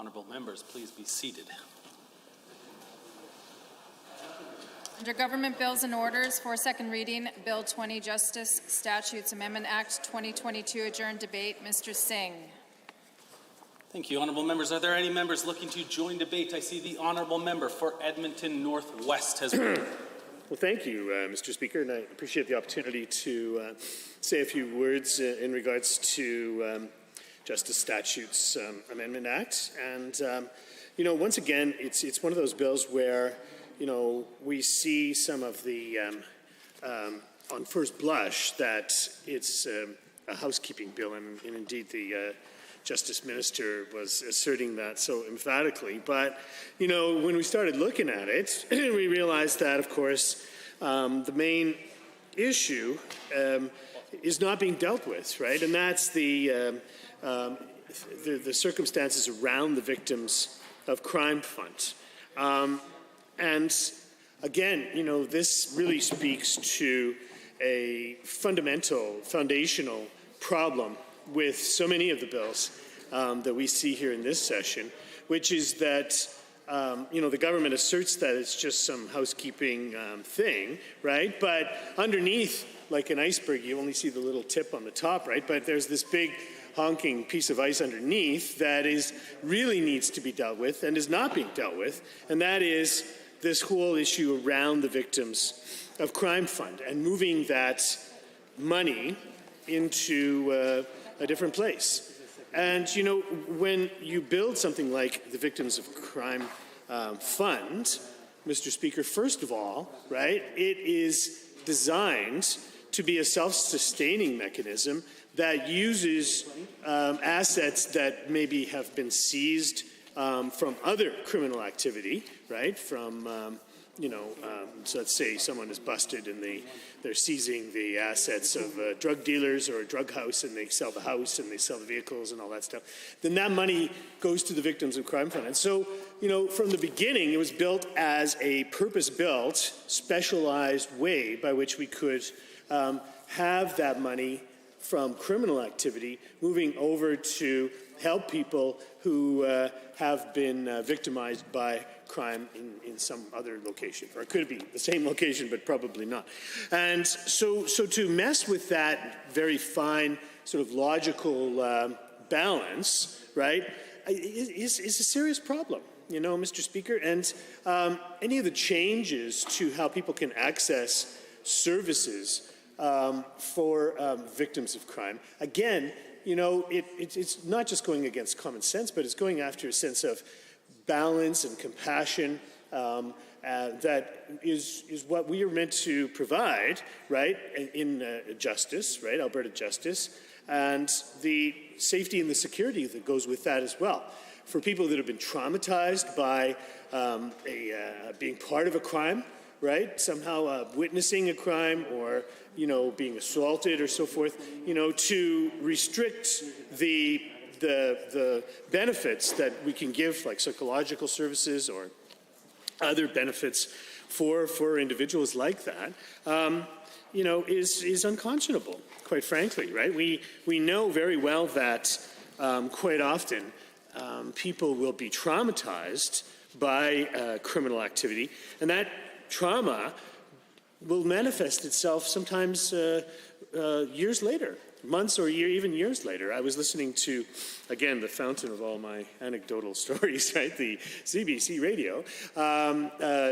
Honourable members, please be seated. Under Government Bills and Orders for second reading, Bill 20, Justice Statutes Amendment Act 2022, adjourned debate. Mr. Singh. Thank you, Honourable members. Are there any members looking to join debate? I see the Honourable member for Edmonton Northwest has. Well, thank you, Mr. Speaker, and I appreciate the opportunity to say a few words in regards to Justice Statutes Amendment Act. And, once again, it's one of those bills where, we see some of the, on first blush, that it's a housekeeping bill, and indeed the Justice Minister was asserting that so emphatically. But, when we started looking at it, we realized that, of course, the main issue is not being dealt with, right? And that's the circumstances around the Victims of Crime Fund. And again, this really speaks to a foundational problem with so many of the bills that we see here in this session, which is that, the government asserts that it's just some housekeeping thing, right? But underneath, like an iceberg, you only see the little tip on the top, right? But there's this big honking piece of ice underneath that really needs to be dealt with and is not being dealt with, and that is this whole issue around the Victims of Crime Fund and moving that money into a different place. And, when you build something like the Victims of Crime Fund, Mr. Speaker, first of all, right, it is designed to be a self-sustaining mechanism that uses assets that maybe have been seized from other criminal activity, right, from so let's say someone is busted and they're seizing the assets of drug dealers or a drug house, and they sell the house and they sell the vehicles and all that stuff. Then that money goes to the Victims of Crime Fund. And so, from the beginning, it was built as a purpose-built, specialized way by which we could have that money from criminal activity moving over to help people who have been victimized by crime in some other location, or it could be the same location, but probably not. And so to mess with that very fine sort of logical balance, right, is a serious problem, Mr. Speaker. And any of the changes to how people can access services for victims of crime, again, it's not just going against common sense, but it's going after a sense of balance and compassion that is what we are meant to provide, right, in justice, right, Alberta justice, and the safety and the security that goes with that as well. For people that have been traumatized by being part of a crime, right, somehow witnessing a crime or, being assaulted or so forth, to restrict the benefits that we can give, like psychological services or other benefits for individuals like that, is unconscionable, quite frankly, right? We know very well that quite often people will be traumatized by criminal activity, and that trauma will manifest itself sometimes years later, months or even years later. I was listening to, again, the fountain of all my anecdotal stories, right, the CBC radio.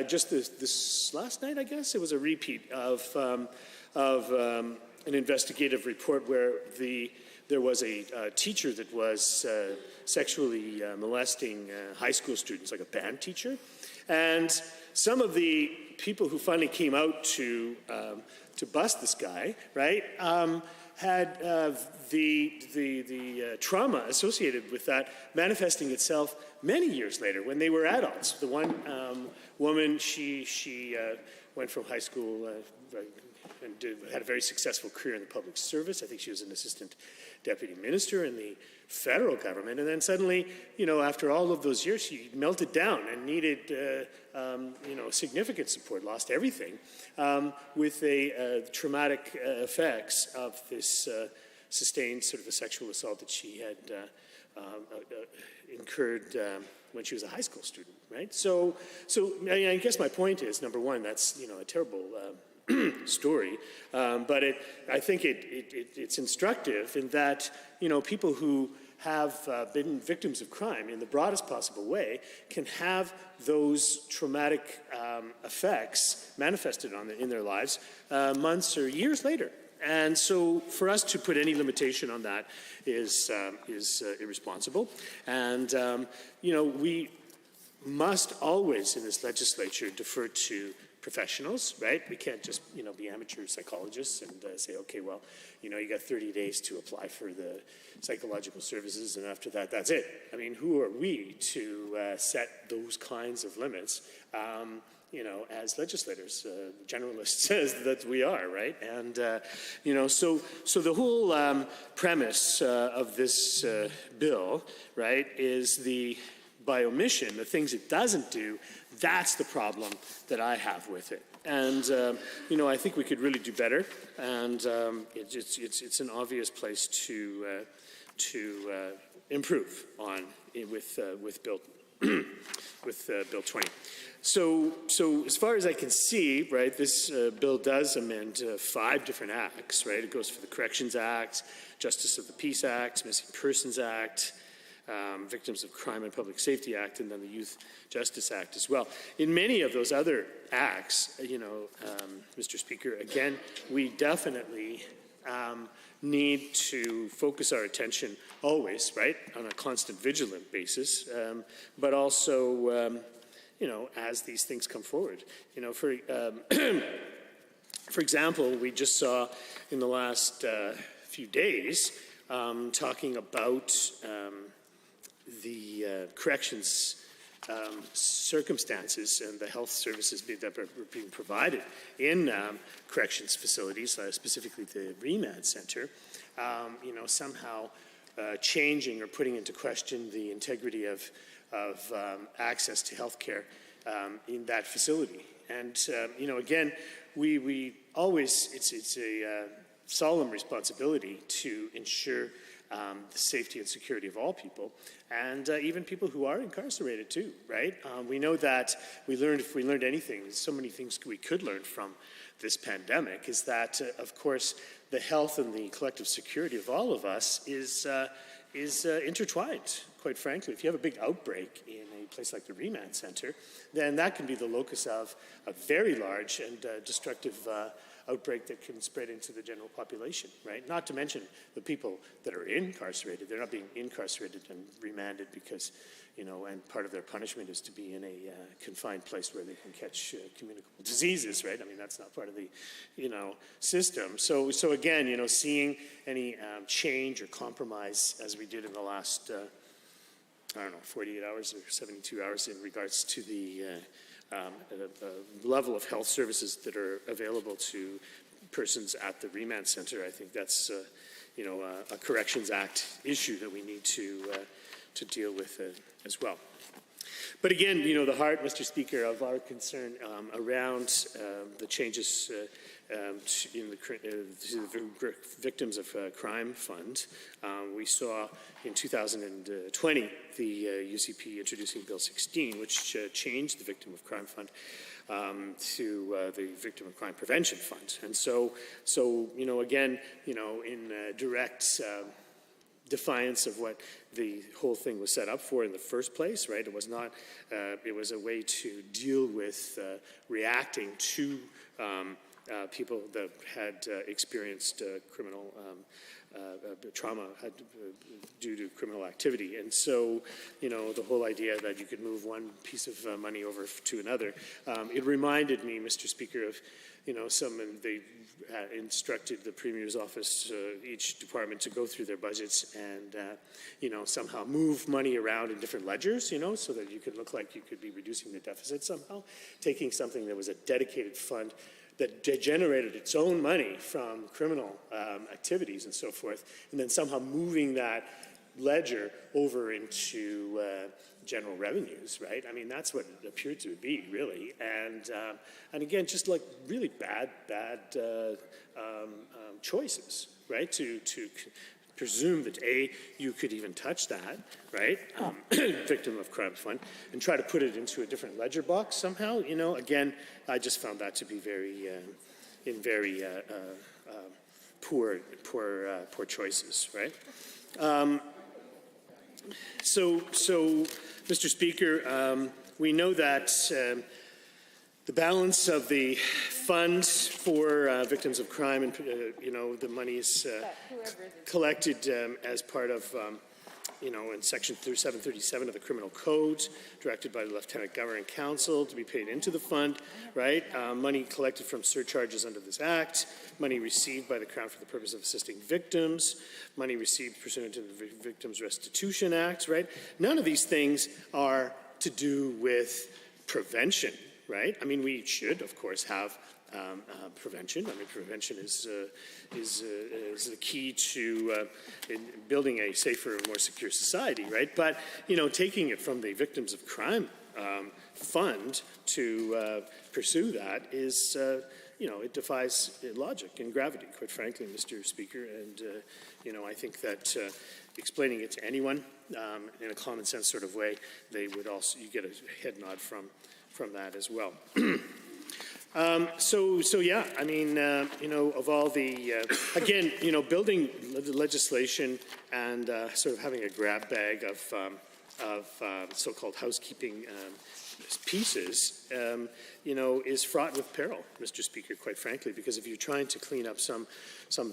Just this last night, I guess, it was a repeat of an investigative report where there was a teacher that was sexually molesting high school students, like a band teacher. And some of the people who finally came out to bust this guy, right, had the trauma associated with that manifesting itself many years later when they were adults. The one woman, she went from high school and had a very successful career in the public service. I think she was an assistant deputy minister in the federal government, and then suddenly, after all of those years, she melted down and needed, significant support, lost everything, with the traumatic effects of this sustained sort of a sexual assault that she had incurred when she was a high school student, right? So I guess my point is, number one, that's a terrible story, but I think it's instructive in that people who have been victims of crime in the broadest possible way can have those traumatic effects manifested in their lives months or years later. And so for us to put any limitation on that is irresponsible. And, we must always in this legislature defer to professionals, right? We can't just, be amateur psychologists and say, okay, well, you got 30 days to apply for the psychological services, and after that, that's it. I mean, who are we to set those kinds of limits? As legislators, generalists that we are, right? And, so the whole premise of this bill, right, is by omission, the things it doesn't do, that's the problem that I have with it. And, I think we could really do better, and it's an obvious place to improve on with Bill Bill 20. So as far as I can see, right, this bill does amend 5 different acts, right? It goes for the Corrections Act, Justice of the Peace Act, Missing Persons Act, Victims of Crime and Public Safety Act, and then the Youth Justice Act as well. In many of those other acts, Mr. Speaker, again, we definitely need to focus our attention always, right, on a constant vigilant basis, but also, as these things come forward. For example, we just saw in the last few days talking about the corrections circumstances and the health services that are being provided in corrections facilities, specifically the remand center, somehow changing or putting into question the integrity of access to health care in that facility. And, again, we always, it's a solemn responsibility to ensure the safety and security of all people, and even people who are incarcerated too, right? We know that if we learned anything, so many things we could learn from this pandemic, is that, of course, the health and the collective security of all of us is intertwined, quite frankly. If you have a big outbreak in a place like the remand center, then that can be the locus of a very large and destructive outbreak that can spread into the general population, right? Not to mention the people that are incarcerated. They're not being incarcerated and remanded because, and part of their punishment is to be in a confined place where they can catch communicable diseases, right? I mean, that's not part of the, system. So again, seeing any change or compromise as we did in the last, 48 hours or 72 hours in regards to the level of health services that are available to persons at the remand center. I think that's, a Corrections Act issue that we need to deal with as well. But again, the heart, Mr. Speaker, of our concern around the changes to the Victims of Crime Fund, we saw in 2020 the UCP introducing Bill 16, which changed the Victim of Crime Fund to the Victim of Crime Prevention Fund. And so again, in direct defiance of what the whole thing was set up for in the first place, right? It was not, it was a way to deal with reacting to people that had experienced criminal trauma due to criminal activity. And so, the whole idea that you could move one piece of money over to another, it reminded me, Mr. Speaker, of, they instructed the Premier's office, each department, to go through their budgets and, somehow move money around in different ledgers, so that you could look like you could be reducing the deficit somehow, taking something that was a dedicated fund that generated its own money from criminal activities and so forth, and then somehow moving that ledger over into general revenues, right? I mean, that's what it appeared to be, really. And again, just like really bad choices, right? To presume that you could even touch that, right? Victim of crime fund, and try to put it into a different ledger box somehow. Again, I just found that to be very poor choices, right? So, Mr. Speaker, we know that the balance of the fund for victims of crime, and the money is collected as part of, in Section 737 of the Criminal Code, directed by the Lieutenant Governor and Council to be paid into the fund, right? Money collected from surcharges under this Act, money received by the Crown for the purpose of assisting victims, money received pursuant to the Victims Restitution Act, right? None of these things are to do with prevention, right? I mean, we should, of course, have prevention. I mean, prevention is the key to in building a safer and more secure society, right? But, taking it from the Victims of Crime fund to pursue that is, it defies logic and gravity, quite frankly, Mr. Speaker. And, I think that explaining it to anyone in a common sense sort of way, you get a head nod from that as well. So yeah, I mean, of all the, again, building legislation and sort of having a grab bag of so-called housekeeping pieces, is fraught with peril, Mr. Speaker, quite frankly, because if you're trying to clean up some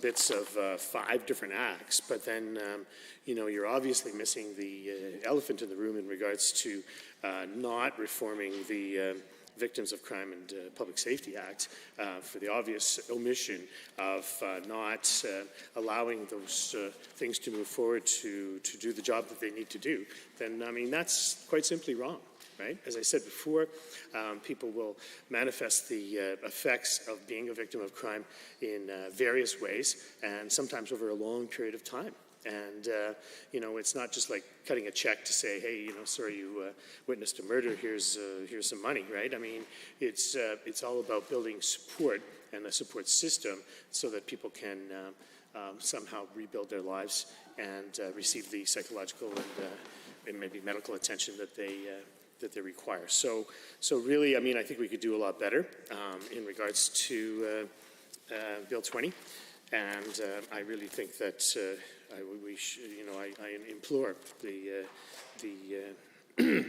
bits of 5 different acts, but then, you're obviously missing the elephant in the room in regards to not reforming the Victims of Crime and Public Safety Act for the obvious omission of not allowing those things to move forward to do the job that they need to do, then, I mean, that's quite simply wrong. Right? As I said before, people will manifest the effects of being a victim of crime in various ways, and sometimes over a long period of time. And, it's not just like cutting a check to say, hey, sorry you witnessed a murder, here's some money, right? I mean, it's all about building support and a support system so that people can somehow rebuild their lives and receive the psychological and maybe medical attention that they require. So really, I mean, I think we could do a lot better in regards to Bill 20. And I really think that I implore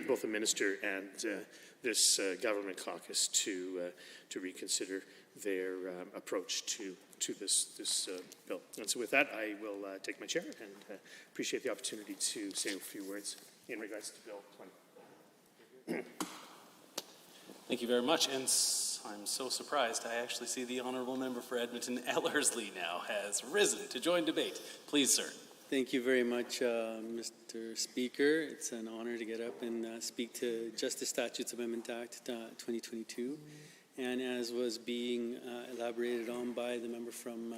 both the minister and this government caucus to reconsider their approach to this bill. And so with that, I will take my chair and appreciate the opportunity to say a few words in regards to Bill 20. Thank you very much. And I'm so surprised I actually see the Honourable Member for Edmonton Ellerslie now has risen to join debate. Please, sir. Thank you very much, Mr. Speaker. It's an honor to get up and speak to Justice Statutes Amendment Act 2022. And as was being elaborated on by the member from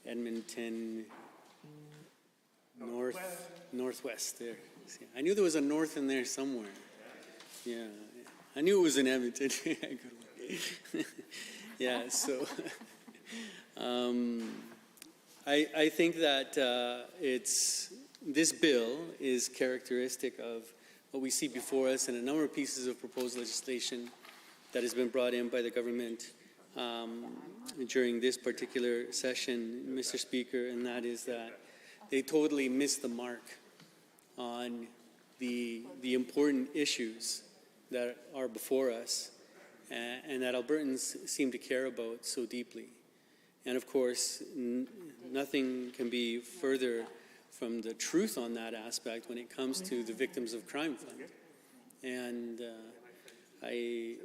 Edmonton Northwest there. I knew there was a north in there somewhere. Yeah, I knew it was in Edmonton. Yeah, so I think that this bill is characteristic of what we see before us in a number of pieces of proposed legislation that has been brought in by the government during this particular session, Mr. Speaker, and that is that they totally missed the mark on the important issues that are before us and that Albertans seem to care about so deeply. And of course, nothing can be further from the truth on that aspect when it comes to the Victims of Crime Fund. And I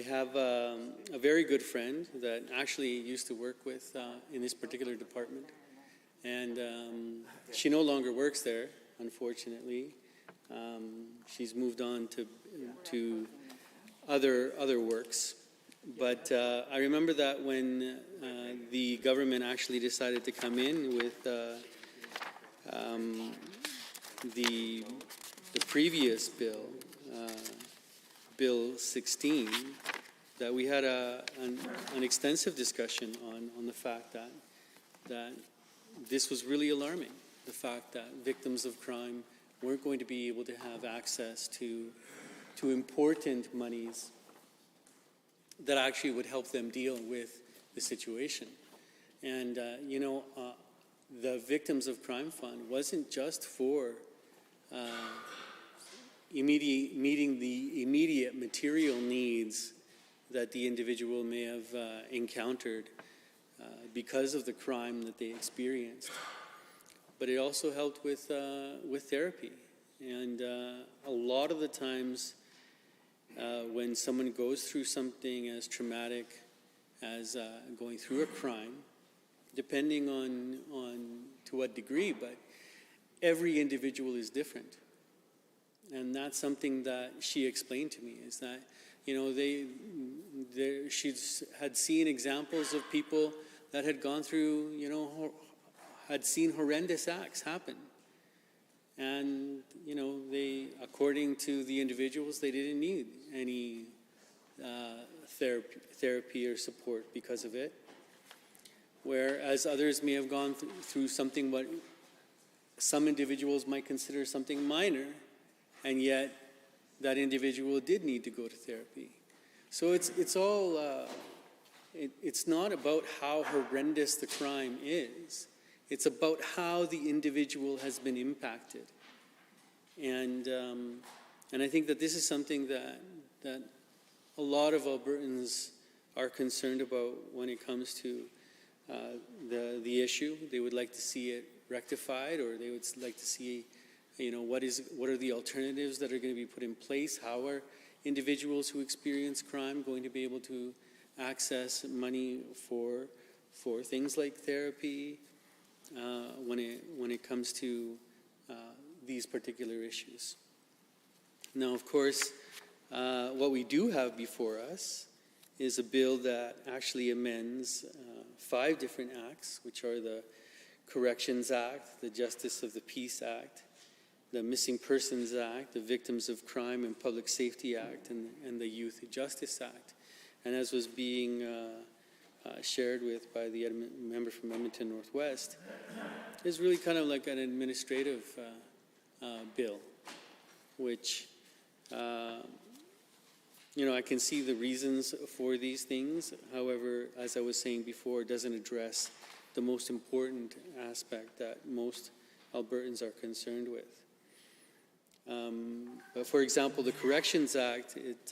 have a very good friend that actually used to work with in this particular department. And she no longer works there, unfortunately. She's moved on to other works. But I remember that when the government actually decided to come in with the previous bill, Bill 16, that we had an extensive discussion on the fact that this was really alarming, the fact that victims of crime weren't going to be able to have access to important monies that actually would help them deal with the situation. And, the Victims of Crime Fund wasn't just for meeting the immediate material needs that the individual may have encountered because of the crime that they experienced, but it also helped with therapy. And a lot of the times when someone goes through something as traumatic as going through a crime, depending on to what degree, but every individual is different. And that's something that she explained to me, is that, she had seen examples of people that had gone through, had seen horrendous acts happen. And, they, according to the individuals, they didn't need any therapy or support because of it. Whereas others may have gone through something what some individuals might consider something minor, and yet that individual did need to go to therapy. So it's all, it's not about how horrendous the crime is. It's about how the individual has been impacted. And I think that this is something that a lot of Albertans are concerned about when it comes to the issue. They would like to see it rectified, or they would like to see, what are the alternatives that are going to be put in place? How are individuals who experience crime going to be able to access money for things like therapy when it comes to these particular issues? Now, of course, what we do have before us is a bill that actually amends 5 different acts, which are the Corrections Act, the Justice of the Peace Act, the Missing Persons Act, the Victims of Crime and Public Safety Act, and the Youth Justice Act. And as was being shared with by the member from Edmonton Northwest, is really kind of like an administrative bill, which, I can see the reasons for these things. However, as I was saying before, it doesn't address the most important aspect that most Albertans are concerned with. But for example, the Corrections Act, it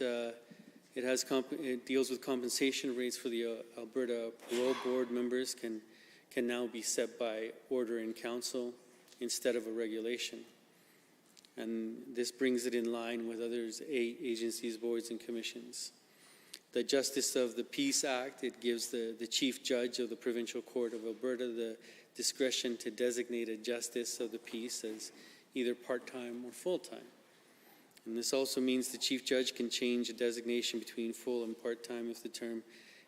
deals with compensation rates for the Alberta Parole Board members can now be set by order in council instead of a regulation. And this brings it in line with others, agencies, boards, and commissions. The Justice of the Peace Act, it gives the Chief Judge of the Provincial Court of Alberta the discretion to designate a Justice of the Peace as either part-time or full-time. And this also means the Chief Judge can change a designation between full and part-time if the term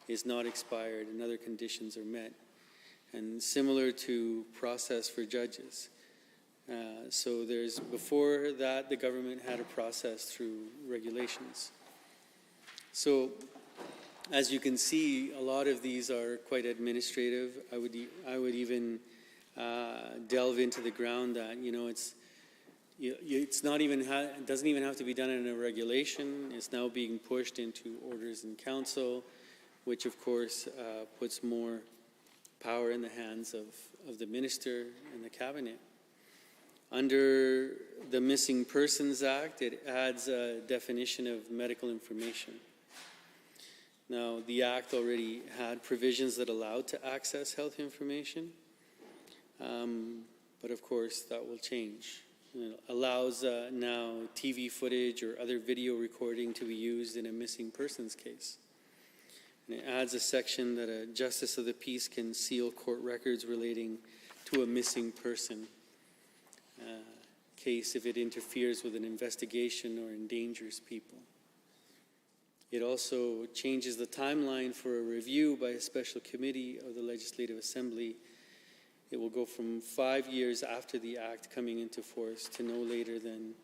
is not expired and other conditions are met. And similar to process for judges. So before that, the government had a process through regulations. So, as you can see, a lot of these are quite administrative. I would even delve into the ground that it doesn't even have to be done in a regulation. It's now being pushed into orders in council, which of course puts more power in the hands of the minister and the cabinet. Under the Missing Persons Act, it adds a definition of medical information. Now, the Act already had provisions that allowed to access health information, but of course that will change. It allows now TV footage or other video recording to be used in a missing persons case. And it adds a section that a Justice of the Peace can seal court records relating to a missing person case if it interferes with an investigation or endangers people. It also changes the timeline for a review by a special committee of the Legislative Assembly. It will go from 5 years after the Act coming into force to no later than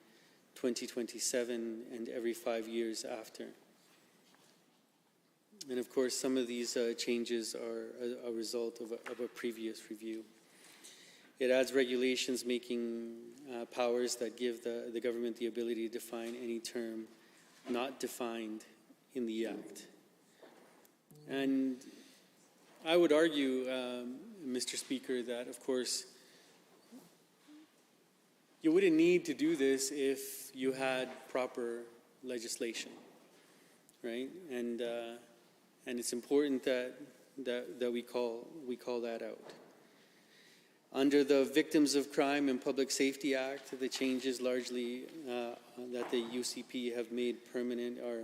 2027 and every 5 years after. And of course, some of these changes are a result of a previous review. It adds regulations making powers that give the government the ability to define any term not defined in the Act. And I would argue, Mr. Speaker, that of course you wouldn't need to do this if you had proper legislation, right? And it's important that we call that out. Under the Victims of Crime and Public Safety Act, the changes largely that the UCP have made permanent are,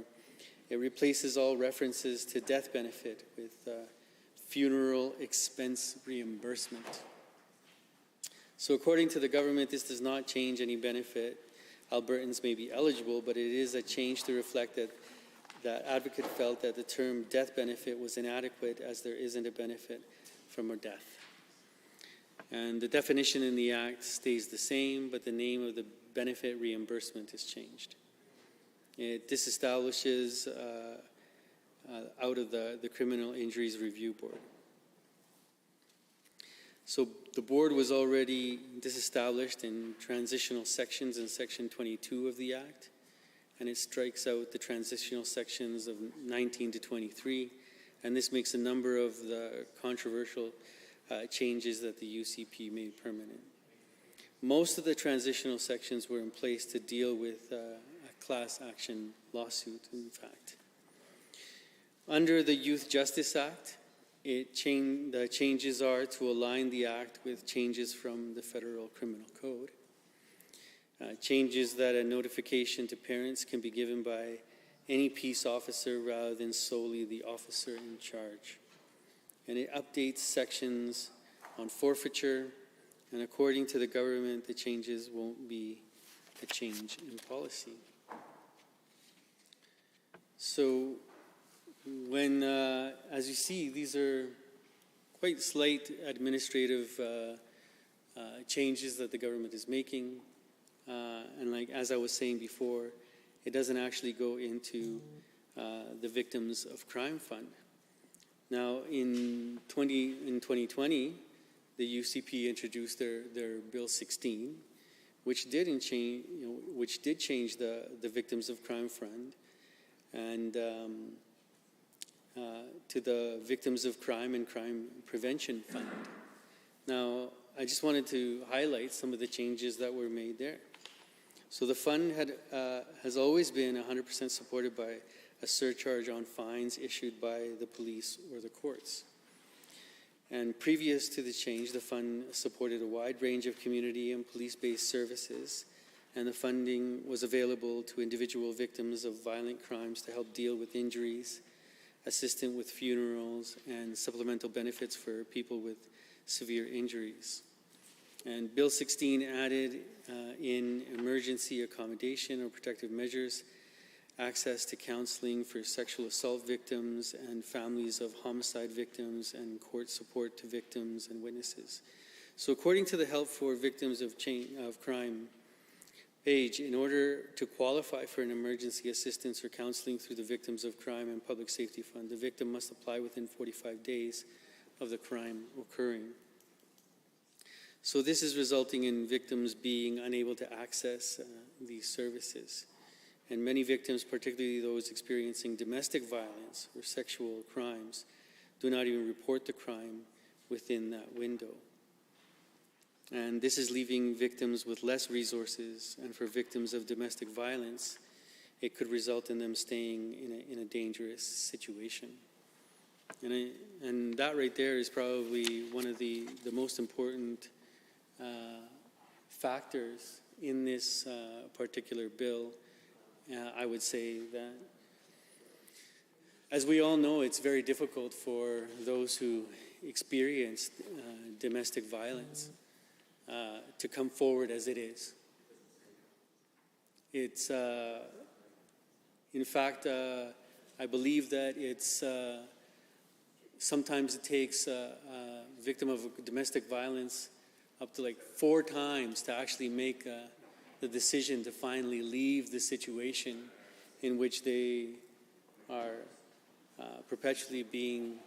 it replaces all references to death benefit with funeral expense reimbursement. So according to the government, this does not change any benefit Albertans may be eligible, but it is a change to reflect that advocate felt that the term death benefit was inadequate as there isn't a benefit from a death. And the definition in the Act stays the same, but the name of the benefit reimbursement is changed. It disestablishes out of the Criminal Injuries Review Board. So the board was already disestablished in transitional sections in Section 22 of the Act, and it strikes out the transitional sections of 19 to 23, and this makes a number of the controversial changes that the UCP made permanent. Most of the transitional sections were in place to deal with a class action lawsuit, in fact. Under the Youth Justice Act, the changes are to align the Act with changes from the Federal Criminal Code. Changes that a notification to parents can be given by any peace officer rather than solely the officer in charge. And it updates sections on forfeiture, and according to the government, the changes won't be a change in policy. So when, as you see, these are quite slight administrative changes that the government is making, and like as I was saying before, it doesn't actually go into the Victims of Crime Fund. Now, in 2020, the UCP introduced their Bill 16, which did change the Victims of Crime Fund, and to the Victims of Crime and Crime Prevention Fund. Now, I just wanted to highlight some of the changes that were made there. So the fund has always been 100% supported by a surcharge on fines issued by the police or the courts. And previous to the change, the fund supported a wide range of community and police-based services, and the funding was available to individual victims of violent crimes to help deal with injuries, assistance with funerals, and supplemental benefits for people with severe injuries. And Bill 16 added in emergency accommodation or protective measures, access to counseling for sexual assault victims and families of homicide victims, and court support to victims and witnesses. So according to the Help for Victims of Crime page, in order to qualify for an emergency assistance or counseling through the Victims of Crime and Public Safety Fund, the victim must apply within 45 days of the crime occurring. So this is resulting in victims being unable to access these services. And many victims, particularly those experiencing domestic violence or sexual crimes, do not even report the crime within that window. And this is leaving victims with less resources, and for victims of domestic violence, it could result in them staying in a dangerous situation. And that right there is probably one of the most important factors in this particular bill. I would say that, as we all know, it's very difficult for those who experience domestic violence to come forward as it is. It's, in fact, I believe that it's, sometimes it takes a victim of domestic violence up to like 4 times to actually make the decision to finally leave the situation in which they are perpetually being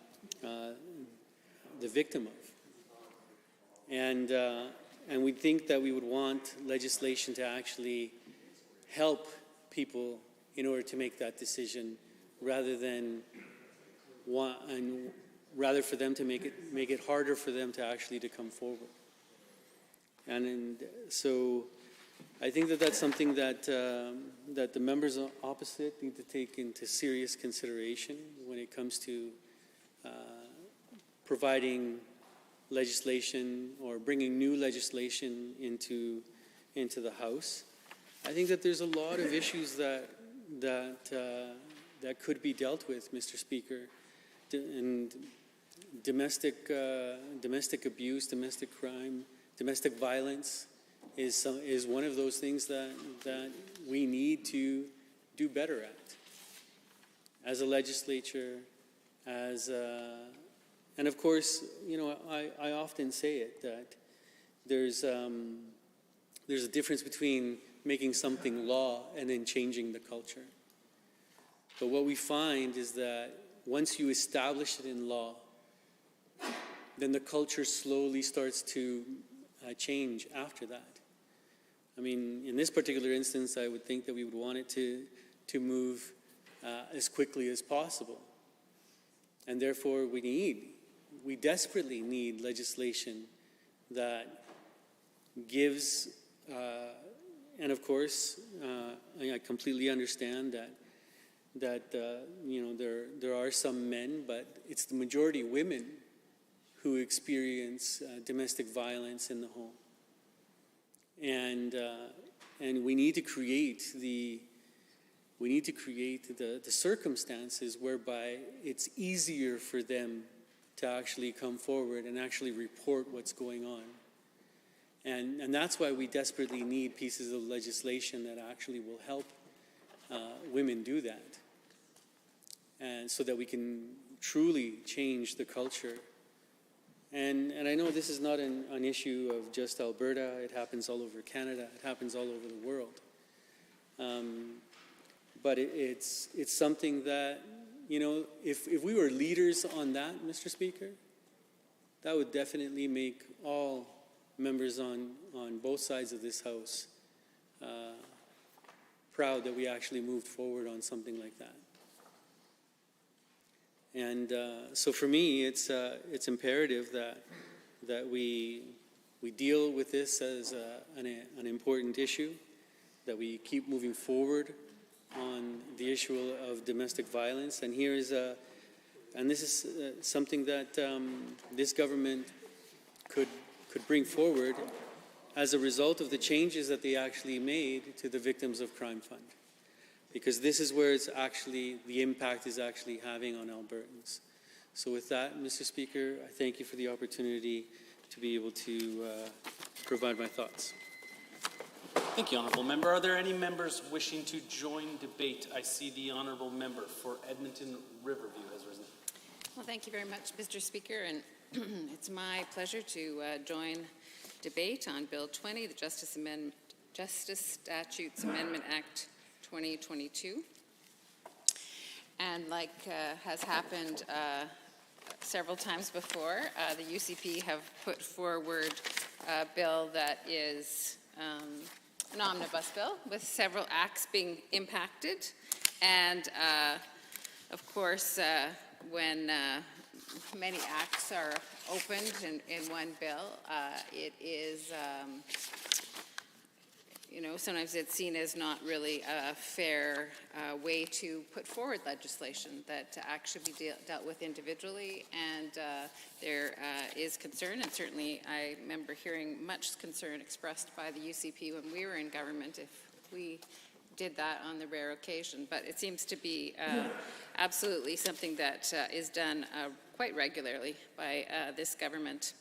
the victim of. And we think that we would want legislation to actually help people in order to make that decision, rather for them to make it harder for them to actually to come forward. And so I think that that's something that that the members opposite need to take into serious consideration when it comes to providing legislation or bringing new legislation into the House. I think that there's a lot of issues that could be dealt with, Mr. Speaker, and domestic abuse, domestic crime, domestic violence is one of those things that we need to do better at as a legislature, and of course, I often say it that there's a difference between making something law and then changing the culture. But what we find is that once you establish it in law, then the culture slowly starts to change after that. I mean, in this particular instance, I would think that we would want it to move as quickly as possible. And therefore, we desperately need legislation that gives, and of course, I completely understand that there are some men, but it's the majority women who experience domestic violence in the home. And we need to create the circumstances whereby it's easier for them to actually come forward and actually report what's going on. And that's why we desperately need pieces of legislation that actually will help women do that. And so that we can truly change the culture. And I know this is not an issue of just Alberta. It happens all over Canada. It happens all over the world. But it's something that, if we were leaders on that, Mr. Speaker, that would definitely make all members on both sides of this House proud that we actually moved forward on something like that. And so for me, it's imperative that we deal with this as an important issue, that we keep moving forward on the issue of domestic violence. And here is this is something that this government could bring forward as a result of the changes that they actually made to the Victims of Crime Fund. Because this is where the impact is actually having on Albertans. So with that, Mr. Speaker, I thank you for the opportunity to be able to provide my thoughts. Thank you, Honourable Member. Are there any members wishing to join debate? I see the Honourable Member for Edmonton Riverview has risen. Well, thank you very much, Mr. Speaker, and it's my pleasure to join debate on Bill 20, the Justice Statutes Amendment Act 2022. And like has happened several times before, the UCP have put forward a bill that is an omnibus bill with several acts being impacted. And of course, when many acts are opened in one bill, it is sometimes it's seen as not really a fair way to put forward legislation that actually be dealt with individually. And there is concern, and certainly I remember hearing much concern expressed by the UCP when we were in government if we did that on the rare occasion. But it seems to be absolutely something that is done quite regularly by this government.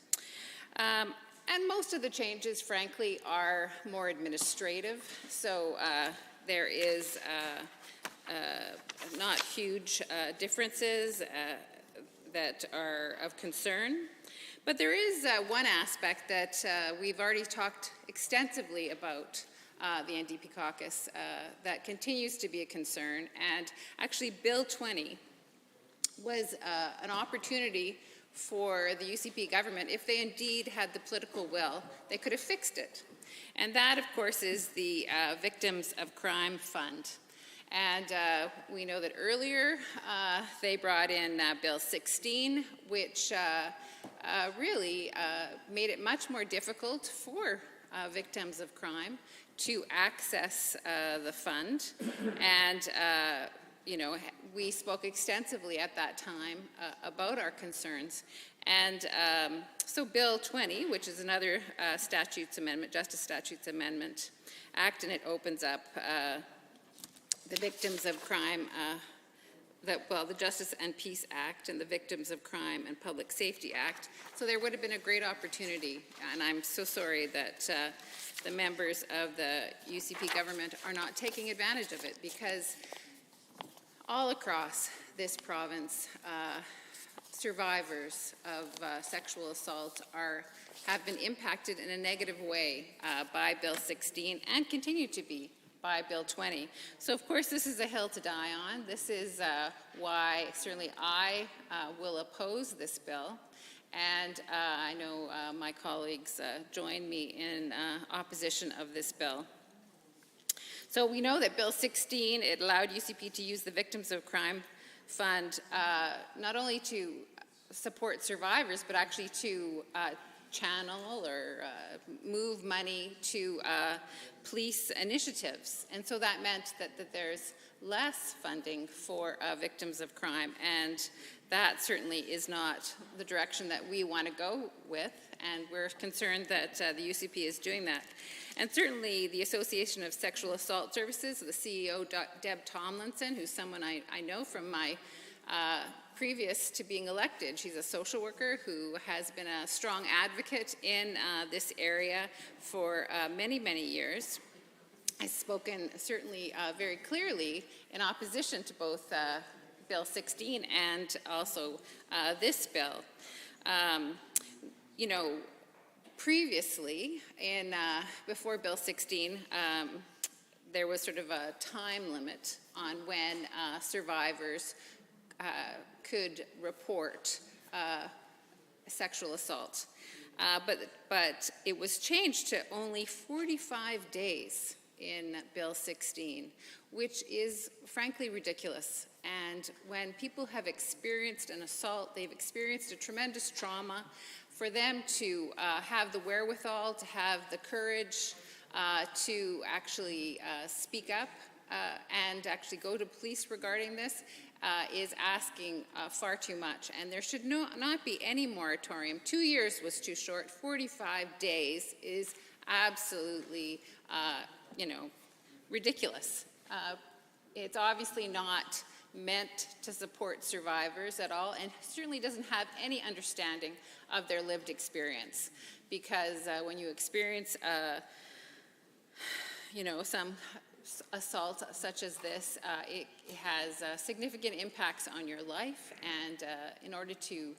And most of the changes, frankly, are more administrative. So there is not huge differences that are of concern. But there is one aspect that we've already talked extensively about the NDP caucus that continues to be a concern. And actually, Bill 20 was an opportunity for the UCP government, if they indeed had the political will, they could have fixed it. And that, of course, is the Victims of Crime Fund. And we know that earlier they brought in Bill 16, which really made it much more difficult for victims of crime to access the fund. And you know, we spoke extensively at that time about our concerns. And so Bill 20, which is another statutes amendment, Justice Statutes Amendment Act, and it opens up the Victims of Crime, the Justice and Peace Act and the Victims of Crime and Public Safety Act. So there would have been a great opportunity, and I'm so sorry that the members of the UCP government are not taking advantage of it, because all across this province, survivors of sexual assault have been impacted in a negative way by Bill 16 and continue to be by Bill 20. So of course this is a hill to die on. This is why certainly I will oppose this bill. And I know my colleagues join me in opposition of this bill. So we know that Bill 16, it allowed UCP to use the Victims of Crime Fund not only to support survivors, but actually to channel or move money to police initiatives. And so that meant that there's less funding for victims of crime. And that certainly is not the direction that we want to go with. And we're concerned that the UCP is doing that. And certainly the Association of Sexual Assault Services, the CEO, Deb Tomlinson, who's someone I know from my previous to being elected. She's a social worker who has been a strong advocate in this area for many, many years. Has spoken certainly very clearly in opposition to both Bill 16 and also this bill. You know, previously, before Bill 16, there was sort of a time limit on when survivors could report sexual assault. But it was changed to only 45 days in Bill 16, which is frankly ridiculous. And when people have experienced an assault, they've experienced a tremendous trauma, for them to have the wherewithal, to have the courage to actually speak up and actually go to police regarding this is asking far too much. And there should not be any moratorium. 2 years was too short. 45 days is absolutely, ridiculous. It's obviously not meant to support survivors at all, and certainly doesn't have any understanding of their lived experience. Because when you experience, some assault such as this, it has significant impacts on your life, and in order to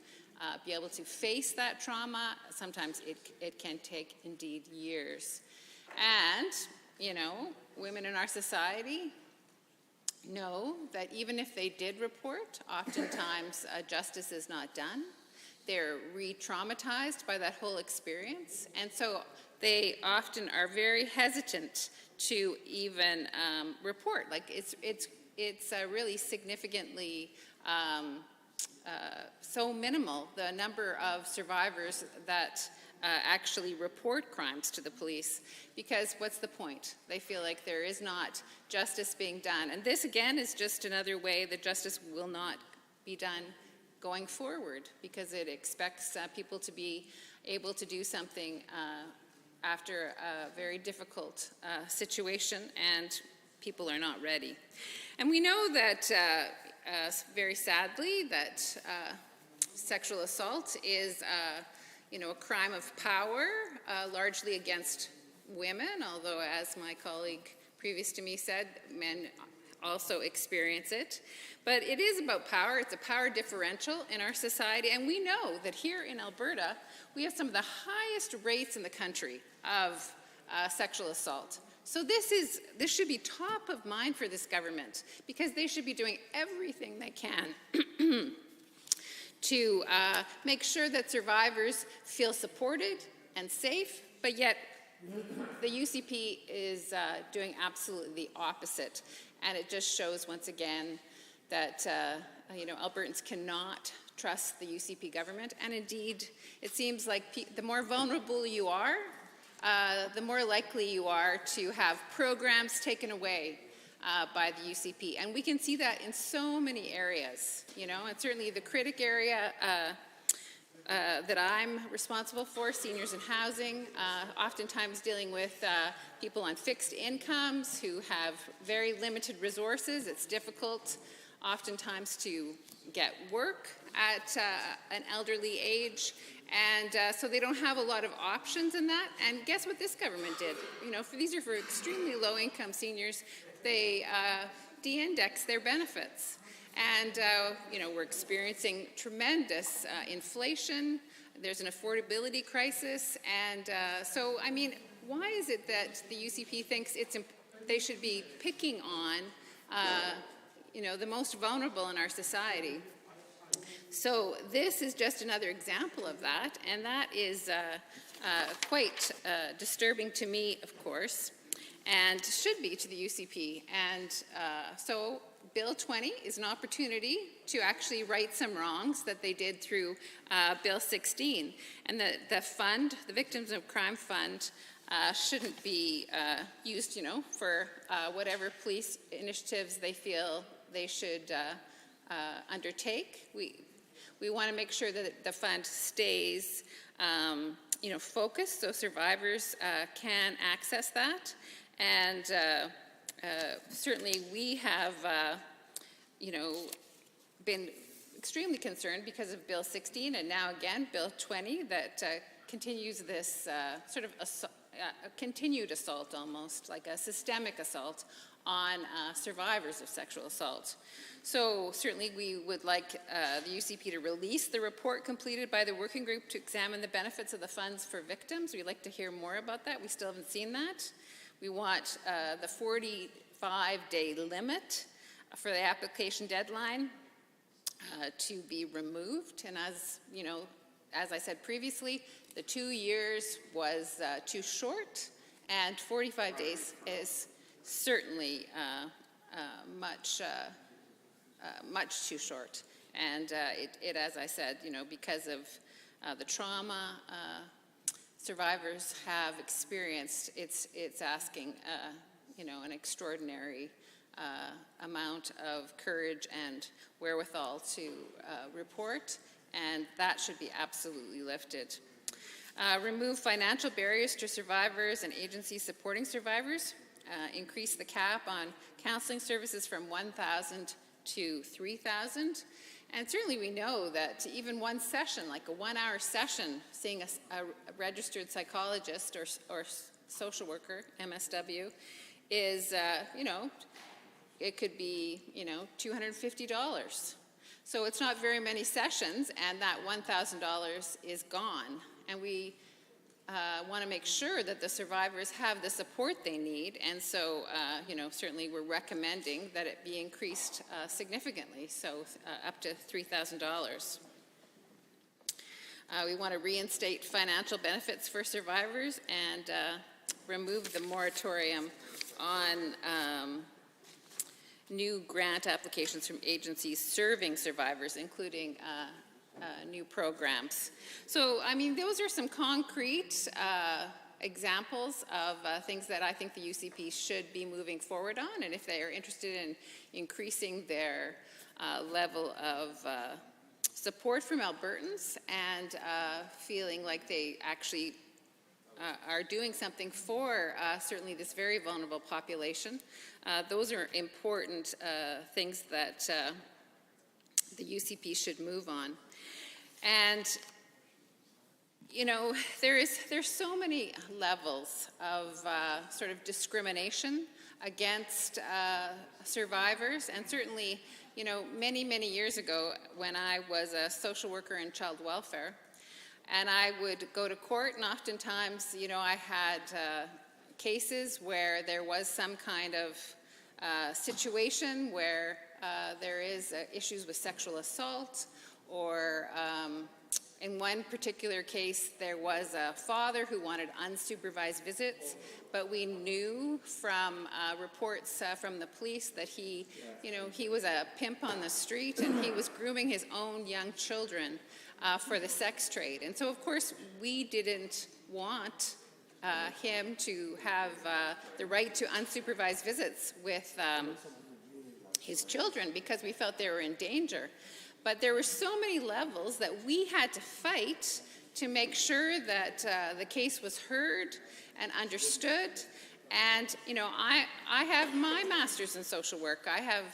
be able to face that trauma, sometimes it can take indeed years. And, women in our society know that even if they did report, oftentimes justice is not done. They're re-traumatized by that whole experience, and so they often are very hesitant to even report. Like it's really significantly so minimal, the number of survivors that actually report crimes to the police, because what's the point? They feel like there is not justice being done. And this, again, is just another way that justice will not be done going forward, because it expects people to be able to do something after a very difficult situation, and people are not ready. And we know that, very sadly, that sexual assault is a crime of power, largely against women, although, as my colleague previous to me said, men also experience it. But it is about power. It's a power differential in our society, and we know that here in Alberta, we have some of the highest rates in the country of sexual assault. So this should be top of mind for this government, because they should be doing everything they can to make sure that survivors feel supported and safe, but yet the UCP is doing absolutely the opposite. And it just shows once again that Albertans cannot trust the UCP government. And indeed, it seems like the more vulnerable you are, the more likely you are to have programs taken away by the UCP. And we can see that in so many areas, and certainly the critic area that I'm responsible for, seniors in housing, oftentimes dealing with people on fixed incomes who have very limited resources. It's difficult oftentimes to get work at an elderly age, and so they don't have a lot of options in that. And guess what this government did? These are for extremely low-income seniors. They de-index their benefits. And, we're experiencing tremendous inflation. There's an affordability crisis. And so, why is it that the UCP thinks they should be picking on, the most vulnerable in our society? So this is just another example of that. And that is quite disturbing to me, of course, and should be to the UCP. And so Bill 20 is an opportunity to actually right some wrongs that they did through Bill 16. And the fund, the Victims of Crime Fund, shouldn't be used, for whatever police initiatives they feel they should undertake. We want to make sure that the fund stays, focused so survivors can access that. And certainly we have, been extremely concerned because of Bill 16 and now again Bill 20 that continues this sort of a continued assault, almost like a systemic assault on survivors of sexual assault. So certainly we would like the UCP to release the report completed by the working group to examine the benefits of the funds for victims. We'd like to hear more about that. We still haven't seen that. We want the 45-day limit for the application deadline to be removed. And as I said previously, the 2 years was too short, and 45 days is certainly much too short. And it, as I said, because of the trauma survivors have experienced, it's asking, an extraordinary amount of courage and wherewithal to report, and that should be absolutely lifted. Remove financial barriers to survivors and agencies supporting survivors. Increase the cap on counseling services from 1,000 to 3,000. And certainly we know that even one session, like a 1-hour session, seeing a registered psychologist or social worker, MSW, is, it could be, $250. So it's not very many sessions, and that $1,000 is gone. And we want to make sure that the survivors have the support they need, and so, certainly we're recommending that it be increased significantly, so up to $3,000. We want to reinstate financial benefits for survivors and remove the moratorium on new grant applications from agencies serving survivors, including new programs. So, those are some concrete examples of things that I think the UCP should be moving forward on, and if they are interested in increasing their level of support from Albertans and feeling like they actually are doing something for certainly this very vulnerable population, those are important things that the UCP should move on. And, there's so many levels of sort of discrimination against survivors. And certainly, many, many years ago when I was a social worker in child welfare, and I would go to court, and oftentimes, I had cases where there was some kind of situation where there is issues with sexual assault, or in one particular case, there was a father who wanted unsupervised visits, but we knew from reports from the police that he was a pimp on the street and he was grooming his own young children for the sex trade. And so, of course, we didn't want him to have the right to unsupervised visits with his children because we felt they were in danger. But there were so many levels that we had to fight to make sure that the case was heard and understood. And, I have my master's in social work. I have,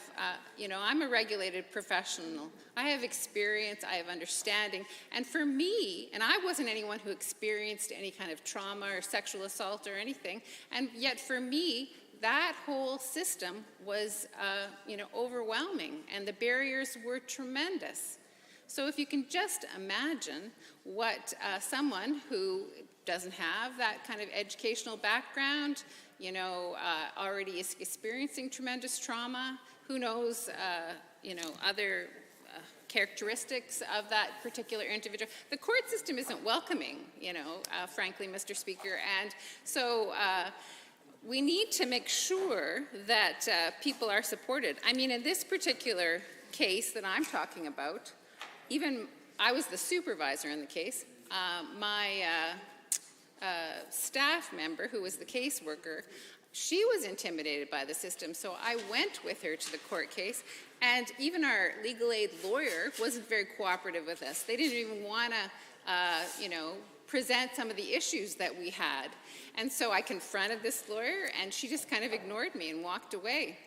I'm a regulated professional. I have experience, I have understanding. And for me, and I wasn't anyone who experienced any kind of trauma or sexual assault or anything, and yet for me, that whole system was, overwhelming, and the barriers were tremendous. So if you can just imagine what someone who doesn't have that kind of educational background, already is experiencing tremendous trauma, who knows, other characteristics of that particular individual. The court system isn't welcoming, frankly, Mr. Speaker, and so we need to make sure that people are supported. I mean, in this particular case that I'm talking about, even I was the supervisor in the case. My staff member, who was the caseworker, she was intimidated by the system, so I went with her to the court case, and even our legal aid lawyer wasn't very cooperative with us. They didn't even want to, present some of the issues that we had. And so I confronted this lawyer, and she just kind of ignored me and walked away.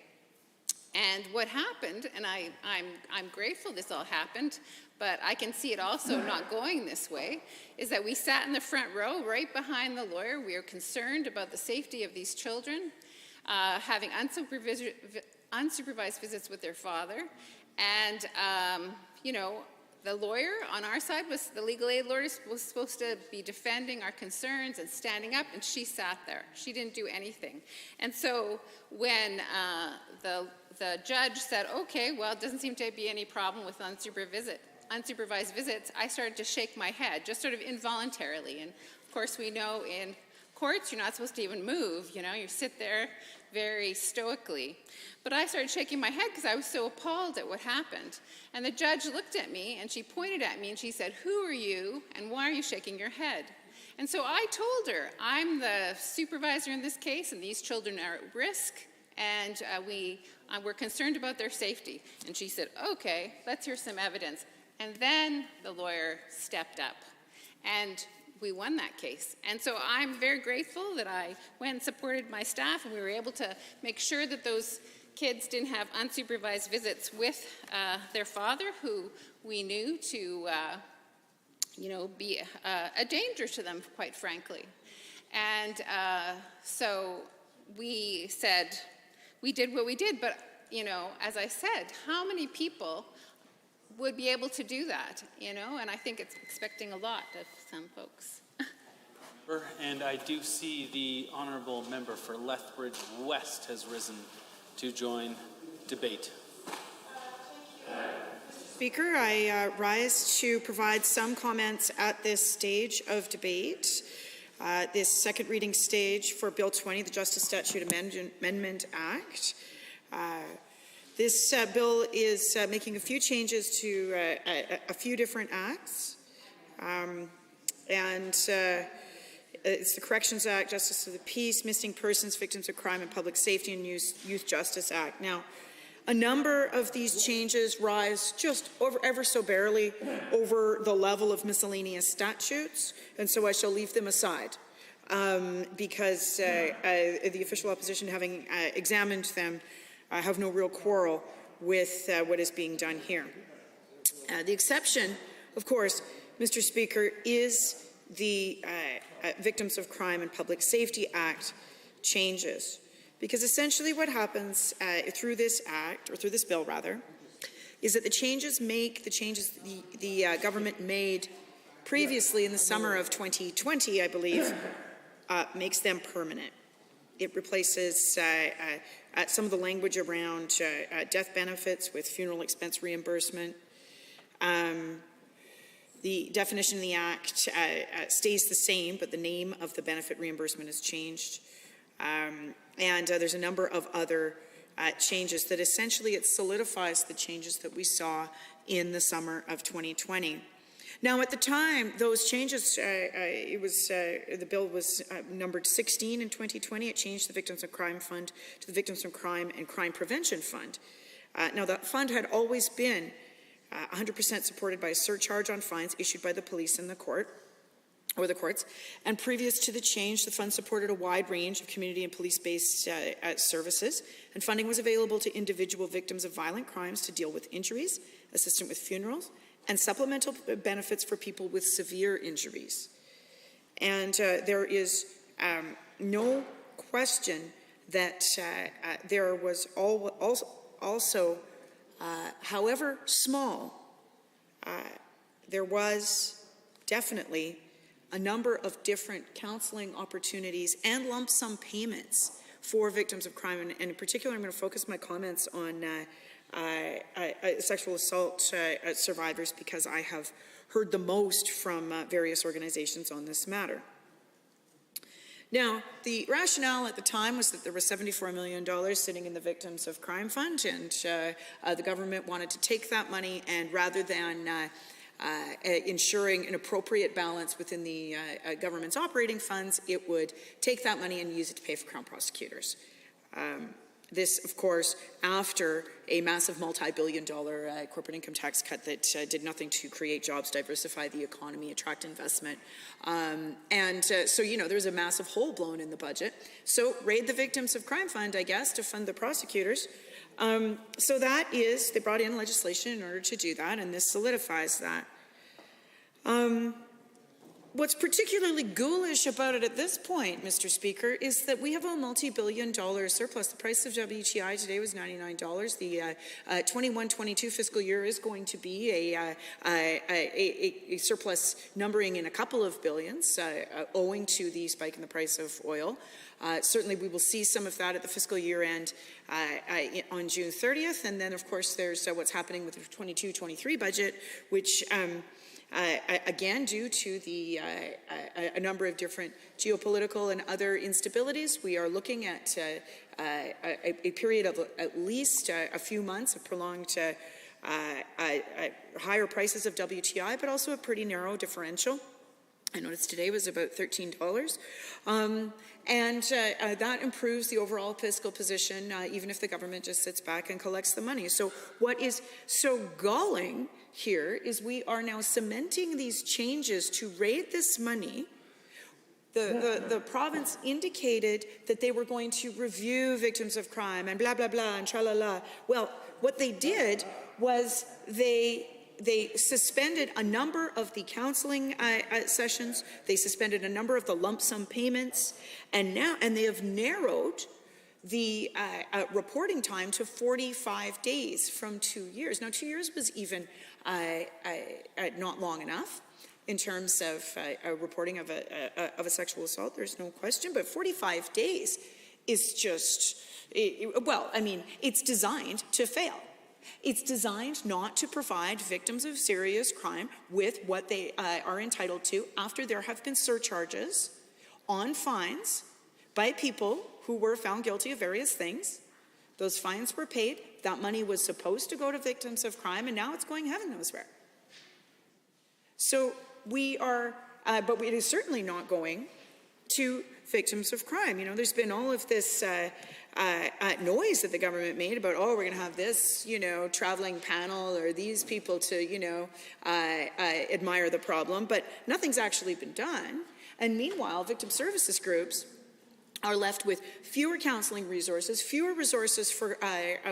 And what happened, and I'm grateful this all happened, but I can see it also not going this way, is that we sat in the front row right behind the lawyer. We are concerned about the safety of these children, having unsupervised visits with their father. And, the lawyer on our side, the legal aid lawyer, was supposed to be defending our concerns and standing up, and she sat there. She didn't do anything. And so when the judge said, okay, well, it doesn't seem to be any problem with unsupervised visits, I started to shake my head, just sort of involuntarily. And of course, we know in courts, you're not supposed to even move, you sit there very stoically. But I started shaking my head because I was so appalled at what happened. And the judge looked at me, and she pointed at me, and she said, "Who are you, and why are you shaking your head?" And so I told her, I'm the supervisor in this case, and these children are at risk, and we're concerned about their safety. And she said, okay, let's hear some evidence. And then the lawyer stepped up, and we won that case. And so I'm very grateful that I went and supported my staff, and we were able to make sure that those kids didn't have unsupervised visits with their father, who we knew to be a danger to them, quite frankly. And so we said, we did what we did, but as I said, how many people would be able to do that, and I think it's expecting a lot of some folks. And I do see the honourable member for Lethbridge West has risen to join debate. Speaker, I rise to provide some comments at this stage of debate, this second reading stage for Bill 20, the Justice Statute Amendment Act. This bill is making a few changes to a few different acts, it's the Corrections Act, Justice of the Peace, Missing Persons, Victims of Crime and Public Safety, and Youth Justice Act. Now, a number of these changes rise just ever so barely over the level of miscellaneous statutes, and so I shall leave them aside because the official opposition, having examined them, have no real quarrel with what is being done here. The exception, of course, Mr. Speaker, is the Victims of Crime and Public Safety Act changes. Because essentially what happens through this act, or through this bill rather, is that the changes the government made previously in the summer of 2020, I believe, makes them permanent. It replaces some of the language around death benefits with funeral expense reimbursement. The definition in the Act stays the same, but the name of the benefit reimbursement has changed. And there's a number of other changes that essentially it solidifies the changes that we saw in the summer of 2020. Now, at the time, those changes, the bill was numbered 16 in 2020. It changed the Victims of Crime Fund to the Victims of Crime and Crime Prevention Fund. Now, that fund had always been 100% supported by a surcharge on fines issued by the police in the court, or the courts, and previous to the change, the fund supported a wide range of community and police-based services, and funding was available to individual victims of violent crimes to deal with injuries, assistance with funerals, and supplemental benefits for people with severe injuries. And there is no question that there was also, however small, there was definitely a number of different counseling opportunities and lump sum payments for victims of crime. And in particular, I'm going to focus my comments on sexual assault survivors, because I have heard the most from various organizations on this matter. Now, the rationale at the time was that there was $74 million sitting in the Victims of Crime Fund, and the government wanted to take that money, and rather than ensuring an appropriate balance within the government's operating funds, it would take that money and use it to pay for Crown prosecutors. This, of course, after a massive multi-billion-dollar corporate income tax cut that did nothing to create jobs, diversify the economy, attract investment. So, you know, there's a massive hole blown in the budget. So raid the Victims of Crime Fund, I guess, to fund the prosecutors. So that is, they brought in legislation in order to do that, and this solidifies that. What's particularly ghoulish about it at this point, Mr. Speaker, is that we have a multi-billion-dollar surplus. The price of WTI today was $99. The 21-22 fiscal year is going to be a surplus numbering in a couple of billions, owing to the spike in the price of oil. Certainly, we will see some of that at the fiscal year end on June 30th. And then, of course, there's what's happening with the 22-23 budget, which again, due to the a number of different geopolitical and other instabilities, we are looking at a period of at least a few months of prolonged higher prices of WTI, but also a pretty narrow differential. I noticed today was about $13. And that improves the overall fiscal position, even if the government just sits back and collects the money. So what is so galling here is we are now cementing these changes to raid this money. The province indicated that they were going to review victims of crime and blah, blah, blah, and tra-la-la. Well, what they did was they suspended a number of the counseling sessions. They suspended a number of the lump sum payments, and they have narrowed the reporting time to 45 days from 2 years. Now, 2 years was even not long enough in terms of reporting of a sexual assault. There's no question, but 45 days is just well, I mean, it's designed to fail. It's designed not to provide victims of serious crime with what they are entitled to after there have been surcharges on fines by people who were found guilty of various things. Those fines were paid. That money was supposed to go to victims of crime, and now it's going heaven knows where. So we are, but it is certainly not going to victims of crime. You know, there's been all of this noise that the government made about, oh, we're going to have this, you know, traveling panel or these people to, you know, admire the problem, but nothing's actually been done. And meanwhile, victim services groups are left with fewer counseling resources, fewer resources for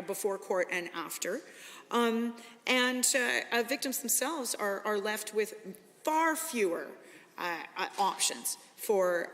before court and after, and victims themselves are left with far fewer options for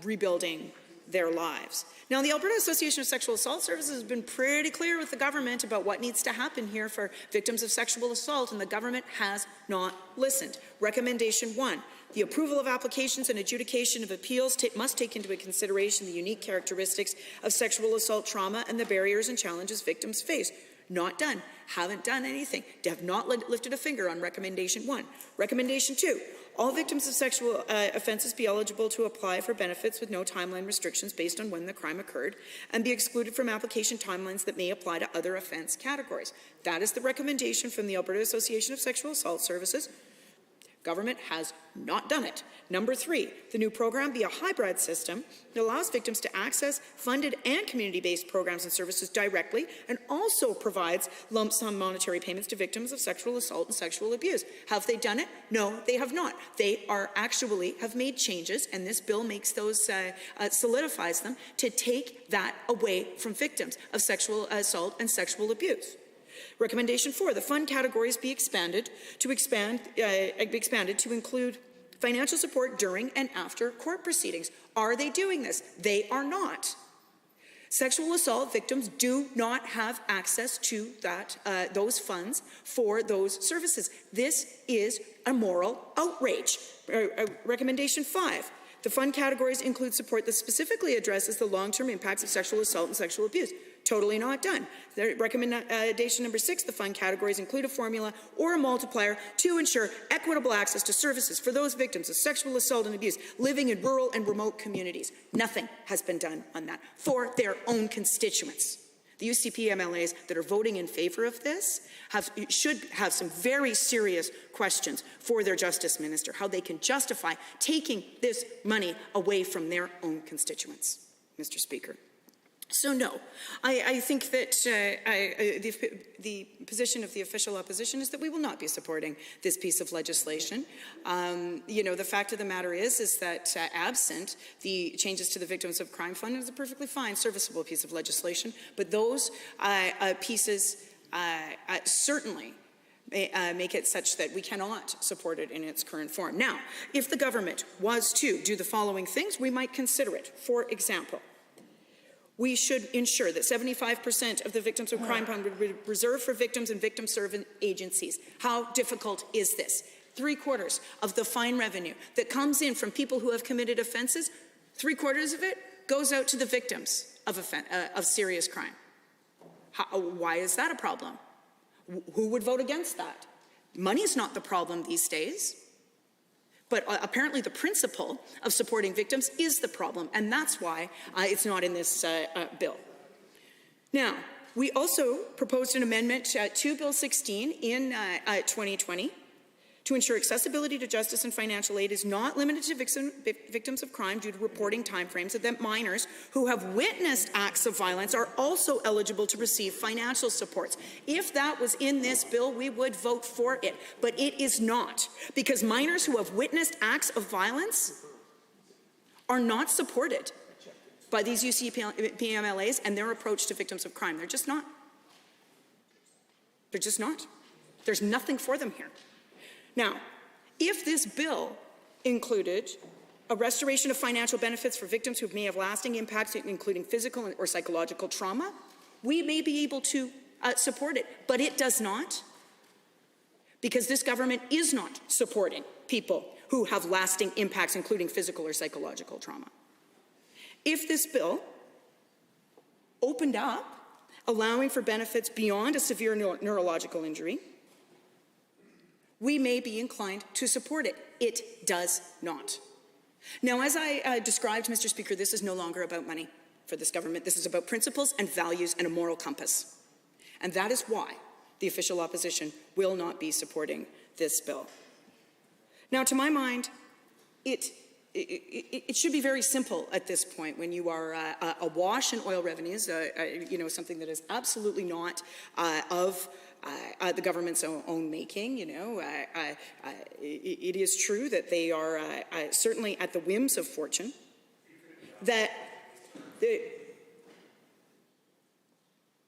rebuilding their lives. Now, the Alberta Association of Sexual Assault Services has been pretty clear with the government about what needs to happen here for victims of sexual assault, and the government has not listened. Recommendation 1, the approval of applications and adjudication of appeals must take into consideration the unique characteristics of sexual assault trauma and the barriers and challenges victims face. Not done. Haven't done anything. They have not lifted a finger on recommendation 1. Recommendation 2. All victims of sexual offences be eligible to apply for benefits with no timeline restrictions based on when the crime occurred and be excluded from application timelines that may apply to other offence categories. That is the recommendation from the Alberta Association of Sexual Assault Services. Government has not done it. Number 3, the new program be a hybrid system that allows victims to access funded and community-based programs and services directly and also provides lump sum monetary payments to victims of sexual assault and sexual abuse. Have they done it? No, they have not. They are actually have made changes, and this bill makes those, solidifies them to take that away from victims of sexual assault and sexual abuse. Recommendation 4, the fund categories be expanded to include financial support during and after court proceedings. Are they doing this? They are not. Sexual assault victims do not have access to those funds for those services. This is a moral outrage. Recommendation 5. The fund categories include support that specifically addresses the long-term impacts of sexual assault and sexual abuse. Totally not done. Recommendation number 6, the fund categories include a formula or a multiplier to ensure equitable access to services for those victims of sexual assault and abuse living in rural and remote communities. Nothing has been done on that for their own constituents. The UCP MLAs that are voting in favour of this should have some very serious questions for their Justice Minister, how they can justify taking this money away from their own constituents, Mr. Speaker. So no, I think that the position of the official opposition is that we will not be supporting this piece of legislation. The fact of the matter is that absent the changes to the Victims of Crime Fund, is a perfectly fine, serviceable piece of legislation. But those pieces certainly make it such that we cannot support it in its current form. Now, if the government was to do the following things, we might consider it. For example, we should ensure that 75% of the Victims of Crime Fund would be reserved for victims and victim servant agencies. How difficult is this? 3/4 of the fine revenue that comes in from people who have committed offences, 3/4 of it goes out to the victims of serious crime. Why is that a problem? Who would vote against that? Money is not the problem these days. But apparently the principle of supporting victims is the problem, and that's why it's not in this bill. Now, we also proposed an amendment to Bill 16 in 2020 to ensure accessibility to justice and financial aid is not limited to victims of crime due to reporting timeframes, and that minors who have witnessed acts of violence are also eligible to receive financial supports. If that was in this bill, we would vote for it, but it is not, because minors who have witnessed acts of violence are not supported by these UCP-MLAs and their approach to victims of crime. They're just not. They're just not. There's nothing for them here. Now, if this bill included a restoration of financial benefits for victims who may have lasting impacts, including physical or psychological trauma, we may be able to support it, but it does not, because this government is not supporting people who have lasting impacts, including physical or psychological trauma. If this bill opened up, allowing for benefits beyond a severe neurological injury, we may be inclined to support it. It does not. Now, as I described, Mr. Speaker, this is no longer about money for this government. This is about principles and values and a moral compass. And that is why the official opposition will not be supporting this bill. Now, to my mind, it should be very simple at this point when you are awash in oil revenues, something that is absolutely not of the government's own making. It is true that they are certainly at the whims of fortune, that the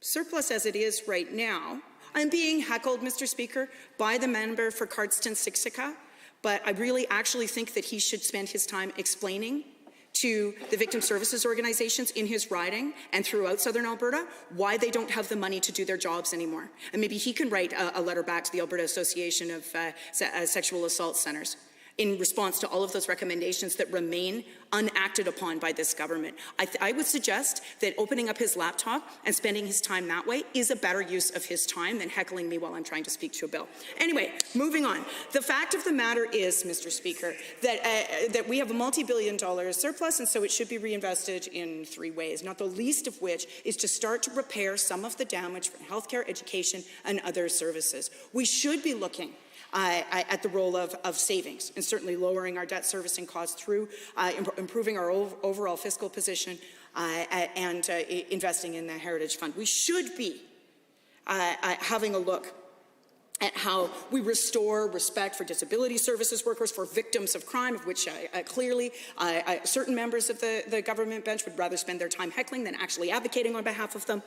surplus as it is right now, I'm being heckled, Mr. Speaker, by the member for Cardston-Siksika, but I really actually think that he should spend his time explaining to the victim services organizations in his riding and throughout Southern Alberta why they don't have the money to do their jobs anymore. And maybe he can write a letter back to the Alberta Association of Sexual Assault Centres in response to all of those recommendations that remain unacted upon by this government. I would suggest that opening up his laptop and spending his time that way is a better use of his time than heckling me while I'm trying to speak to a bill. Anyway, moving on. The fact of the matter is, Mr. Speaker, that we have a multi-billion-dollar surplus, and so it should be reinvested in 3 ways, not the least of which is to start to repair some of the damage from healthcare, education, and other services. We should be looking at the role of savings, and certainly lowering our debt servicing costs through improving our overall fiscal position and investing in the Heritage Fund. We should be having a look at how we restore respect for disability services workers, for victims of crime, of which clearly certain members of the government bench would rather spend their time heckling than actually advocating on behalf of them.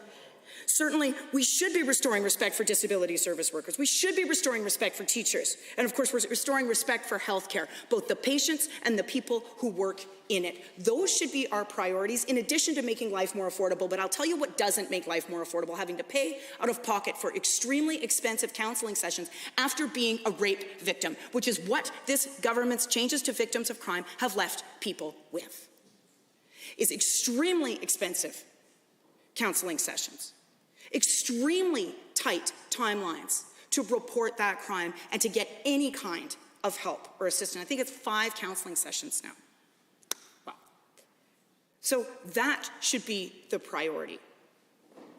Certainly, we should be restoring respect for disability service workers. We should be restoring respect for teachers. And of course, we're restoring respect for healthcare, both the patients and the people who work in it. Those should be our priorities, in addition to making life more affordable. But I'll tell you what doesn't make life more affordable: having to pay out of pocket for extremely expensive counseling sessions after being a rape victim, which is what this government's changes to victims of crime have left people with. Is extremely expensive counseling sessions, extremely tight timelines to report that crime and to get any kind of help or assistance. I think it's 5 counseling sessions now. Wow. So that should be the priority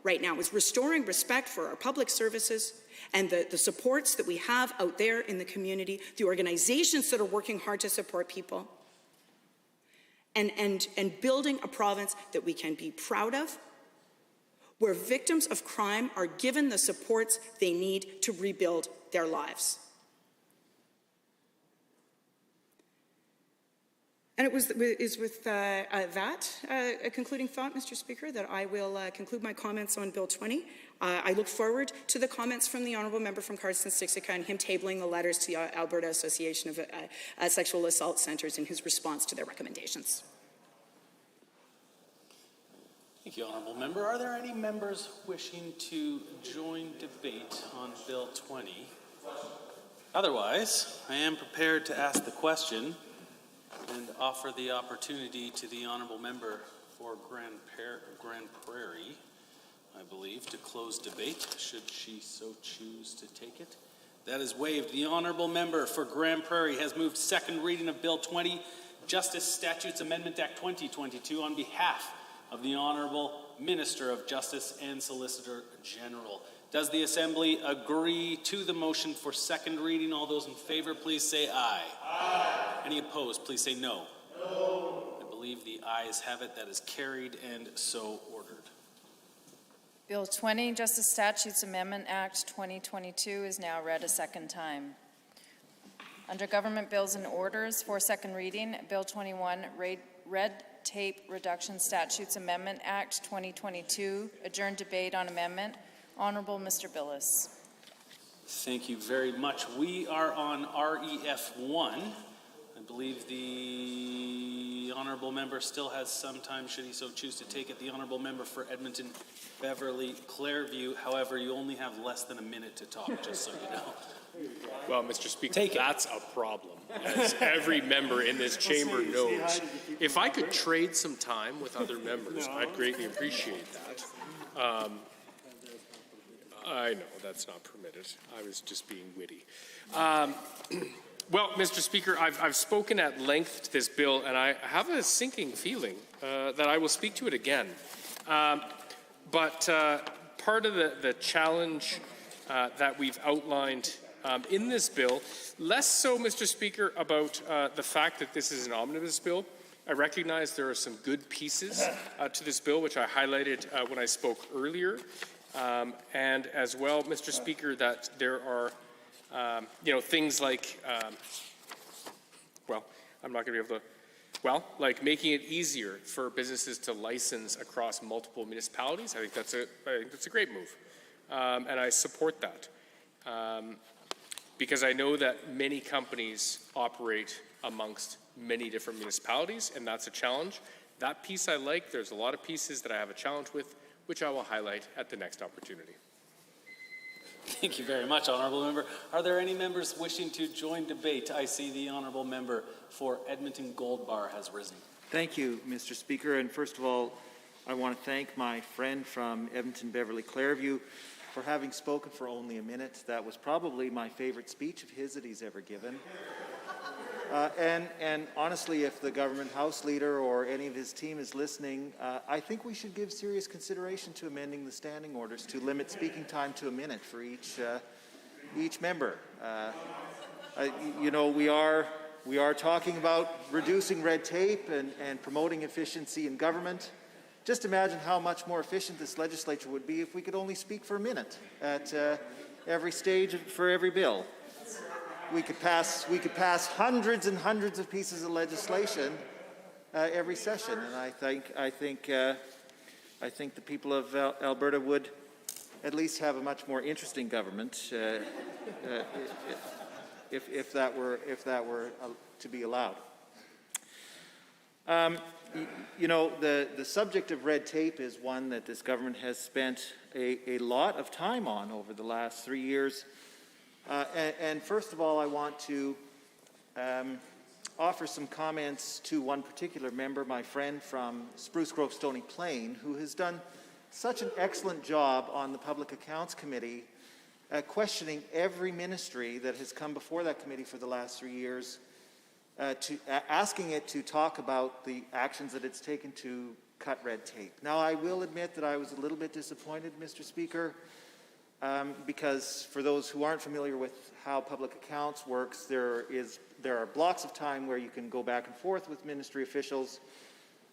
right now, is restoring respect for our public services and the supports that we have out there in the community, the organizations that are working hard to support people, and building a province that we can be proud of, where victims of crime are given the supports they need to rebuild their lives. And it is with a concluding thought, Mr. Speaker, that I will conclude my comments on Bill 20. I look forward to the comments from the honourable member from Cardston-Sixica and him tabling the letters to the Alberta Association of Sexual Assault Centres in his response to their recommendations. Thank you, Honourable Member. Are there any members wishing to join debate on Bill 20? Otherwise, I am prepared to ask the question and offer the opportunity to the Honourable Member for Grand Prairie, I believe, to close debate, should she so choose to take it. That is waived. The Honourable Member for Grand Prairie has moved second reading of Bill 20, Justice Statutes Amendment Act 2022, on behalf of the Honourable Minister of Justice and Solicitor General. Does the Assembly agree to the motion for second reading? All those in favour, please say aye. Aye. Any opposed, please say no. No. I believe the ayes have it. That is carried and so ordered. Bill 20, Justice Statutes Amendment Act 2022 is now read a second time. Under Government Bills and Orders for second reading, Bill 21, Red Tape Reduction Statutes Amendment Act 2022. Adjourned debate on amendment. Honourable Mr. Billis. Thank you very much. We are on REF 1. I believe the Honourable Member still has some time, should he so choose to take it. The Honourable Member for Edmonton, Beverly, Clairview. However, you only have less than a minute to talk, just so you know. Well, Mr. Speaker, that's a problem, as every member in this chamber knows. If I could trade some time with other members, I'd greatly appreciate that. I know that's not permitted. I was just being witty. Well, Mr. Speaker, I've spoken at length to this bill, and I have a sinking feeling that I will speak to it again. But part of the challenge that we've outlined in this bill, less so, Mr. Speaker, about the fact that this is an omnibus bill. I recognize there are some good pieces to this bill, which I highlighted when I spoke earlier. And as well, Mr. Speaker, that there are, things like, I'm not going to be able to, like making it easier for businesses to license across multiple municipalities. I think that's a great move, and I support that. Because I know that many companies operate amongst many different municipalities, and that's a challenge. That piece I like. There's a lot of pieces that I have a challenge with, which I will highlight at the next opportunity. Thank you very much, Honourable Member. Are there any members wishing to join debate? I see the Honourable Member for Edmonton Gold Bar has risen. Thank you, Mr. Speaker. And first of all, I want to thank my friend from Edmonton Beverly Clairview for having spoken for only a minute. That was probably my favorite speech of his that he's ever given. And honestly, if the government House Leader or any of his team is listening, I think we should give serious consideration to amending the standing orders to limit speaking time to a minute for each member. You know, we are talking about reducing red tape and promoting efficiency in government. Just imagine how much more efficient this legislature would be if we could only speak for a minute at every stage for every bill. We could pass hundreds and hundreds of pieces of legislation every session, and I think the people of Alberta would at least have a much more interesting government if that were to be allowed. You know, the subject of red tape is one that this government has spent a lot of time on over the last 3 years. And first of all, I want to offer some comments to one particular member, my friend from Spruce Grove Stony Plain, who has done such an excellent job on the Public Accounts Committee, questioning every ministry that has come before that committee for the last 3 years, asking it to talk about the actions that it's taken to cut red tape. Now, I will admit that I was a little bit disappointed, Mr. Speaker, because for those who aren't familiar with how public accounts works, there are blocks of time where you can go back and forth with ministry officials.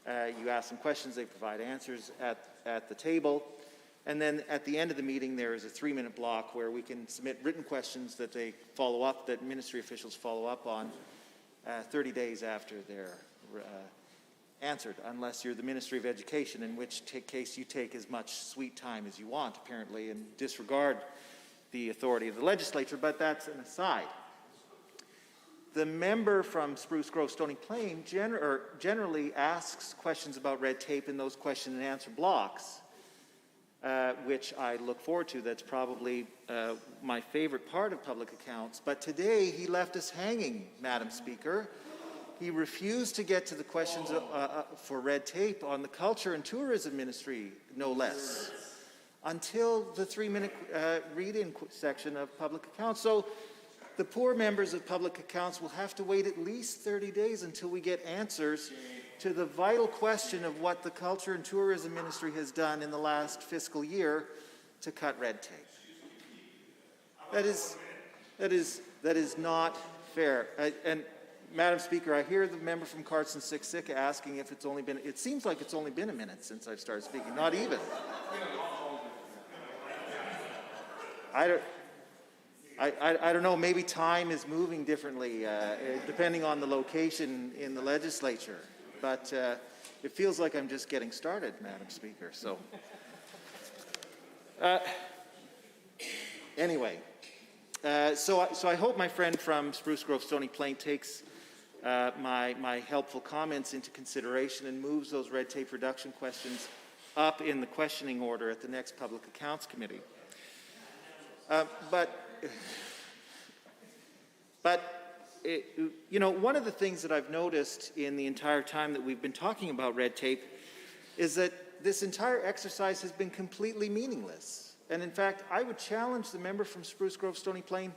You ask them questions, they provide answers at the table. And then at the end of the meeting, there is a 3-minute block where we can submit written questions that they follow up, that ministry officials follow up on 30 days after they're answered, unless you're the Ministry of Education, in which case you take as much sweet time as you want, apparently, and disregard the authority of the legislature, but that's an aside. The member from Spruce Grove Stony Plain generally asks questions about red tape in those question and answer blocks, which I look forward to. That's probably my favorite part of public accounts. But today he left us hanging, Madam Speaker. He refused to get to the questions for red tape on the Culture and Tourism Ministry, no less, until the 3-minute read-in section of public accounts. So the poor members of public accounts will have to wait at least 30 days until we get answers to the vital question of what the Culture and Tourism Ministry has done in the last fiscal year to cut red tape. That is not fair. And Madam Speaker, I hear the member from Carson Siksika asking if it's only been, it seems like it's only been a minute since I've started speaking, not even. I don't know, maybe time is moving differently depending on the location in the legislature, but it feels like I'm just getting started, Madam Speaker, so. Anyway, so I hope my friend from Spruce Grove Stony Plain takes my helpful comments into consideration and moves those red tape reduction questions up in the questioning order at the next Public Accounts Committee. You know, one of the things that I've noticed in the entire time that we've been talking about red tape is that this entire exercise has been completely meaningless. And in fact, I would challenge the member from Spruce Grove Stony Plain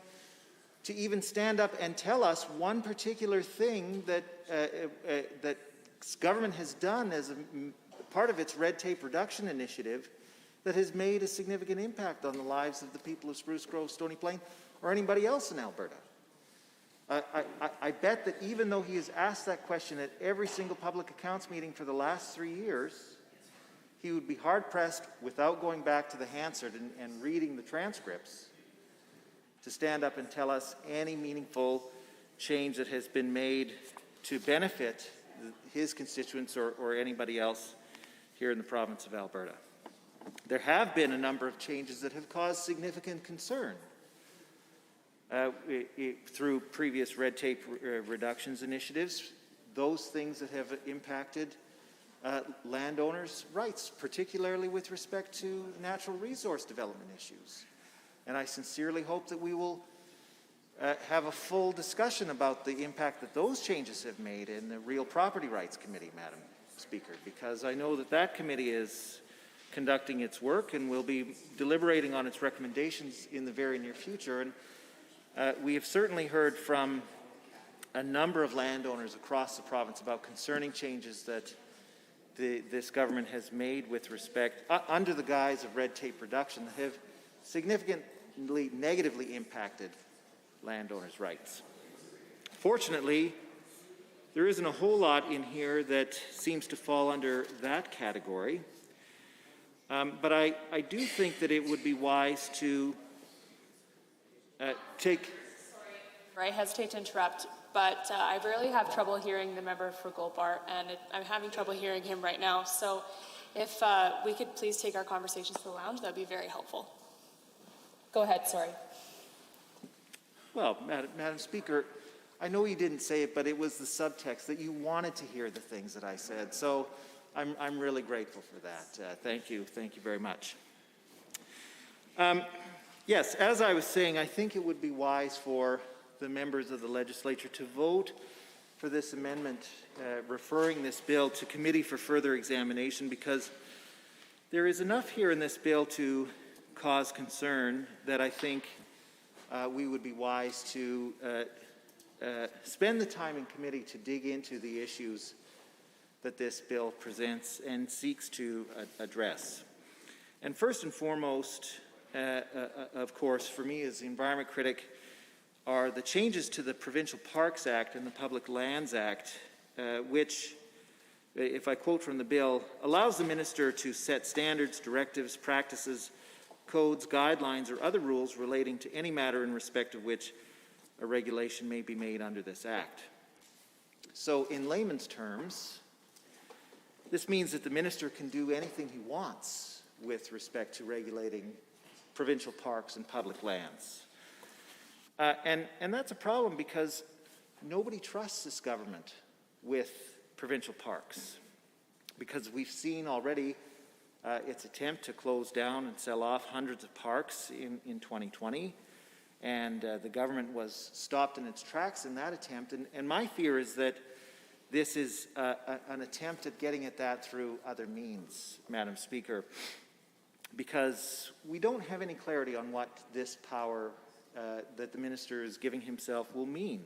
to even stand up and tell us one particular thing that that government has done as a part of its red tape reduction initiative that has made a significant impact on the lives of the people of Spruce Grove, Stony Plain, or anybody else in Alberta. I bet that even though he has asked that question at every single public accounts meeting for the last 3 years, he would be hard-pressed, without going back to the Hansard and reading the transcripts, to stand up and tell us any meaningful change that has been made to benefit his constituents or anybody else here in the province of Alberta. There have been a number of changes that have caused significant concern through previous red tape reductions initiatives, those things that have impacted landowners' rights, particularly with respect to natural resource development issues. And I sincerely hope that we will have a full discussion about the impact that those changes have made in the Real Property Rights Committee, Madam Speaker, because I know that that committee is conducting its work and will be deliberating on its recommendations in the very near future. And we have certainly heard from a number of landowners across the province about concerning changes that this government has made with respect, under the guise of red tape reduction, that have significantly negatively impacted landowners' rights. Fortunately, there isn't a whole lot in here that seems to fall under that category. But I do think that it would be wise to take... I hesitate to interrupt, but I rarely have trouble hearing the member for Goldbar, and I'm having trouble hearing him right now. So if we could please take our conversations to the lounge, that would be very helpful. Go ahead, sorry. Well, Madam Speaker, I know you didn't say it, but it was the subtext that you wanted to hear the things that I said. So I'm really grateful for that. Thank you very much. Yes, as I was saying, I think it would be wise for the members of the legislature to vote for this amendment referring this bill to committee for further examination, because there is enough here in this bill to cause concern that I think we would be wise to spend the time in committee to dig into the issues that this bill presents and seeks to address. And first and foremost, of course, for me as the environment critic, are the changes to the Provincial Parks Act and the Public Lands Act, which, if I quote from the bill, allows the minister to set standards, directives, practices, codes, guidelines, or other rules relating to any matter in respect of which a regulation may be made under this act. So in layman's terms, this means that the minister can do anything he wants with respect to regulating provincial parks and public lands. And that's a problem because nobody trusts this government with provincial parks, because we've seen already its attempt to close down and sell off hundreds of parks in 2020, and the government was stopped in its tracks in that attempt. And my fear is that this is an attempt at getting at that through other means, Madam Speaker, because we don't have any clarity on what this power that the minister is giving himself will mean.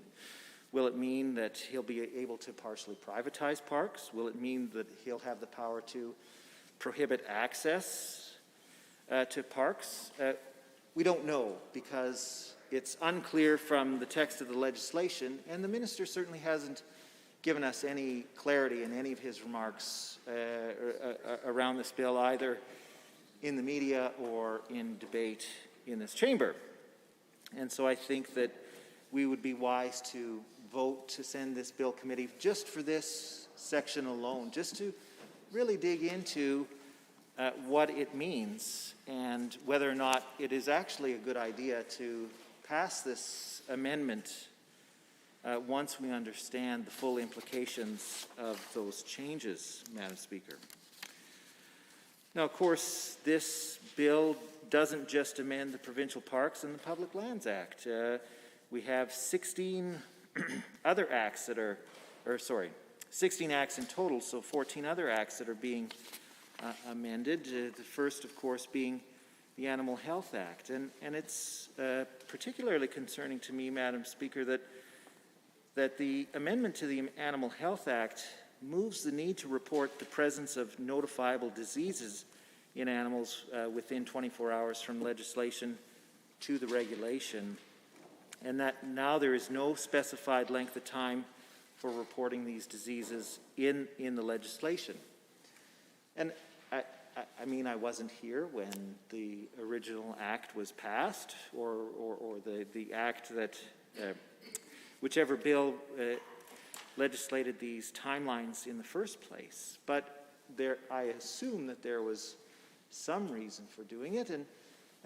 Will it mean that he'll be able to partially privatize parks? Will it mean that he'll have the power to prohibit access to parks? We don't know, because it's unclear from the text of the legislation, and the minister certainly hasn't given us any clarity in any of his remarks around this bill, either in the media or in debate in this chamber. And so I think that we would be wise to vote to send this bill committee just for this section alone, just to really dig into what it means and whether or not it is actually a good idea to pass this amendment once we understand the full implications of those changes, Madam Speaker. Now, of course, this bill doesn't just amend the Provincial Parks and the Public Lands Act. We have 16 other acts that are, 16 acts in total, so 14 other acts that are being amended. The first, of course, being the Animal Health Act. And it's particularly concerning to me, Madam Speaker, that the amendment to the Animal Health Act moves the need to report the presence of notifiable diseases in animals within 24 hours from legislation to the regulation, and that now there is no specified length of time for reporting these diseases in the legislation. And I mean, I wasn't here when the original act was passed, or the act that, whichever bill legislated these timelines in the first place. But I assume that there was some reason for doing it, and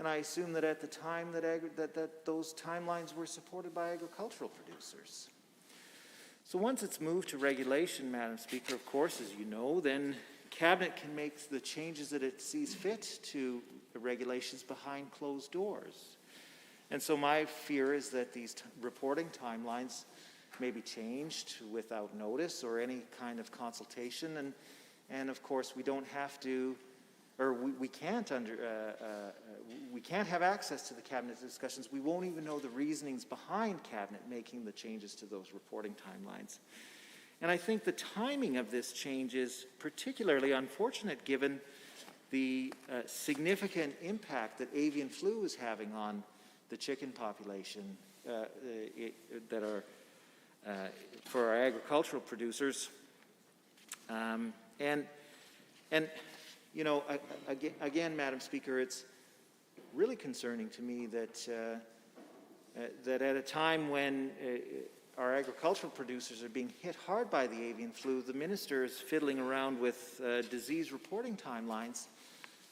I assume that at the time that those timelines were supported by agricultural producers. So once it's moved to regulation, Madam Speaker, of course, as you know, then Cabinet can make the changes that it sees fit to the regulations behind closed doors. And so my fear is that these reporting timelines may be changed without notice or any kind of consultation. And of course, we don't have to, or we can't have access to the cabinet discussions. We won't even know the reasonings behind cabinet making the changes to those reporting timelines. And I think the timing of this change is particularly unfortunate given the significant impact that avian flu is having on the chicken population that are for our agricultural producers. And you know, again, Madam Speaker, it's really concerning to me that that at a time when our agricultural producers are being hit hard by the avian flu, the minister is fiddling around with disease reporting timelines,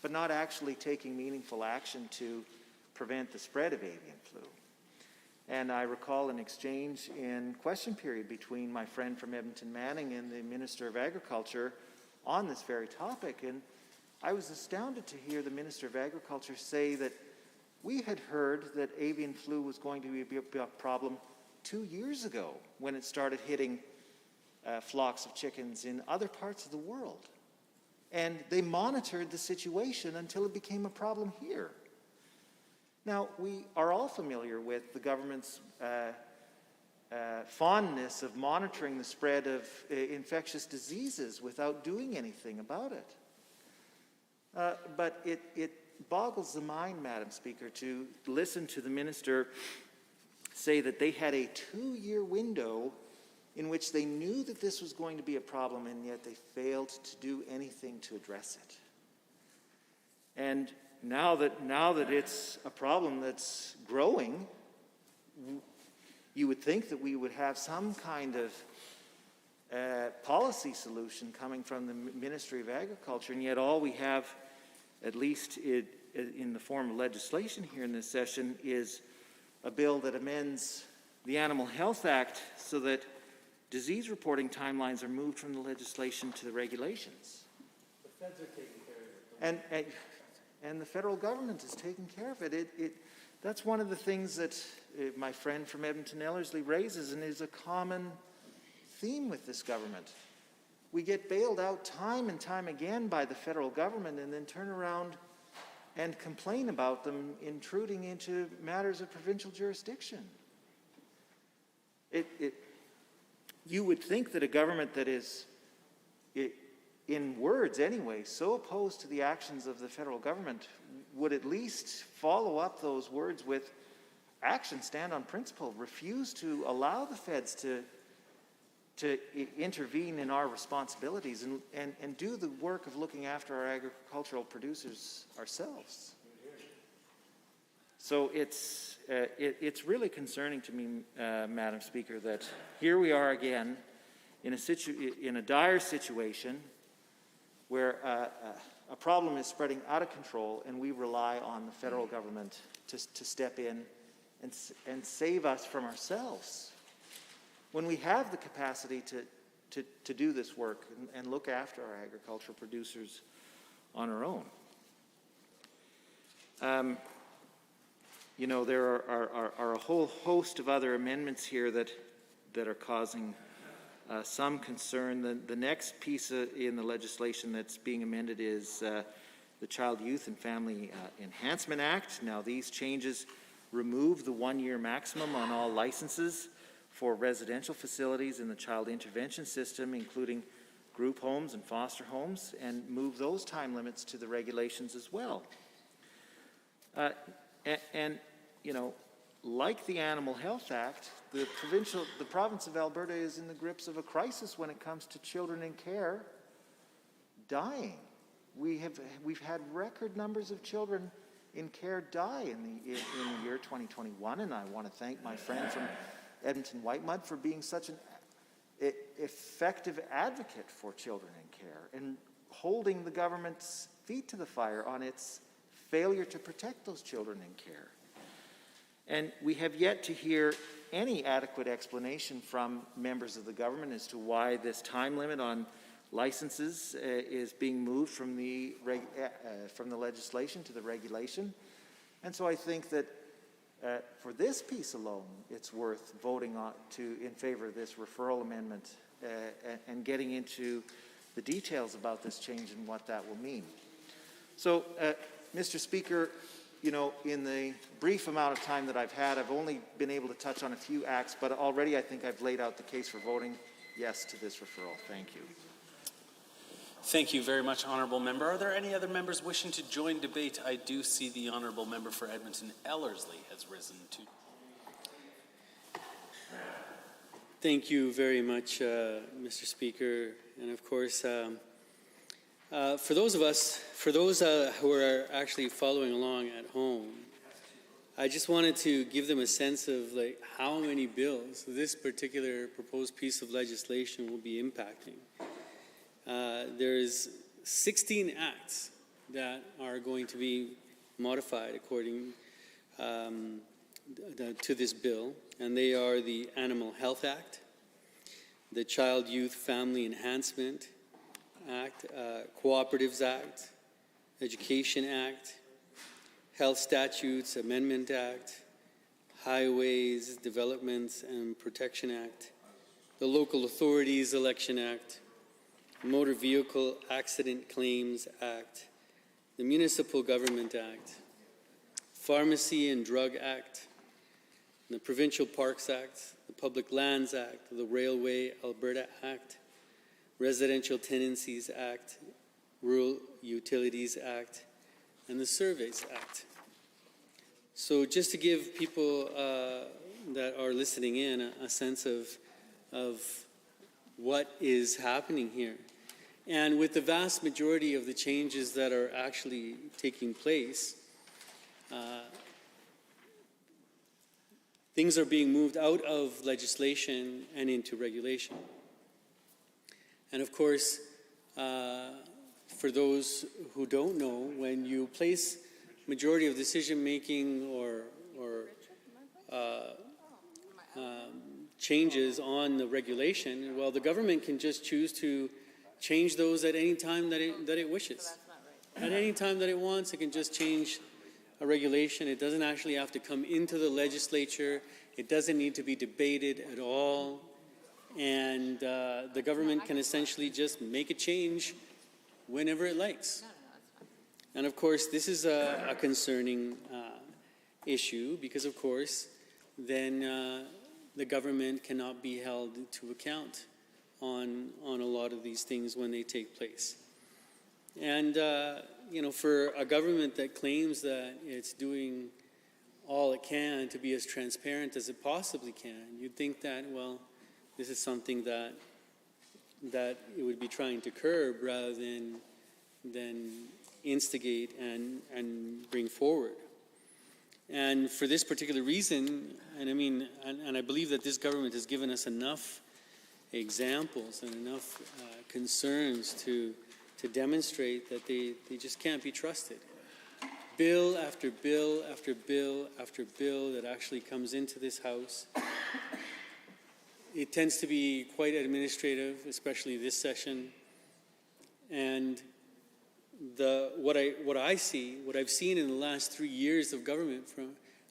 but not actually taking meaningful action to prevent the spread of avian flu. And I recall an exchange in question period between my friend from Edmonton Manning and the Minister of Agriculture on this very topic. And I was astounded to hear the Minister of Agriculture say that we had heard that avian flu was going to be a problem 2 years ago when it started hitting flocks of chickens in other parts of the world. And they monitored the situation until it became a problem here. Now, we are all familiar with the government's fondness of monitoring the spread of infectious diseases without doing anything about it. But it boggles the mind, Madam Speaker, to listen to the minister say that they had a 2-year window in which they knew that this was going to be a problem, and yet they failed to do anything to address it. And now that it's a problem that's growing, you would think that we would have some kind of policy solution coming from the Ministry of Agriculture, and yet all we have, at least in the form of legislation here in this session, is a bill that amends the Animal Health Act so that disease reporting timelines are moved from the legislation to the regulations. The feds are taking care of it. And the federal government is taking care of it. That's one of the things that my friend from Edmonton Ellerslie raises, and is a common theme with this government. We get bailed out time and time again by the federal government and then turn around and complain about them intruding into matters of provincial jurisdiction. You would think that a government that is, in words anyway, so opposed to the actions of the federal government would at least follow up those words with action, stand on principle, refuse to allow the feds to intervene in our responsibilities and do the work of looking after our agricultural producers ourselves. So it's really concerning to me, Madam Speaker, that here we are again in a dire situation where a problem is spreading out of control, and we rely on the federal government to step in and save us from ourselves, when we have the capacity to do this work and look after our agricultural producers on our own. You know, there are a whole host of other amendments here that are causing some concern. The next piece in the legislation that's being amended is the Child, Youth and Family Enhancement Act. Now, these changes remove the 1-year maximum on all licenses for residential facilities in the child intervention system, including group homes and foster homes, and move those time limits to the regulations as well. And you know, like the Animal Health Act, the province of Alberta is in the grips of a crisis when it comes to children in care dying. We've had record numbers of children in care die in the year 2021, and I want to thank my friend from Edmonton Whitemud for being such an effective advocate for children in care and holding the government's feet to the fire on its failure to protect those children in care. And we have yet to hear any adequate explanation from members of the government as to why this time limit on licenses is being moved from the legislation to the regulation. And so I think that For this piece alone, it's worth voting in favor of this referral amendment and getting into the details about this change and what that will mean. So, Mr. Speaker, you know, in the brief amount of time that I've had, I've only been able to touch on a few acts, but already I think I've laid out the case for voting yes to this referral. Thank you. Thank you very much, Honourable Member. Are there any other members wishing to join debate? I do see the Honourable Member for Edmonton Ellerslie has risen to. Thank you very much, Mr. Speaker. And of course, for those who are actually following along at home, I just wanted to give them a sense of like how many bills this particular proposed piece of legislation will be impacting. There's 16 acts that are going to be modified according to this bill, and they are the Animal Health Act, the Child, Youth, Family Enhancement Act, Cooperatives Act, Education Act, Health Statutes Amendment Act, Highways Developments and Protection Act, the Local Authorities Election Act, Motor Vehicle Accident Claims Act, the Municipal Government Act, Pharmacy and Drug Act, the Provincial Parks Act, the Public Lands Act, the Railway Alberta Act, Residential Tenancies Act, Rural Utilities Act, and the Surveys Act. So just to give people that are listening in a sense of what is happening here. And with the vast majority of the changes that are actually taking place, things are being moved out of legislation and into regulation. And of course, for those who don't know, when you place majority of decision-making or changes on the regulation, well, the government can just choose to change those at any time that it wishes. At any time that it wants, it can just change a regulation. It doesn't actually have to come into the legislature. It doesn't need to be debated at all. And the government can essentially just make a change whenever it likes. And of course, this is a concerning issue because, of course, then the government cannot be held to account on a lot of these things when they take place. And, you know, for a government that claims that it's doing all it can to be as transparent as it possibly can, you'd think that, well, this is something that it would be trying to curb rather than instigate and bring forward. And for this particular reason, and I mean, and I believe that this government has given us enough examples and enough concerns to demonstrate that they just can't be trusted. Bill after bill after bill after bill that actually comes into this House. It tends to be quite administrative, especially this session. And what I've seen in the last 3 years of government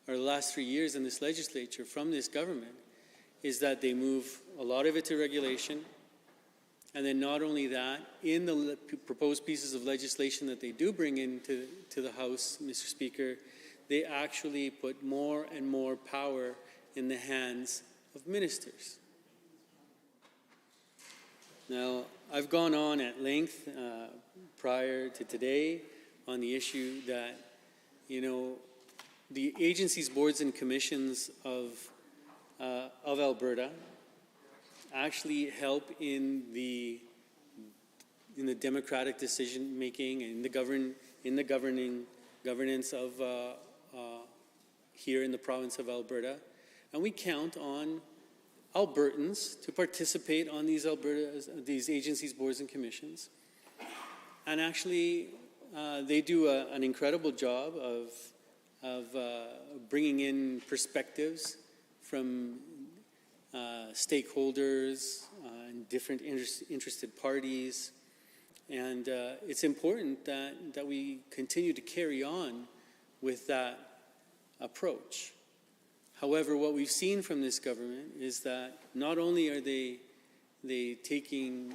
the last 3 years in this legislature from this government is that they move a lot of it to regulation. And then not only that, in the proposed pieces of legislation that they do bring into the House, Mr. Speaker, they actually put more and more power in the hands of ministers. Now, I've gone on at length prior to today on the issue that, you know, the agencies, boards, and commissions of Alberta actually help in the democratic decision making and in the governance of here in the province of Alberta, and we count on Albertans to participate on these agencies, boards, and commissions. And actually, they do an incredible job of bringing in perspectives from stakeholders and different interested parties. And it's important that we continue to carry on with that approach. However, what we've seen from this government is that not only are they taking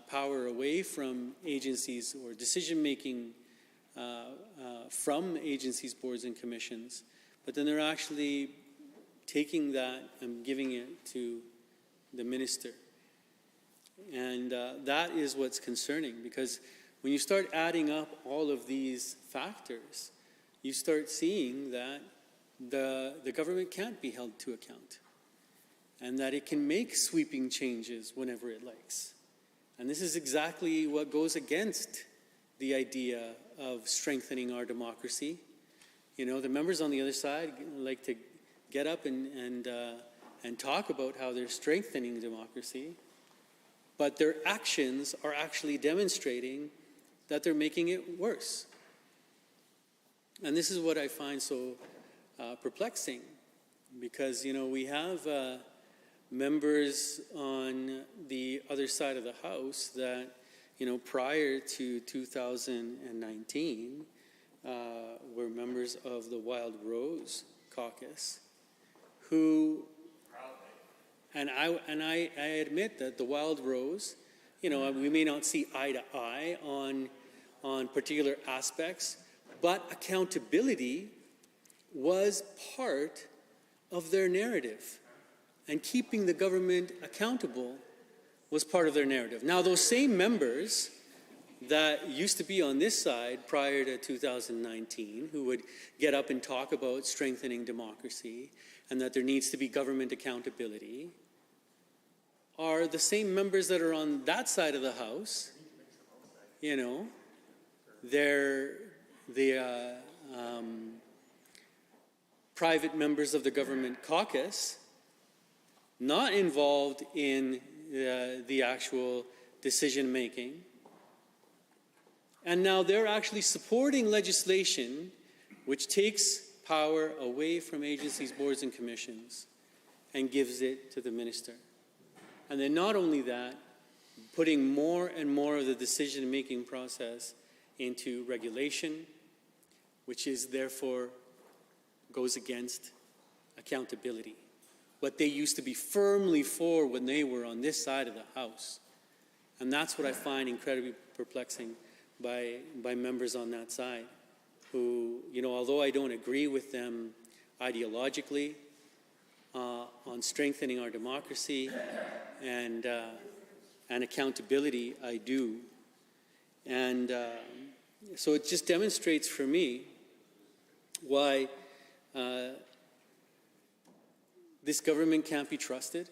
power away from agencies or decision-making from agencies, boards, and commissions, but then they're actually taking that and giving it to the minister. And that is what's concerning, because when you start adding up all of these factors, you start seeing that the government can't be held to account, and that it can make sweeping changes whenever it likes. And this is exactly what goes against the idea of strengthening our democracy. You know, the members on the other side like to get up and talk about how they're strengthening democracy, but their actions are actually demonstrating that they're making it worse. And this is what I find so perplexing, because, you know, we have members on the other side of the House that, you know, prior to 2019 were members of the Wild Rose Caucus, who, and I admit that the Wild Rose, you know, we may not see eye to eye on particular aspects, but accountability was part of their narrative. And keeping the government accountable was part of their narrative. Now, those same members that used to be on this side prior to 2019, who would get up and talk about strengthening democracy and that there needs to be government accountability, are the same members that are on that side of the House. You know, they're the private members of the government caucus, not involved in the actual decision-making. And now they're actually supporting legislation which takes power away from agencies, boards, and commissions and gives it to the minister. And then not only that, putting more and more of the decision-making process into regulation, which is therefore goes against accountability. What they used to be firmly for when they were on this side of the House. And that's what I find incredibly perplexing by members on that side who, you know, although I don't agree with them ideologically on strengthening our democracy and accountability, I do. And so it just demonstrates for me why this government can't be trusted.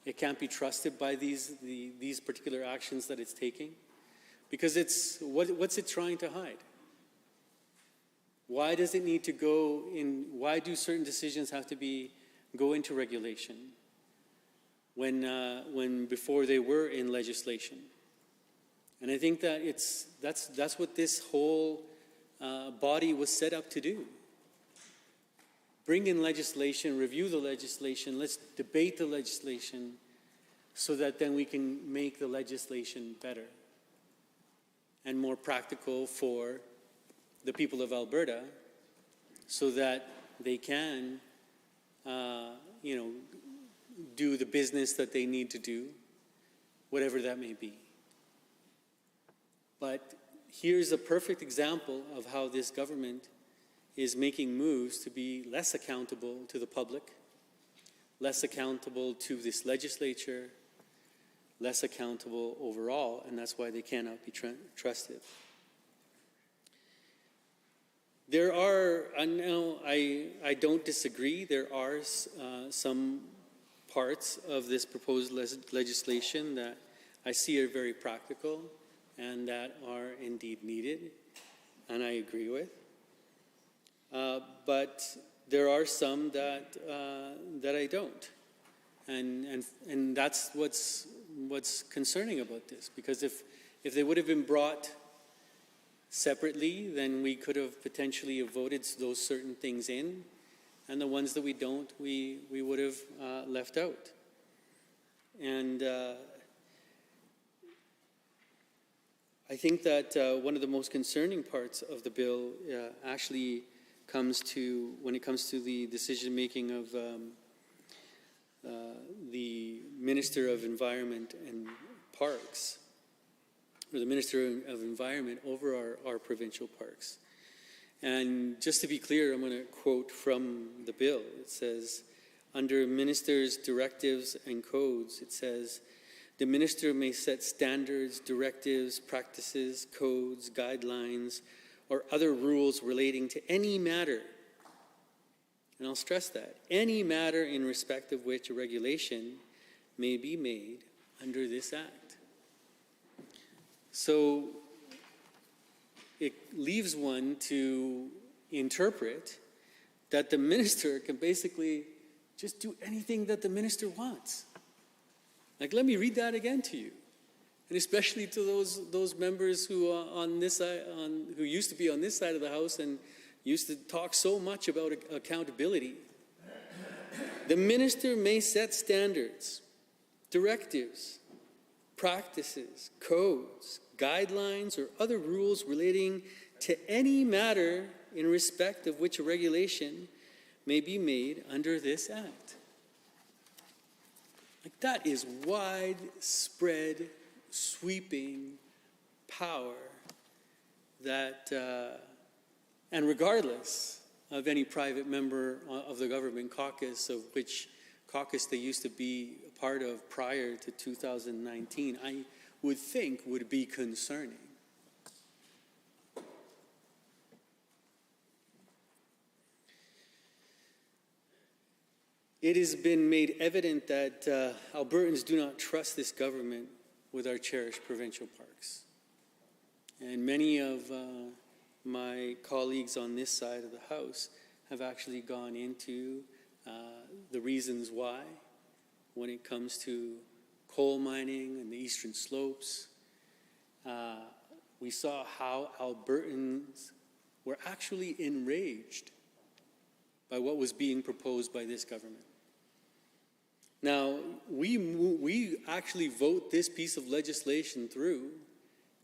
It can't be trusted by these particular actions that it's taking, because it's what's it trying to hide? Why does it need to go in? Why do certain decisions have to go into regulation when before they were in legislation? And I think that that's what this whole body was set up to do. Bring in legislation, review the legislation, let's debate the legislation so that then we can make the legislation better and more practical for the people of Alberta so that they can, you know, do the business that they need to do, whatever that may be. But here's a perfect example of how this government is making moves to be less accountable to the public, less accountable to this legislature, less accountable overall, and that's why they cannot be trusted. There are, I don't disagree, there are some parts of this proposed legislation that I see are very practical and that are indeed needed, and I agree with. But there are some that I don't, and that's what's concerning about this. Because if they would have been brought separately, then we could have potentially voted those certain things in, and the ones that we don't, we would have left out. And I think that one of the most concerning parts of the bill actually comes to the decision making of the Minister of Environment and Parks, or the Minister of Environment over our provincial parks. And just to be clear, I'm going to quote from the bill. It says, under Minister's directives and codes, it says, the Minister may set standards, directives, practices, codes, guidelines, or other rules relating to any matter, and I'll stress that, any matter in respect of which a regulation may be made under this Act. So it leaves one to interpret that the minister can basically just do anything that the minister wants. Like, let me read that again to you. And especially to those members who are on this side, who used to be on this side of the House and used to talk so much about accountability. The minister may set standards, directives, practices, codes, guidelines, or other rules relating to any matter in respect of which a regulation may be made under this Act. Like, that is widespread, sweeping power that, and regardless of any private member of the government caucus, of which caucus they used to be a part of prior to 2019, I would think would be concerning. It has been made evident that Albertans do not trust this government with our cherished provincial parks. And many of my colleagues on this side of the House have actually gone into the reasons why when it comes to coal mining and the eastern slopes. We saw how Albertans were actually enraged by what was being proposed by this government. Now, we actually vote this piece of legislation through.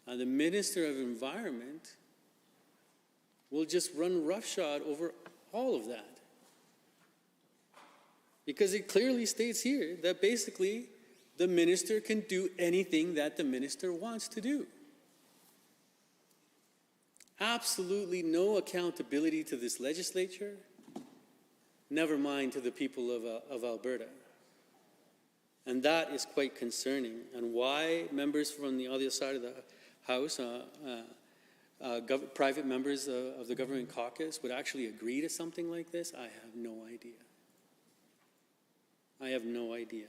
The Minister of Environment will just run roughshod over all of that. Because it clearly states here that basically the minister can do anything that the minister wants to do. Absolutely no accountability to this legislature, never mind to the people of Alberta. And that is quite concerning. And why members from the other side of the House, private members of the government caucus would actually agree to something like this, I have no idea. I have no idea.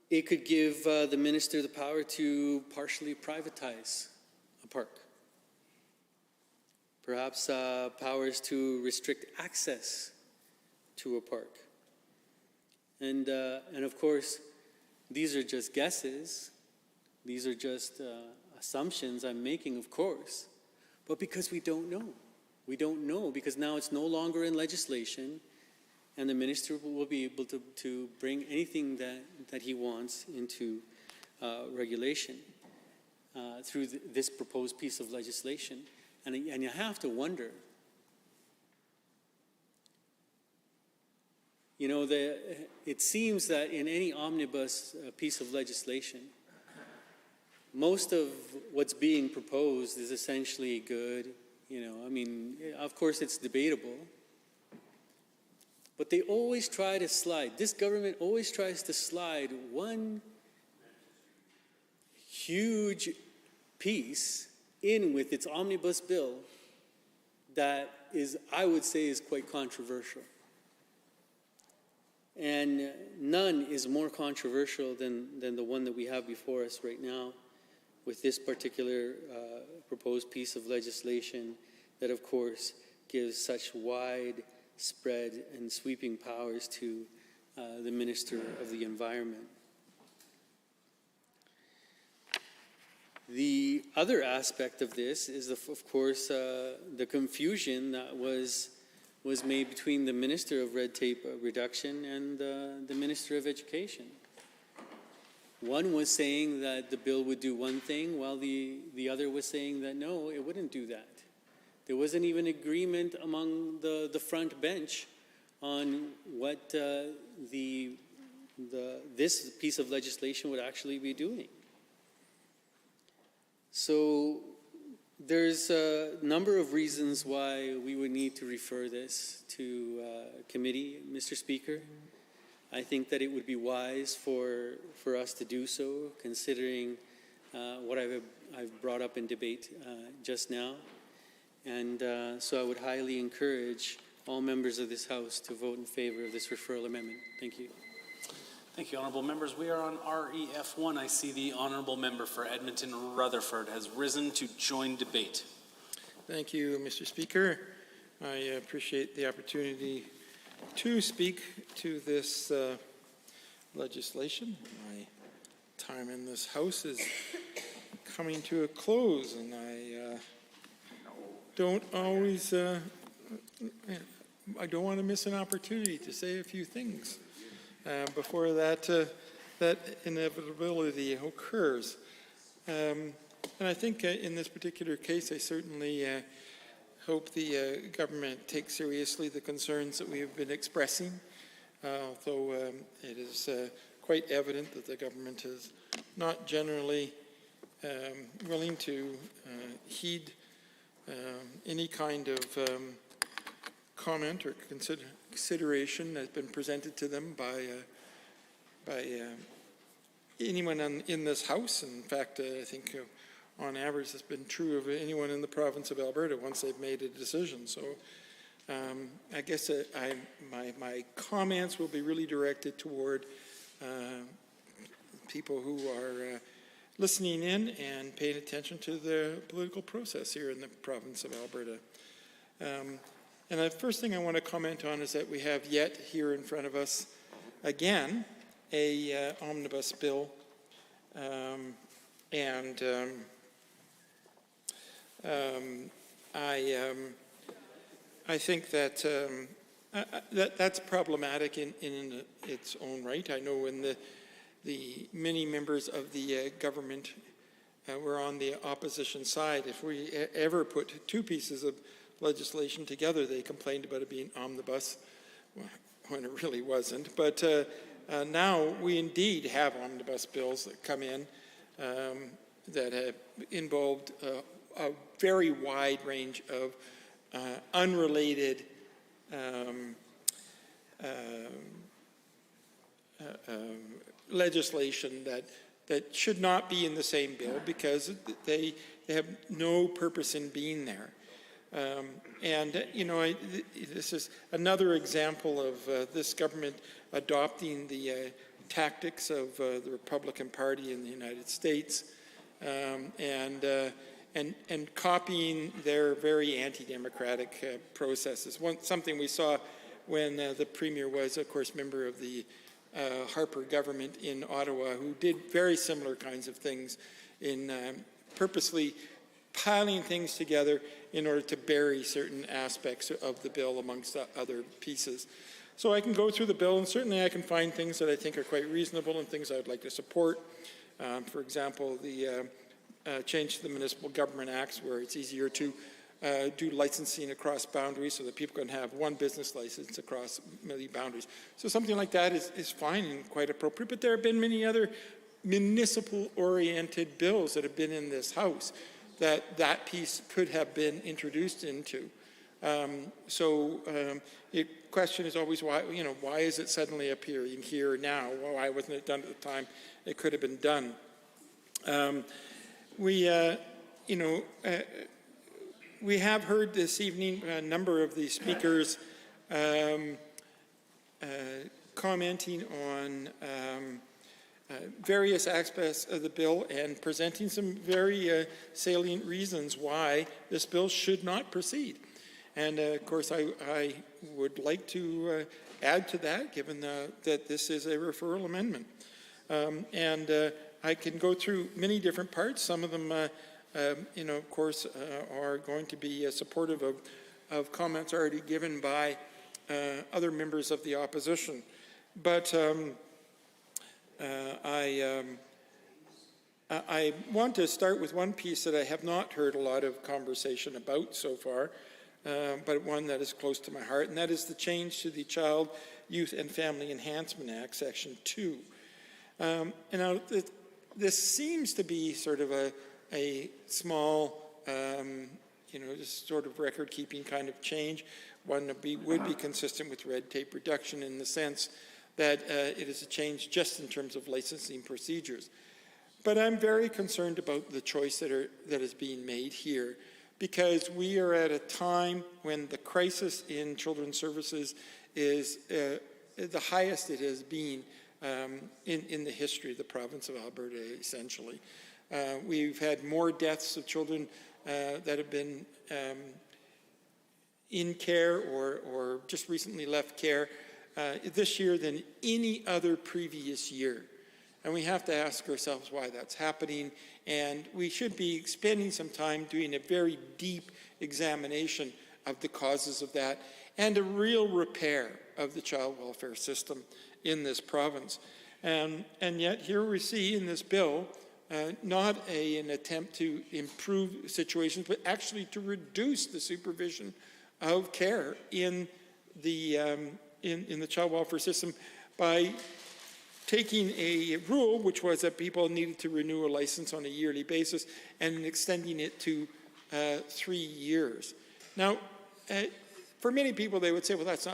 It could give the minister the power to partially privatize a park. Perhaps powers to restrict access to a park. And of course, these are just guesses. These are just assumptions I'm making, of course. But because we don't know. We don't know because now it's no longer in legislation, and the minister will be able to bring anything that he wants into regulation through this proposed piece of legislation. And you have to wonder, you know, it seems that in any omnibus piece of legislation, most of what's being proposed is essentially good. You know, I mean, of course it's debatable, but they always try to slide. This government always tries to slide one huge piece in with its omnibus bill that is, I would say, is quite controversial. And none is more controversial than the one that we have before us right now with this particular proposed piece of legislation that, of course, gives such widespread and sweeping powers to the Minister of the Environment. The other aspect of this is, of course, the confusion that was made between the Minister of Red Tape Reduction and the Minister of Education. One was saying that the bill would do one thing, while the other was saying that no, it wouldn't do that. There wasn't even agreement among the front bench on what this piece of legislation would actually be doing. So there's a number of reasons why we would need to refer this to committee, Mr. Speaker. I think that it would be wise for us to do so, considering what I've brought up in debate just now. And so I would highly encourage all members of this House to vote in favor of this referral amendment. Thank you. Thank you, honourable members. We are on REF1. I see the honourable member for Edmonton Rutherford has risen to join debate. Thank you, Mr. Speaker. I appreciate the opportunity to speak to this legislation. My time in this House is coming to a close, and I don't always, I don't want to miss an opportunity to say a few things before that inevitability occurs. And I think in this particular case, I certainly hope the government takes seriously the concerns that we have been expressing, although it is quite evident that the government is not generally willing to heed any kind of comment or consideration that's been presented to them by anyone in this House. In fact, I think on average it's been true of anyone in the province of Alberta once they've made a decision. So I guess my comments will be really directed toward people who are listening in and paying attention to the political process here in the province of Alberta. And the first thing I want to comment on is that we have yet here in front of us, again, a omnibus bill. I think that that's problematic in its own right. I know when the many members of the government were on the opposition side, if we ever put two pieces of legislation together, they complained about it being omnibus when it really wasn't. But now we indeed have omnibus bills that come in that have involved a very wide range of unrelated legislation that should not be in the same bill because they have no purpose in being there. This is another example of this government adopting the tactics of the Republican Party in the United States and copying their very anti-democratic processes. Something we saw when the Premier was, of course, member of the Harper government in Ottawa, who did very similar kinds of things in purposely piling things together in order to bury certain aspects of the bill amongst other pieces. So I can go through the bill, and certainly I can find things that I think are quite reasonable and things I would like to support. For example, the change to the Municipal Government Acts, where it's easier to do licensing across boundaries so that people can have one business license across many boundaries. So something like that is fine and quite appropriate, but there have been many other municipal-oriented bills that have been in this House that piece could have been introduced into. The question is always why is it suddenly appearing here now? Well, why wasn't it done at the time it could have been done? We have heard this evening a number of the speakers commenting on various aspects of the bill and presenting some very salient reasons why this bill should not proceed. And of course, I would like to add to that, given that this is a referral amendment. I can go through many different parts. Some of them, of course, are going to be supportive of comments already given by other members of the opposition. But I I want to start with one piece that I have not heard a lot of conversation about so far, but one that is close to my heart, and that is the change to the Child, Youth and Family Enhancement Act, Section 2. And now, this seems to be sort of a small, just sort of record-keeping kind of change, one that would be consistent with red tape reduction in the sense that it is a change just in terms of licensing procedures. But I'm very concerned about the choice that is being made here, because we are at a time when the crisis in children's services is the highest it has been in the history of the province of Alberta, essentially. We've had more deaths of children that have been in care or just recently left care this year than any other previous year. And we have to ask ourselves why that's happening, and we should be spending some time doing a very deep examination of the causes of that and a real repair of the child welfare system in this province. And yet here we see in this bill not an attempt to improve situations, but actually to reduce the supervision of care in the child welfare system by taking a rule, which was that people needed to renew a license on a yearly basis, and extending it to 3 years. Now, for many people, they would say, well, that's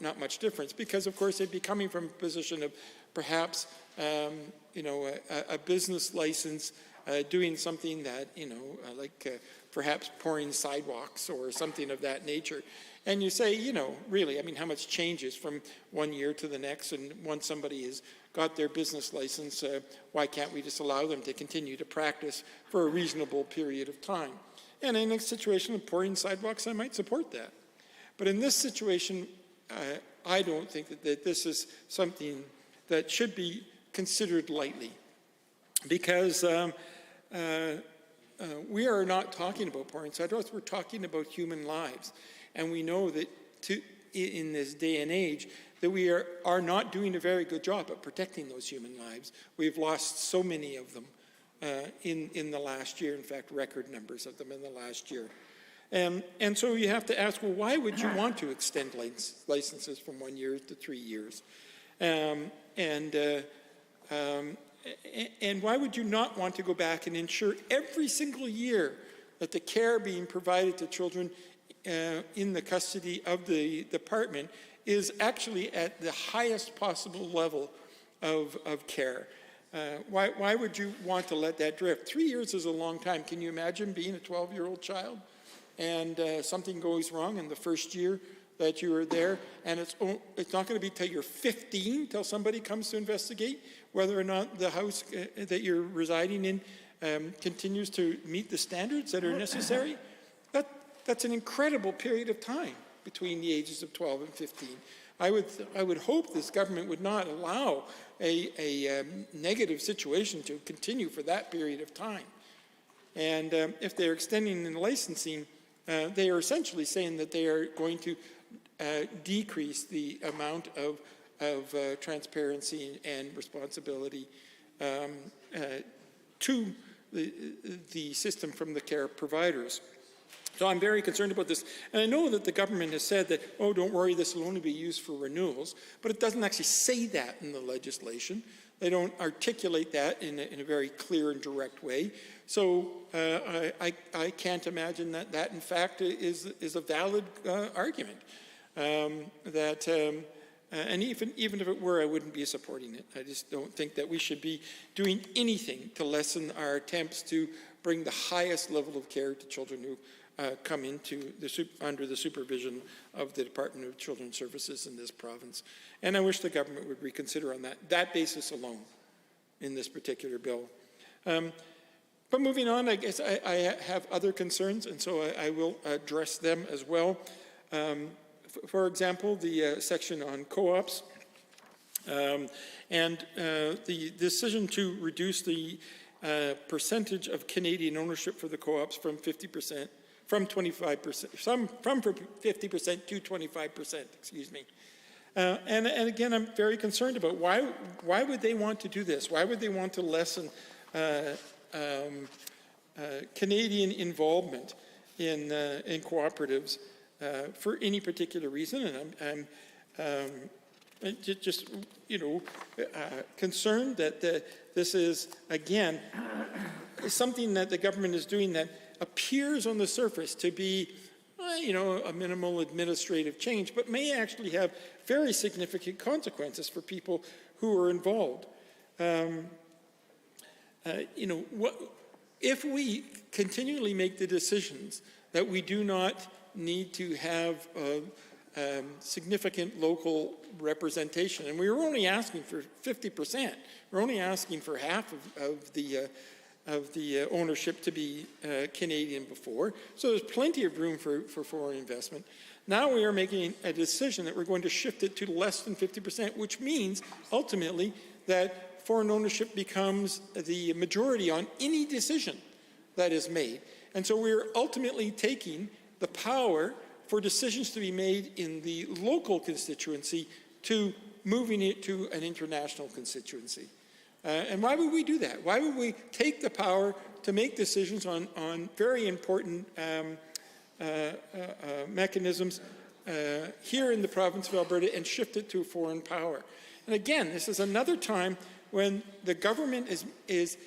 not much difference, because, of course, they'd be coming from a position of perhaps, a business license, doing something that, perhaps pouring sidewalks or something of that nature. And you say, really, I mean, how much changes from 1 year to the next? And once somebody has got their business license, why can't we just allow them to continue to practice for a reasonable period of time? And in a situation of pouring sidewalks, I might support that. But in this situation, I don't think that this is something that should be considered lightly, because we are not talking about pouring sidewalks, we're talking about human lives. And we know that in this day and age that we are not doing a very good job at protecting those human lives. We've lost so many of them in the last year, in fact, record numbers of them in the last year. And so you have to ask, well, why would you want to extend licenses from 1 year to 3 years? And why would you not want to go back and ensure every single year that the care being provided to children in the custody of the department is actually at the highest possible level of care? Why would you want to let that drift? 3 years is a long time. Can you imagine being a 12-year-old child and something goes wrong in the first year that you were there, and it's not going to be till you're 15 till somebody comes to investigate whether or not the house that you're residing in continues to meet the standards that are necessary? That's an incredible period of time between the ages of 12 and 15. I would hope this government would not allow a negative situation to continue for that period of time. And if they're extending the licensing, they are essentially saying that they are going to decrease the amount of transparency and responsibility to the system from the care providers. So I'm very concerned about this. And I know that the government has said that, oh, don't worry, this will only be used for renewals, but it doesn't actually say that in the legislation. They don't articulate that in a very clear and direct way. So I can't imagine that in fact is a valid argument. And even if it were, I wouldn't be supporting it. I just don't think that we should be doing anything to lessen our attempts to bring the highest level of care to children who come into under the supervision of the Department of Children's Services in this province. And I wish the government would reconsider on that basis alone in this particular bill. But moving on, I guess I have other concerns, and so I will address them as well. For example, the section on co-ops and the decision to reduce the percentage of Canadian ownership for the co-ops from 50%, from 25%, from 50% to 25%, excuse me. And again, I'm very concerned about why would they want to do this? Why would they want to lessen Canadian involvement in cooperatives for any particular reason, and I'm just concerned that this is, again, something that the government is doing that appears on the surface to be, a minimal administrative change, but may actually have very significant consequences for people who are involved. If we continually make the decisions that we do not need to have significant local representation, and we were only asking for 50%, we're only asking for half of the ownership to be Canadian before, so there's plenty of room for foreign investment. Now we are making a decision that we're going to shift it to less than 50%, which means ultimately that foreign ownership becomes the majority on any decision that is made. And so we're ultimately taking the power for decisions to be made in the local constituency to moving it to an international constituency. And why would we do that? Why would we take the power to make decisions on very important mechanisms here in the province of Alberta and shift it to a foreign power? And again, this is another time when the government is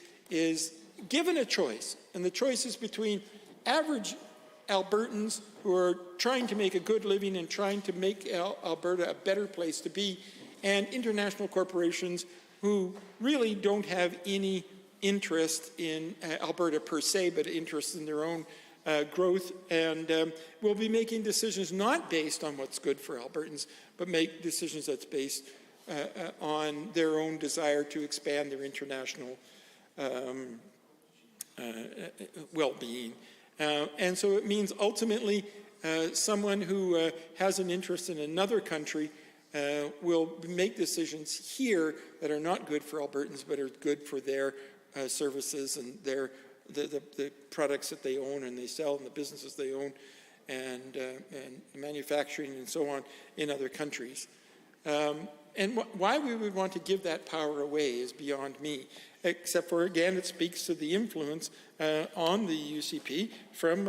given a choice, and the choice is between average Albertans who are trying to make a good living and trying to make Alberta a better place to be, and international corporations who really don't have any interest in Alberta per se, but interest in their own growth, and will be making decisions not based on what's good for Albertans, but make decisions that's based on their own desire to expand their international well-being. And so it means ultimately someone who has an interest in another country will make decisions here that are not good for Albertans, but are good for their services and the products that they own and they sell and the businesses they own and manufacturing and so on in other countries. And why we would want to give that power away is beyond me, except for, again, it speaks to the influence on the UCP from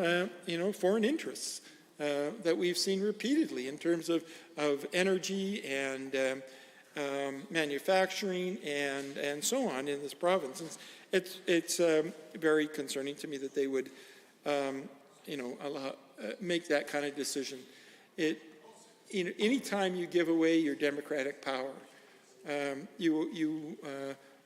foreign interests that we've seen repeatedly in terms of energy and manufacturing and so on in this province. It's very concerning to me that they would make that kind of decision. Anytime you give away your democratic power, you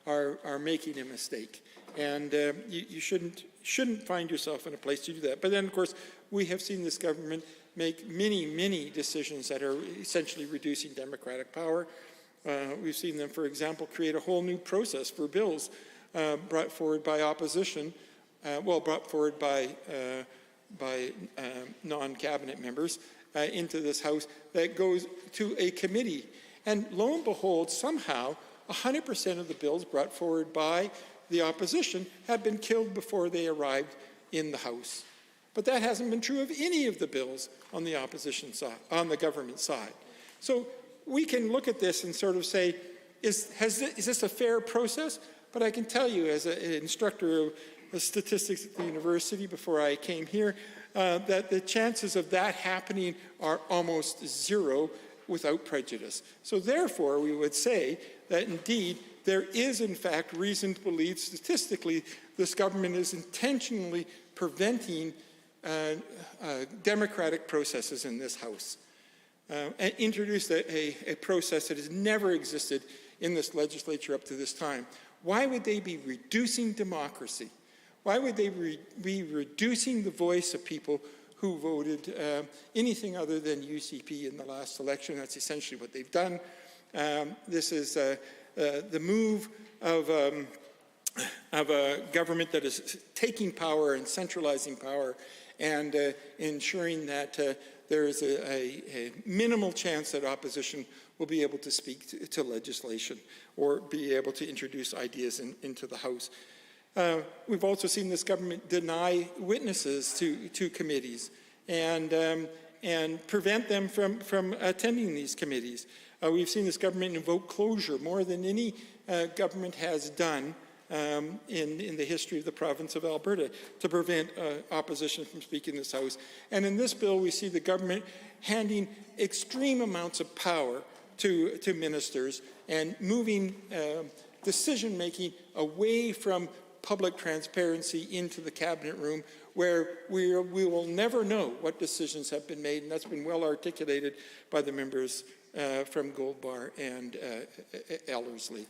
are making a mistake, and you shouldn't find yourself in a place to do that. But then, of course, we have seen this government make many decisions that are essentially reducing democratic power. We've seen them, for example, create a whole new process for bills brought forward by opposition, brought forward by non-cabinet members into this House that goes to a committee. And lo and behold, somehow, 100% of the bills brought forward by the opposition have been killed before they arrived in the House. But that hasn't been true of any of the bills on the opposition side, on the government side. So we can look at this and sort of say, is this a fair process? But I can tell you, as an instructor of statistics at the university before I came here, that the chances of that happening are almost zero without prejudice. So therefore, we would say that indeed there is in fact reason to believe statistically this government is intentionally preventing democratic processes in this House and introduced a process that has never existed in this legislature up to this time. Why would they be reducing democracy? Why would they be reducing the voice of people who voted anything other than UCP in the last election? That's essentially what they've done. This is the move of a government that is taking power and centralizing power and ensuring that there is a minimal chance that opposition will be able to speak to legislation or be able to introduce ideas into the House. We've also seen this government deny witnesses to committees and prevent them from attending these committees. We've seen this government invoke closure more than any government has done in the history of the province of Alberta to prevent opposition from speaking in this House. And in this bill, we see the government handing extreme amounts of power to ministers and moving decision-making away from public transparency into the cabinet room, where we will never know what decisions have been made, and that's been well articulated by the members from Gold Bar and Ellerslie.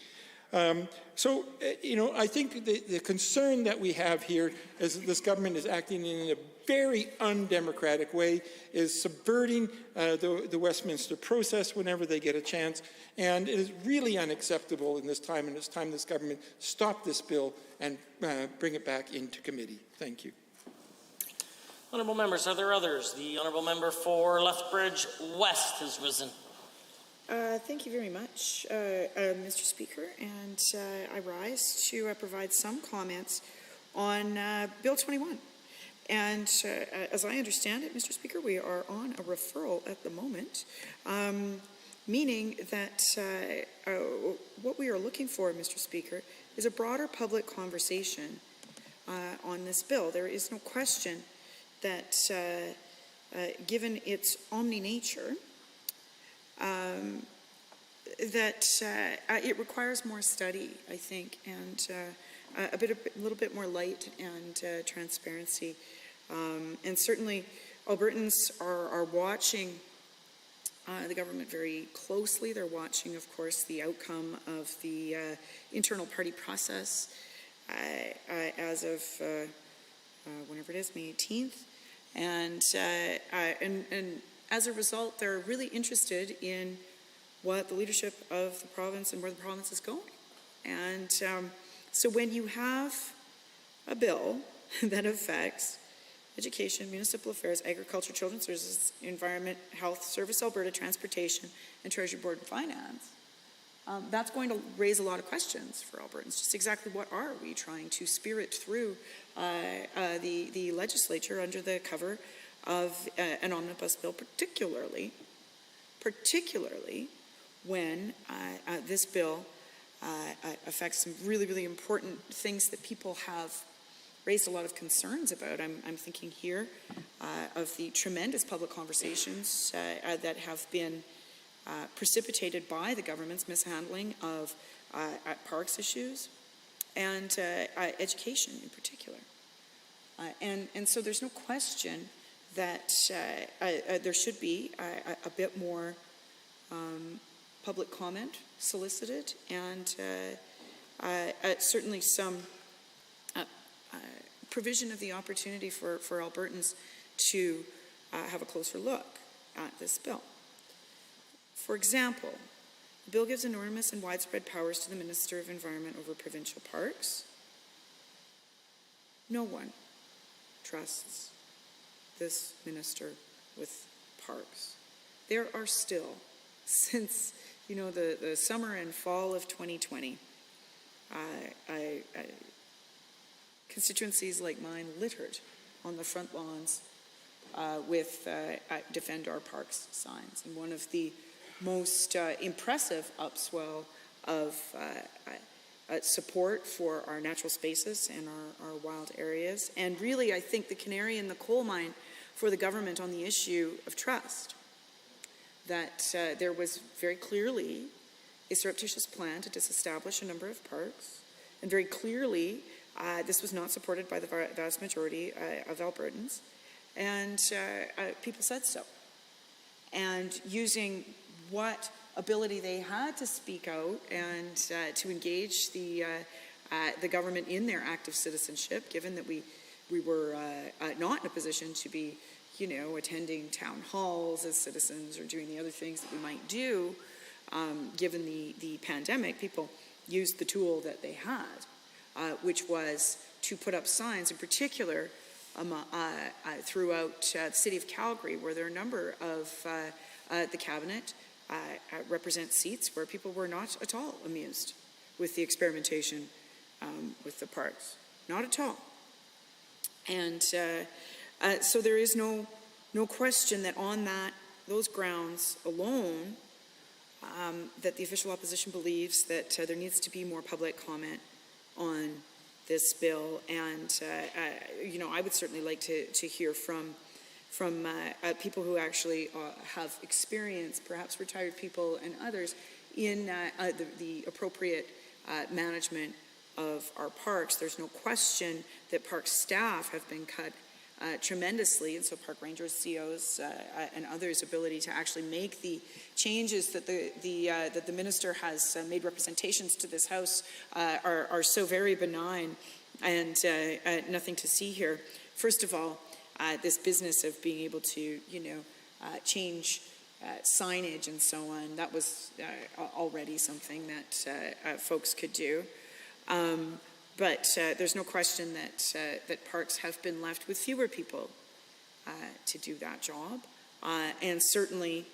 I think the concern that we have here is that this government is acting in a very undemocratic way, is subverting the Westminster process whenever they get a chance, and it is really unacceptable in this time, and it's time this government stop this bill and bring it back into committee. Thank you. Honourable members, are there others? The Honourable Member for Lethbridge West has risen. Thank you very much, Mr. Speaker, and I rise to provide some comments on Bill 21. And as I understand it, Mr. Speaker, we are on a referral at the moment, meaning that what we are looking for, Mr. Speaker, is a broader public conversation on this bill. There is no question that given its omni-nature, that it requires more study, I think, and a little bit more light and transparency. And certainly, Albertans are watching the government very closely. They're watching, of course, the outcome of the internal party process as of whenever it is, May 18th. And as a result, they're really interested in what the leadership of the province and where the province is going. And so when you have a bill that affects education, municipal affairs, agriculture, children's services, environment, health, service Alberta, transportation, and Treasury Board and Finance, that's going to raise a lot of questions for Albertans. Just exactly what are we trying to spirit through the legislature under the cover of an omnibus bill, particularly when this bill affects some really, really important things that people have raised a lot of concerns about. I'm thinking here of the tremendous public conversations that have been precipitated by the government's mishandling of parks issues and education in particular. And so there's no question that there should be a bit more public comment solicited, and certainly some provision of the opportunity for Albertans to have a closer look at this bill. For example, the bill gives enormous and widespread powers to the Minister of Environment over provincial parks. No one trusts this minister with parks. There are still, since the summer and fall of 2020, constituencies like mine littered on the front lawns with Defend Our Parks signs. And one of the most impressive upswell of support for our natural spaces and our wild areas. And really, I think the canary in the coal mine for the government on the issue of trust, that there was very clearly a surreptitious plan to disestablish a number of parks, and very clearly this was not supported by the vast majority of Albertans, and people said so. And using what ability they had to speak out and to engage the government in their active citizenship, given that we were not in a position to be attending town halls as citizens or doing the other things that we might do, given the pandemic, people used the tool that they had, which was to put up signs, in particular throughout the city of Calgary, where there are a number of the cabinet represent seats where people were not at all amused with the experimentation with the parks. Not at all. And so there is no question that on those grounds alone, that the official opposition believes that there needs to be more public comment on this bill, and I would certainly like to hear from people who actually have experience, perhaps retired people and others, in the appropriate management of our parks. There's no question that park staff have been cut tremendously, and so park rangers, COs, and others' ability to actually make the changes that the minister has made representations to this House are so very benign, and nothing to see here. First of all, this business of being able to, change signage and so on, that was already something that folks could do. But there's no question that parks have been left with fewer people to do that job. And certainly,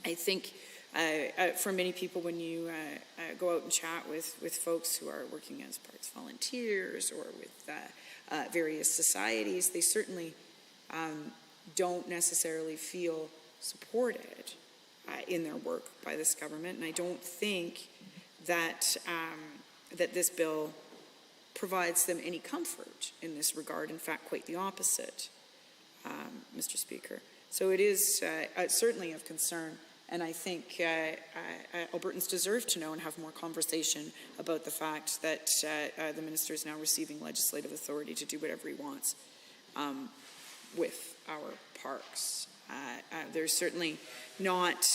I think for many people, when you go out and chat with folks who are working as parks volunteers or with various societies, they certainly don't necessarily feel supported in their work by this government. And I don't think that that this bill provides them any comfort in this regard. In fact, quite the opposite, Mr. Speaker. So it is certainly of concern, and I think Albertans deserve to know and have more conversation about the fact that the minister is now receiving legislative authority to do whatever he wants with our parks. There's certainly not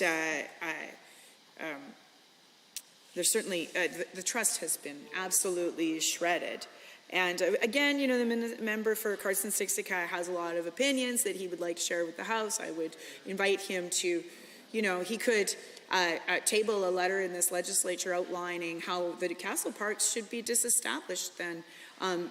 there's certainly, the trust has been absolutely shredded. And again, the member for Cardston-Siksika has a lot of opinions that he would like to share with the House. I would invite him to, he could table a letter in this legislature outlining how the Castle Parks should be disestablished then.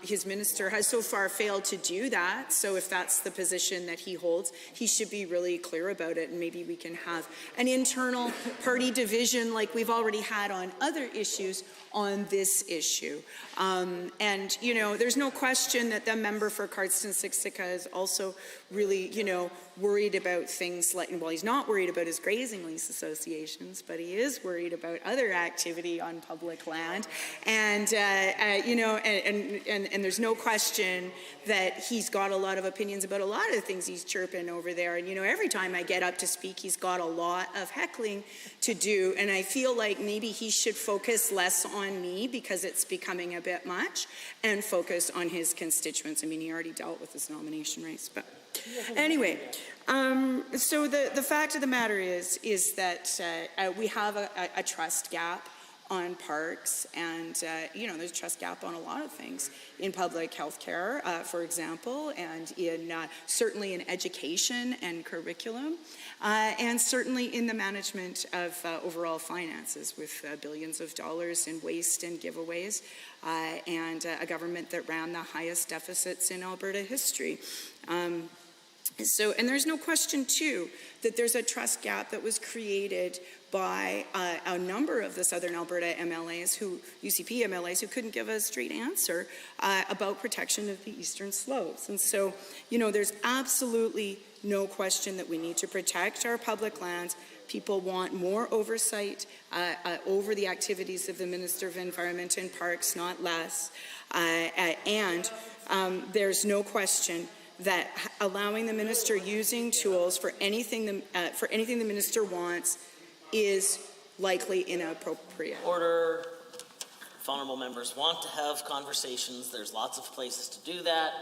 His minister has so far failed to do that, so if that's the position that he holds, he should be really clear about it, and maybe we can have an internal party division like we've already had on other issues on this issue. And, there's no question that the member for Cardston-Siksika is also really, worried about things like, well, he's not worried about his grazing lease associations, but he is worried about other activity on public land. And, and there's no question that he's got a lot of opinions about a lot of the things he's chirping over there. And, every time I get up to speak, he's got a lot of heckling to do. And I feel like maybe he should focus less on me because it's becoming a bit much and focus on his constituents. I mean, he already dealt with his nomination race, but anyway. So the fact of the matter is that we have a trust gap on parks, and there's a trust gap on a lot of things in public health care, for example, and in certainly in education and curriculum, and certainly in the management of overall finances, with billions of dollars in waste and giveaways, and a government that ran the highest deficits in Alberta history. And there's no question, too, that there's a trust gap that was created by a number of the Southern Alberta MLAs, UCP MLAs, who couldn't give a straight answer about protection of the eastern slopes. And so, there's absolutely no question that we need to protect our public lands. People want more oversight over the activities of the Minister of Environment and Parks, not less. And there's no question that allowing the minister using tools for anything the minister wants is likely inappropriate. Order. If honourable members want to have conversations, there's lots of places to do that.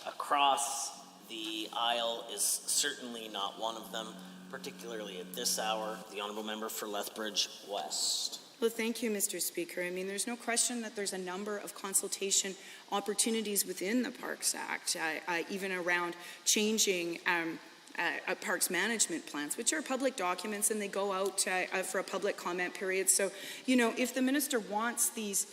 Across the aisle is certainly not one of them, particularly at this hour. The honourable member for Lethbridge West. Well, thank you, Mr. Speaker. I mean, there's no question that there's a number of consultation opportunities within the Parks Act, even around changing parks management plans, which are public documents, and they go out for a public comment period. So, if the minister wants these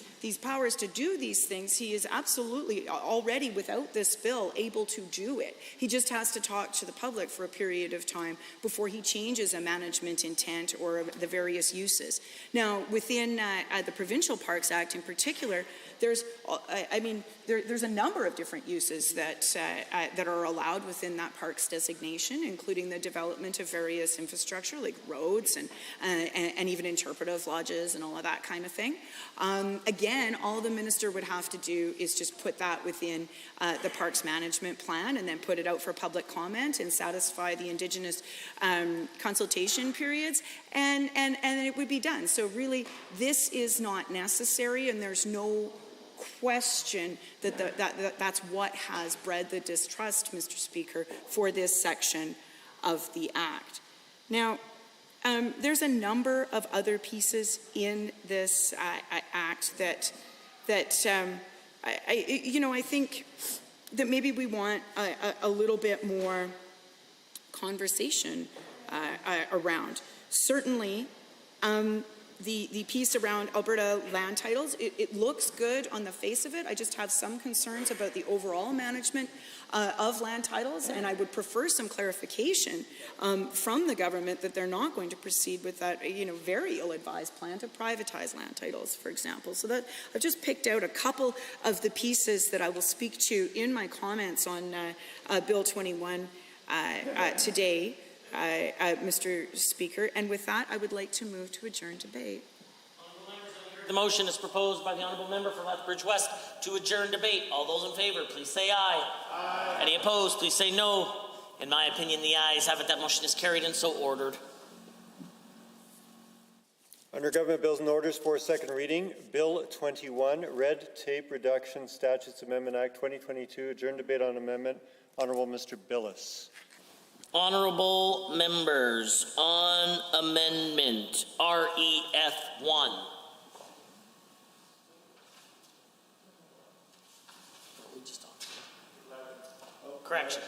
powers to do these things, he is absolutely already, without this bill, able to do it. He just has to talk to the public for a period of time before he changes a management intent or the various uses. Now, within the Provincial Parks Act in particular, there's a number of different uses that are allowed within that parks designation. transportation, including the development of various infrastructure like roads and even interpretive lodges and all of that kind of thing. Again, all the minister would have to do is just put that within the Parks Management Plan and then put it out for public comment and satisfy the Indigenous consultation periods, and it would be done. So really, this is not necessary, and there's no question that that's what has bred the distrust, Mr. Speaker, for this section of the Act. Now, there's a number of other pieces in this Act that I think that maybe we want a little bit more conversation around. Certainly, the piece around Alberta land titles, it looks good on the face of it. I just have some concerns about the overall management of land titles, and I would prefer some clarification from the government that they're not going to proceed with that, very ill-advised plan to privatize land titles, for example. So that I've just picked out a couple of the pieces that I will speak to in my comments on Bill 21 today. Mr. Speaker, and with that, I would like to move to adjourn debate. The motion is proposed by the Honourable Member for Lethbridge West to adjourn debate. All those in favour, please say aye. Aye. Any opposed, please say no. In my opinion, the ayes have it. That motion is carried and so ordered. Under Government Bills and Orders for second reading, Bill 21, Red Tape Reduction Statutes Amendment Act 2022, adjourn debate on amendment. Honourable Mr. Billis. Honourable members, on amendment REF1. Correction.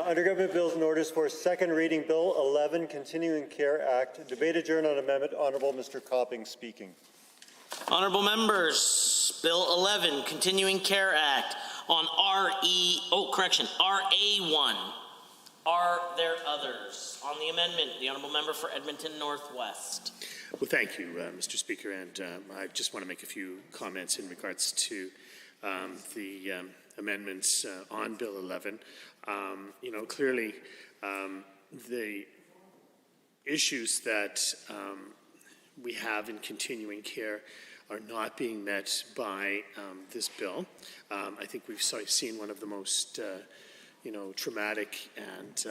Under Government Bills and Orders for second reading, Bill 11, Continuing Care Act. Debate adjourned on amendment. Honourable Mr. Copping speaking. Honourable members, Bill 11, Continuing Care Act on RA1. Are there others? On the amendment, the Honourable Member for Edmonton Northwest. Well, thank you, Mr. Speaker, and I just want to make a few comments in regards to the amendments on Bill 11. Clearly, the issues that we have in continuing care are not being met by this bill. I think we've seen one of the most, traumatic and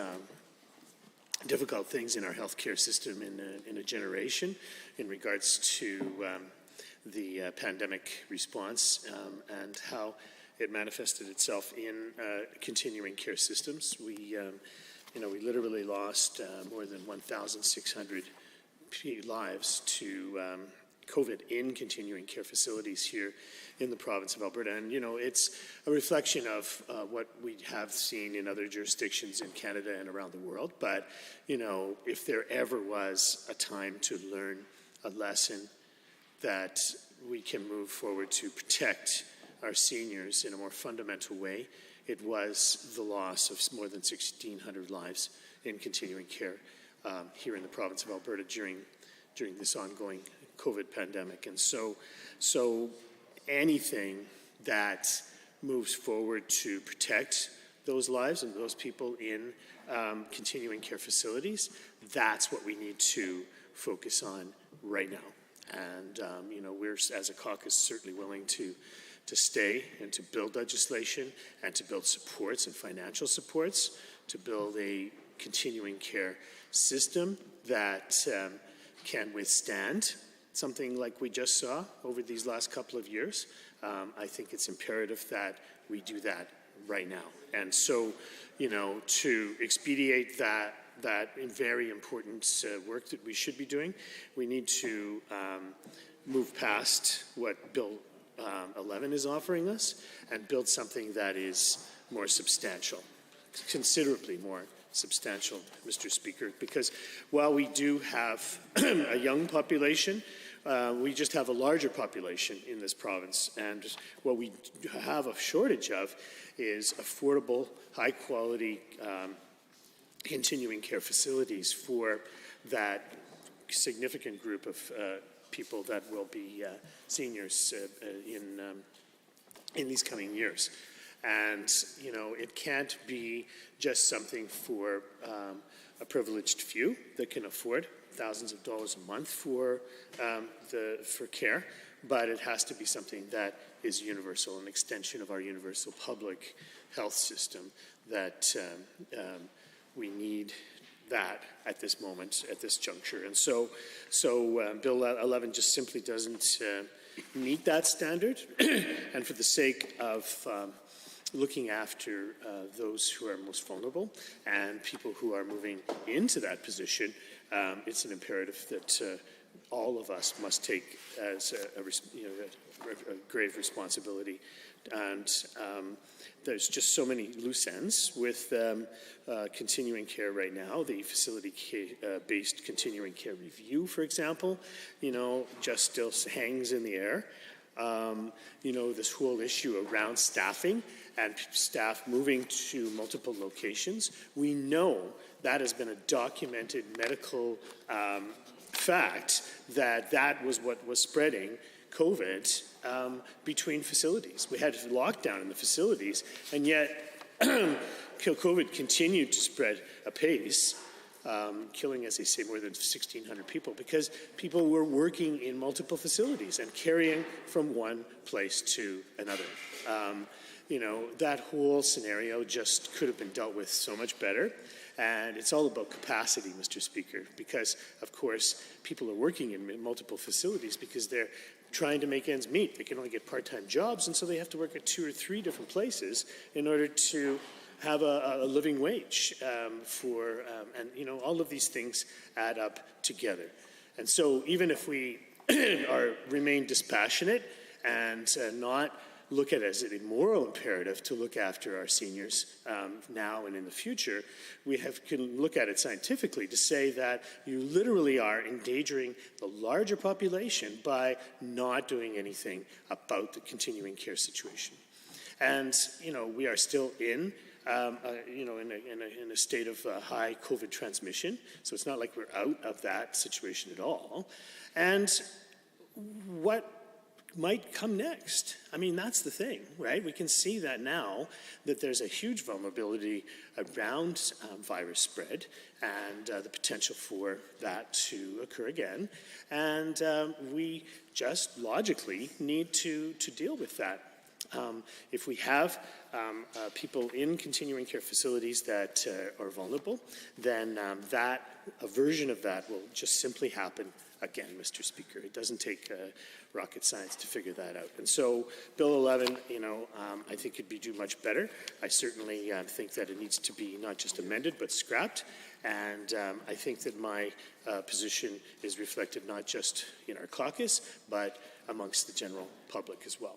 difficult things in our healthcare system in a generation in regards to the pandemic response and how it manifested itself in continuing care systems. We literally lost more than 1,600 lives to COVID in continuing care facilities here in the province of Alberta. And, it's a reflection of what we have seen in other jurisdictions in Canada and around the world. But, if there ever was a time to learn a lesson that we can move forward to protect our seniors in a more fundamental way, it was the loss of more than 1,600 lives in continuing care here in the province of Alberta during this ongoing COVID pandemic. And so anything that moves forward to protect those lives and those people in continuing care facilities, that's what we need to focus on right now. And, we're, as a caucus, certainly willing to stay and to build legislation and to build supports and financial supports to build a continuing care system that can withstand something like we just saw over these last couple of years. I think it's imperative that we do that right now. And so, to expedite that very important work that we should be doing, we need to move past what Bill 11 is offering us and build something that is more substantial, considerably more substantial, Mr. Speaker, because while we do have a young population, we just have a larger population in this province, and what we have a shortage of is affordable, high-quality continuing care facilities for that significant group of people that will be seniors in these coming years. And, you know, it can't be just something for a privileged few that can afford thousands of dollars a month for care, but it has to be something that is universal, an extension of our universal public health system that we need that at this moment, at this juncture. And so Bill 11 just simply doesn't meet that standard. And for the sake of looking after those who are most vulnerable and people who are moving into that position, it's an imperative that all of us must take as a grave responsibility. And there's just so many loose ends with continuing care right now. The facility-based continuing care review, for example, you know, just still hangs in the air. You know, this whole issue around staffing and staff moving to multiple locations. We know that has been a documented medical fact that was what was spreading COVID between facilities. We had lockdown in the facilities, and yet COVID continued to spread apace, killing, as they say, more than 1,600 people because people were working in multiple facilities and carrying from one place to another. You know, that whole scenario just could have been dealt with so much better. And it's all about capacity, Mr. Speaker, because, of course, people are working in multiple facilities because they're trying to make ends meet. They can only get part-time jobs, and so they have to work at 2 or 3 different places in order to have a living wage and, you know, all of these things add up together. And so even if we remain dispassionate and not look at it as a moral imperative to look after our seniors now and in the future, we can look at it scientifically to say that you literally are endangering the larger population by not doing anything about the continuing care situation. And, you know, we are still in a state of high COVID transmission, so it's not like we're out of that situation at all. And what might come next? I mean, that's the thing, right? We can see that now, that there's a huge vulnerability around virus spread and the potential for that to occur again. And we just logically need to deal with that. If we have people in continuing care facilities that are vulnerable, then a version of that will just simply happen again, Mr. Speaker. It doesn't take rocket science to figure that out. And so Bill 11, you know, I think could do much better. I certainly think that it needs to be not just amended, but scrapped. And I think that my position is reflected not just in our caucus, but amongst the general public as well.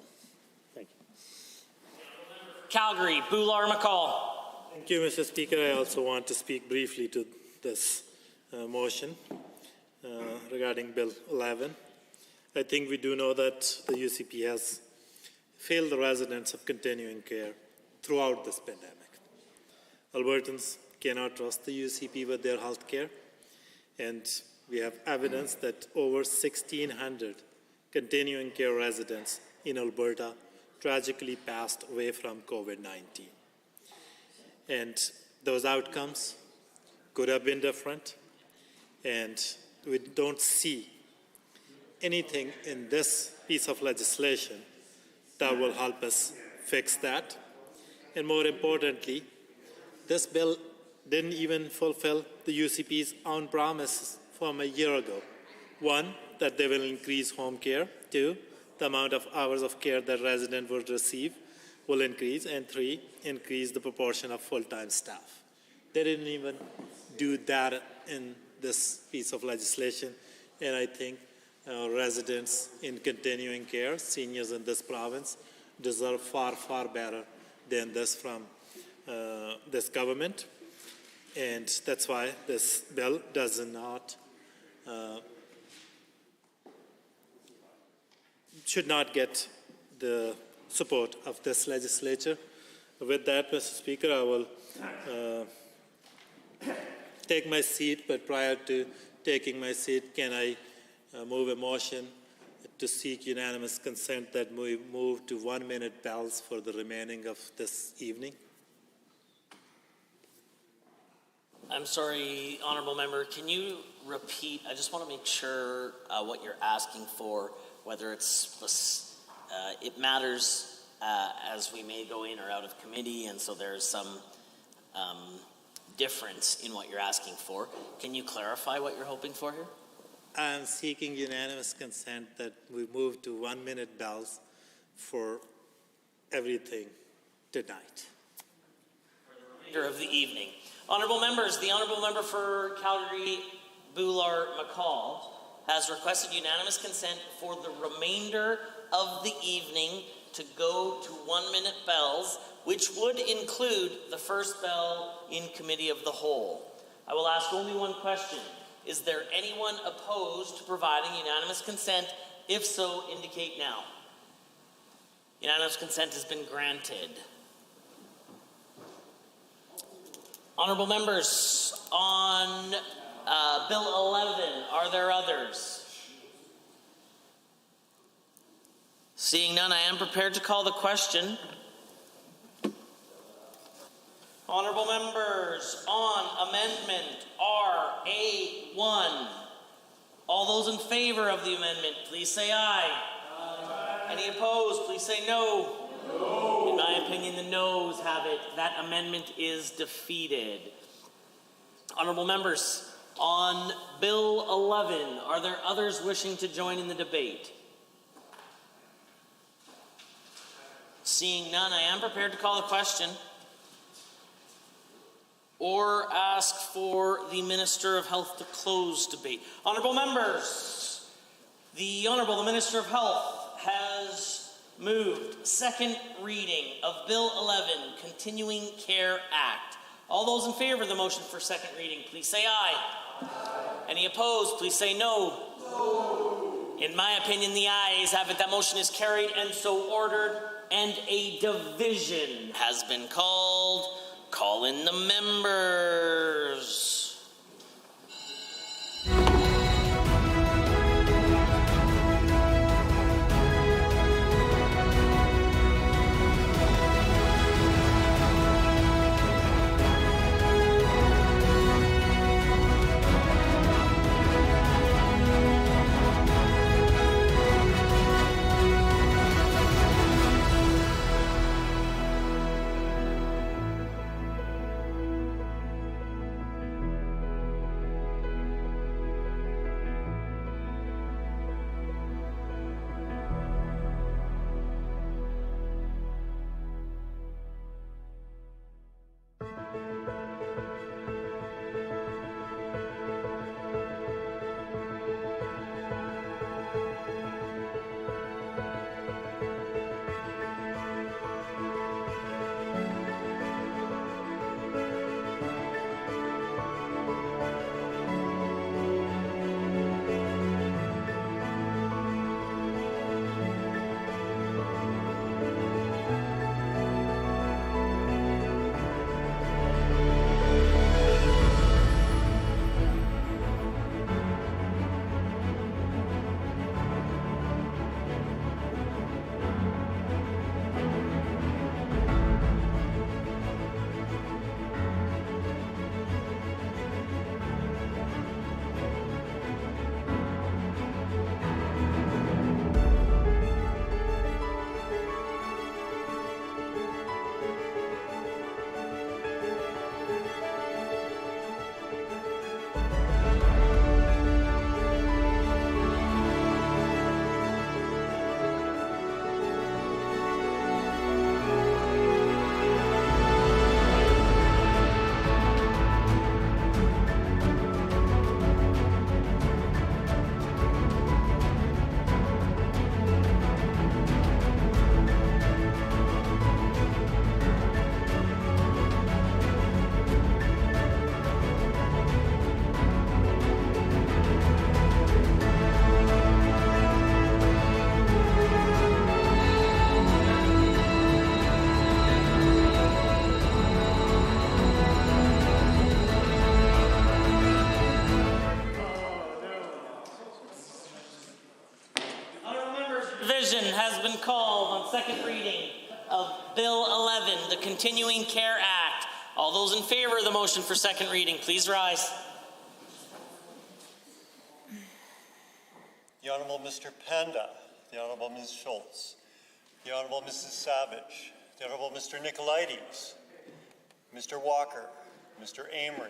Thank you. Calgary, Bular McCall. Thank you, Mr. Speaker. I also want to speak briefly to this motion regarding Bill 11. I think we do know that the UCP has failed the residents of continuing care throughout this pandemic. Albertans cannot trust the UCP with their health care, and we have evidence that over 1,600 continuing care residents in Alberta tragically passed away from COVID-19. And those outcomes could have been different, and we don't see anything in this piece of legislation that will help us fix that. And more importantly, this bill didn't even fulfill the UCP's own promises from a year ago. 1, that they will increase home care. 2, the amount of hours of care that residents will receive will increase. And 3, increase the proportion of full-time staff. They didn't even do that in this piece of legislation. And I think residents in continuing care, seniors in this province, deserve far, far better than this from this government. And that's why this bill does not, should not get the support of this legislature. With that, Mr. Speaker, I will take my seat, but prior to taking my seat, can I move a motion to seek unanimous consent that we move to 1-minute bells for the remaining of this evening. I'm sorry, Honourable Member, can you repeat? I just want to make sure what you're asking for, whether it's, it matters as we may go in or out of committee, and so there's some difference in what you're asking for. Can you clarify what you're hoping for here? I'm seeking unanimous consent that we move to 1-minute bells for everything tonight. Of the evening. Honourable members, the Honourable Member for Calgary, Bular McCall, has requested unanimous consent for the remainder of the evening to go to 1-minute bells, which would include the first bell in Committee of the Whole. I will ask only one question. Is there anyone opposed to providing unanimous consent? If so, indicate now. Unanimous consent has been granted. Honourable members, on Bill 11, are there others? Seeing none, I am prepared to call the question. Honourable members, on Amendment RA1, all those in favour of the amendment, please say aye. Aye. Any opposed, please say no. No. In my opinion, the noes have it. That amendment is defeated. Honourable members, on Bill 11, are there others wishing to join in the debate? Seeing none, I am prepared to call the question or ask for the Minister of Health to close debate. Honourable members, the Minister of Health has moved second reading of Bill 11, Continuing Care Act. All those in favour of the motion for second reading, please say aye. Aye. Any opposed, please say no. No. In my opinion, the ayes have it. That motion is carried and so ordered, and a division has been called. Call in the members. decision has been called on second reading of Bill 11, the Continuing Care Act. All those in favor of the motion for second reading, please rise. The Honourable Mr. Panda, the Honourable Ms. Schultz, the Honourable Mrs. Savage, the Honourable Mr. Nicolaides, Mr. Walker, Mr. Amory,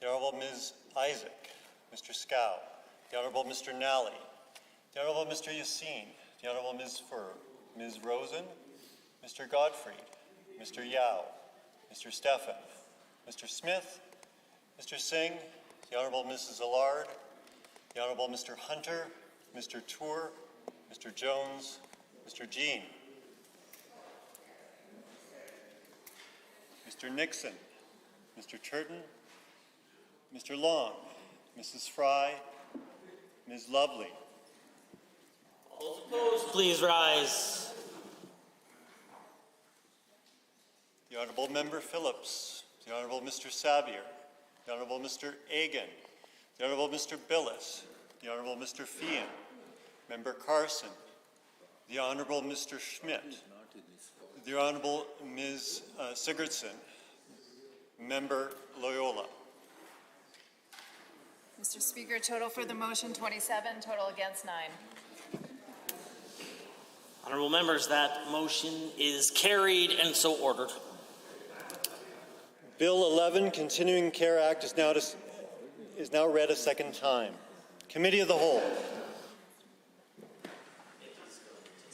the Honourable Ms. Isaac, Mr. Scow, the Honourable Mr. Nally, the Honourable Mr. Yassine, the Honourable Ms. Furr, Ms. Rosen, Mr. Godfrey, Mr. Yao, Mr. Stephan, Mr. Smith, Mr. Singh, the Honourable Mrs. Allard, the Honourable Mr. Hunter, Mr. Tour, Mr. Jones, Mr. Jean, Mr. Nixon, Mr. Turton, Mr. Long, Mrs. Fry, Ms. Lovely. All opposed, please rise. The Honourable Member Phillips, the Honourable Mr. Sabier, the Honourable Mr. Agan, the Honourable Mr. Billis, the Honourable Mr. Fian, Member Carson, the Honourable Mr. Schmidt, the Honourable Ms. Sigurdsson, Member Loyola. Mr. Speaker, total for the motion 27, total against 9. Honourable members, that motion is carried and so ordered. Bill 11, Continuing Care Act, is now read a second time. Committee of the Whole.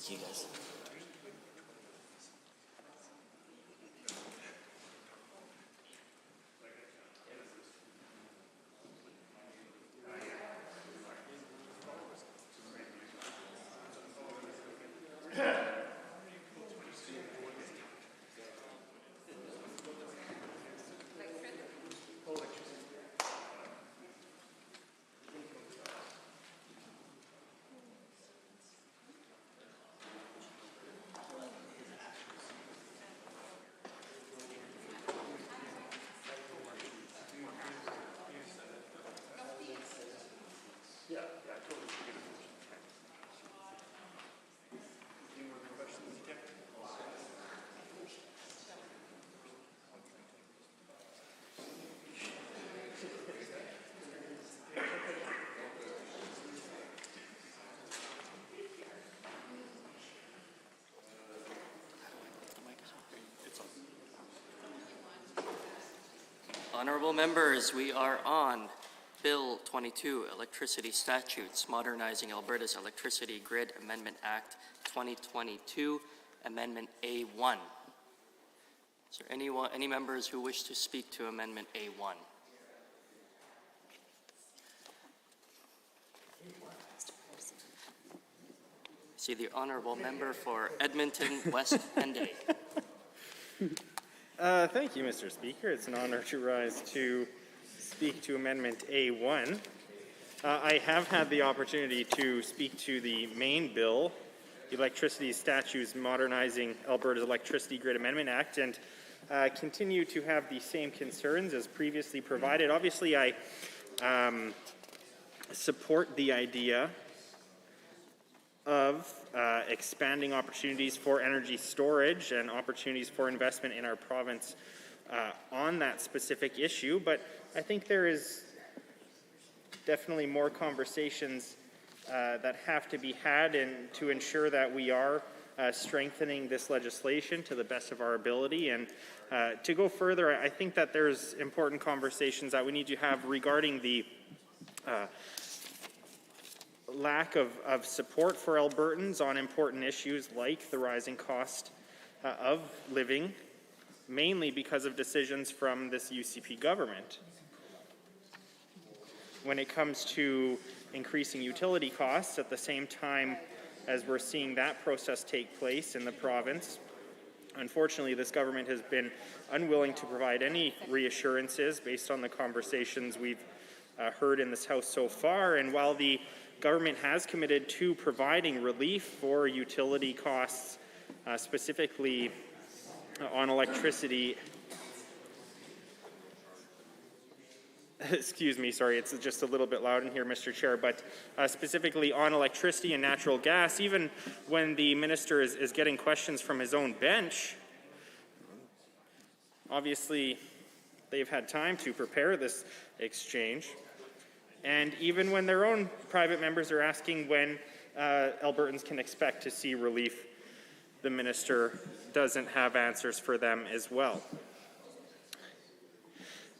You guys. Honourable members, we are on Bill 22, Electricity Statutes, Modernizing Alberta's Electricity Grid Amendment Act 2022, Amendment A1. Is there any members who wish to speak to Amendment A1? See the Honourable Member for Edmonton West Henday. Thank you, Mr. Speaker. It's an honor to rise to speak to Amendment A1. I have had the opportunity to speak to the main bill, the Electricity Statutes Modernizing Alberta's Electricity Grid Amendment Act, and continue to have the same concerns as previously provided. Obviously, I support the idea of expanding opportunities for energy storage and opportunities for investment in our province on that specific issue, but I think there is definitely more conversations that have to be had and to ensure that we are strengthening this legislation to the best of our ability. And to go further, I think that there's important conversations that we need to have regarding the lack of support for Albertans on important issues like the rising cost of living, mainly because of decisions from this UCP government. When it comes to increasing utility costs at the same time as we're seeing that process take place in the province, unfortunately this government has been unwilling to provide any reassurances based on the conversations we've heard in this House so far. And while the government has committed to providing relief for utility costs, specifically on electricity, excuse me, sorry, it's just a little bit loud in here, Mr. Chair, but specifically on electricity and natural gas, even when the minister is getting questions from his own bench, obviously they've had time to prepare this exchange. And even when their own private members are asking when Albertans can expect to see relief, the minister doesn't have answers for them as well.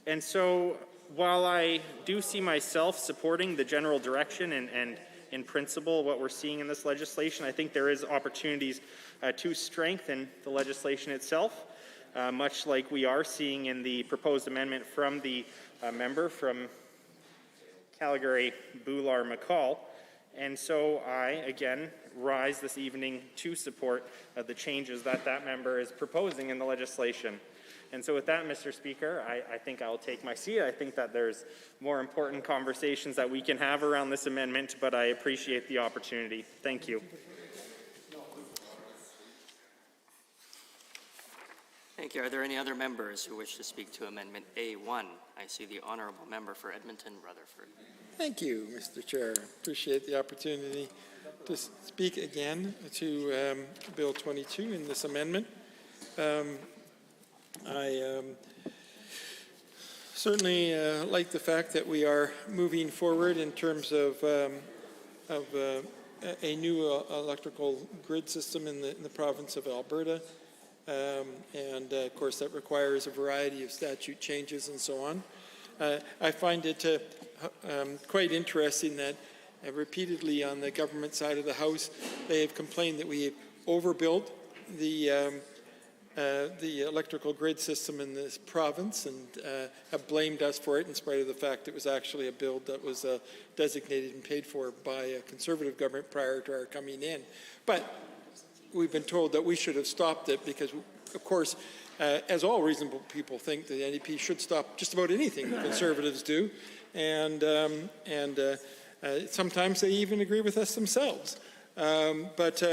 And so while I do see myself supporting the general direction and in principle what we're seeing in this legislation, I think there is opportunities to strengthen the legislation itself, much like we are seeing in the proposed amendment from the member from Calgary, Boular McCall. And so I, again, rise this evening to support the changes that member is proposing in the legislation. And so with that, Mr. Speaker, I think I'll take my seat. I think that there's more important conversations that we can have around this amendment, but I appreciate the opportunity. Thank you. Thank you. Are there any other members who wish to speak to Amendment A1? I see the honourable member for Edmonton Rutherford. Thank you, Mr. Chair. Appreciate the opportunity to speak again to Bill 22 in this amendment. I certainly like the fact that we are moving forward in terms of a new electrical grid system in the province of Alberta. And of course that requires a variety of statute changes and so on. I find it quite interesting that repeatedly on the government side of the House they have complained that we have overbuilt the electrical grid system in this province and have blamed us for it in spite of the fact it was actually a build that was designated and paid for by a Conservative government prior to our coming in. But we've been told that we should have stopped it because, of course, as all reasonable people think, the NDP should stop just about anything the Conservatives do, and sometimes they even agree with us themselves. But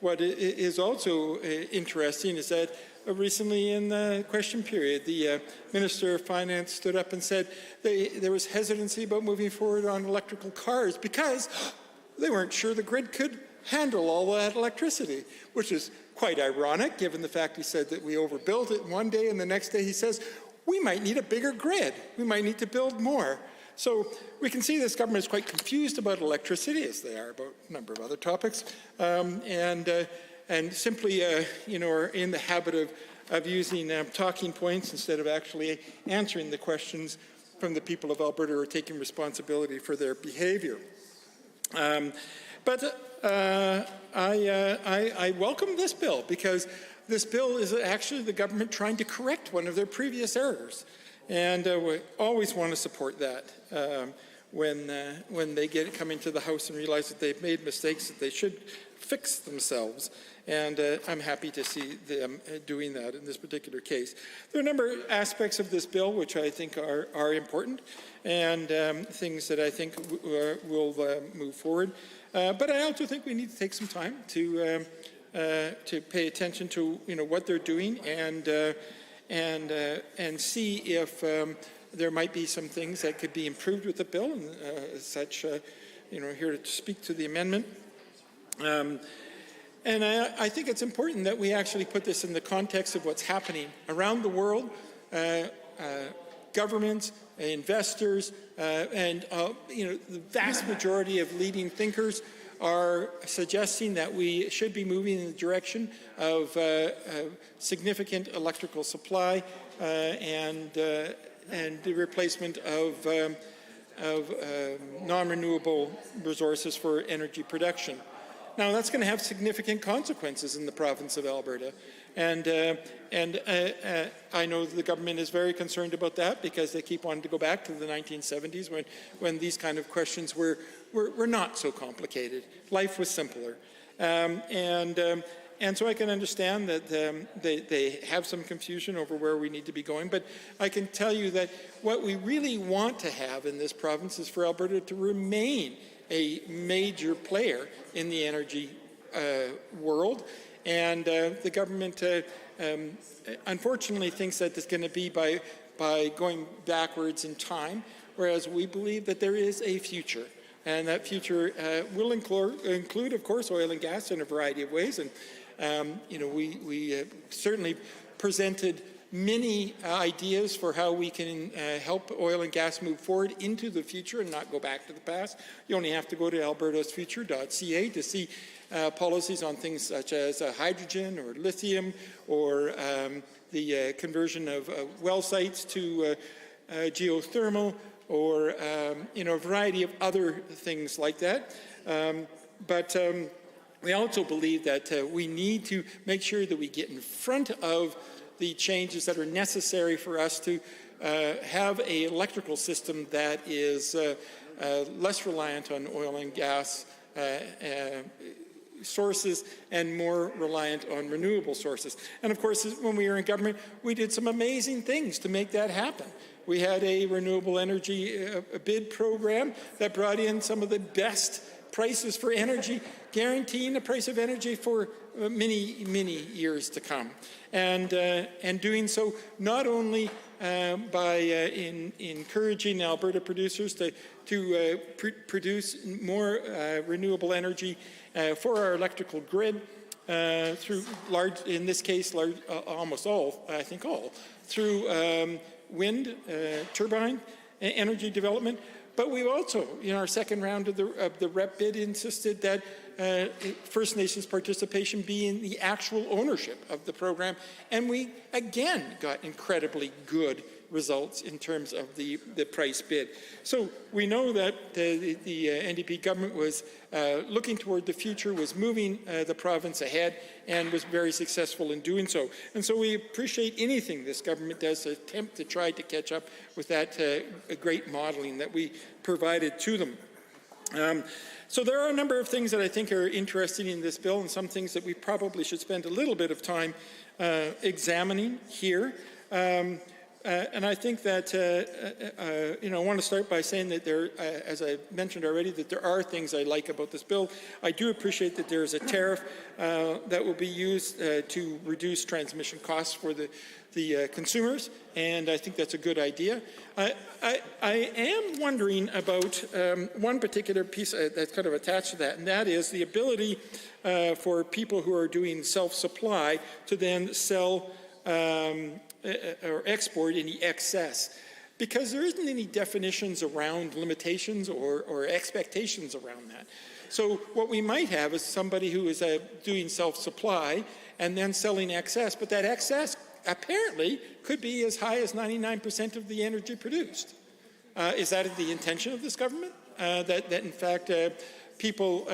what is also interesting is that recently in the question period, the Minister of Finance stood up and said there was hesitancy about moving forward on electrical cars because they weren't sure the grid could handle all that electricity, which is quite ironic given the fact he said that we overbuilt it one day and the next day he says we might need a bigger grid, we might need to build more. So we can see this government is quite confused about electricity, as they are about a number of other topics, and simply are in the habit of using talking points instead of actually answering the questions from the people of Alberta who are taking responsibility for their behavior. But I welcome this bill because this bill is actually the government trying to correct one of their previous errors. And we always want to support that when they come into the House and realize that they've made mistakes that they should fix themselves. And I'm happy to see them doing that in this particular case. There are a number of aspects of this bill which I think are important and things that I think will move forward. But I also think we need to take some time to pay attention to what they're doing and see if there might be some things that could be improved with the bill. And as such, here to speak to the amendment. And I think it's important that we actually put this in the context of what's happening around the world. Governments, investors, and the vast majority of leading thinkers are suggesting that we should be moving in the direction of significant electrical supply and the replacement of non-renewable resources for energy production. Now, that's going to have significant consequences in the province of Alberta. And I know the government is very concerned about that because they keep wanting to go back to the 1970s when these kind of questions were not so complicated. Life was simpler. And so I can understand that they have some confusion over where we need to be going. But I can tell you that what we really want to have in this province is for Alberta to remain a major player in the energy world. And the government unfortunately thinks that it's going to be by going backwards in time whereas we believe that there is a future. And that future will include, of course, oil and gas in a variety of ways. And, we certainly presented many ideas for how we can help oil and gas move forward into the future and not go back to the past. You only have to go to albertasfuture.ca to see policies on things such as hydrogen or lithium or the conversion of well sites to geothermal or a variety of other things like that. But we also believe that we need to make sure that we get in front of the changes that are necessary for us to have an electrical system that is less reliant on oil and gas sources and more reliant on renewable sources. And of course, when we were in government, we did some amazing things to make that happen. We had a renewable energy bid program that brought in some of the best prices for energy, guaranteeing the price of energy for many, many years to come. And doing so not only by encouraging Alberta producers to produce more renewable energy for our electrical grid through large, in this case, almost all, I think all, through wind turbine energy development. But we also, in our second round of the REP bid, insisted that First Nations participation be in the actual ownership of the program. And we, again, got incredibly good results in terms of the price bid. So we know that the NDP government was looking toward the future, was moving the province ahead, and was very successful in doing so. And so we appreciate anything this government does to attempt to try to catch up with that great modeling that we provided to them. So there are a number of things that I think are interesting in this bill, and some things that we probably should spend a little bit of time examining here. And I think that, I want to start by saying that there, as I mentioned already, that there are things I like about this bill. I do appreciate that there is a tariff that will be used to reduce transmission costs for the consumers, and I think that's a good idea. I am wondering about one particular piece that's kind of attached to that, and that is the ability for people who are doing self-supply to then sell or export any excess, because there isn't any definitions around limitations or expectations around that. So what we might have is somebody who is doing self-supply and then selling excess, but that excess apparently could be as high as 99% of the energy produced. Is that the intention of this government? That in fact people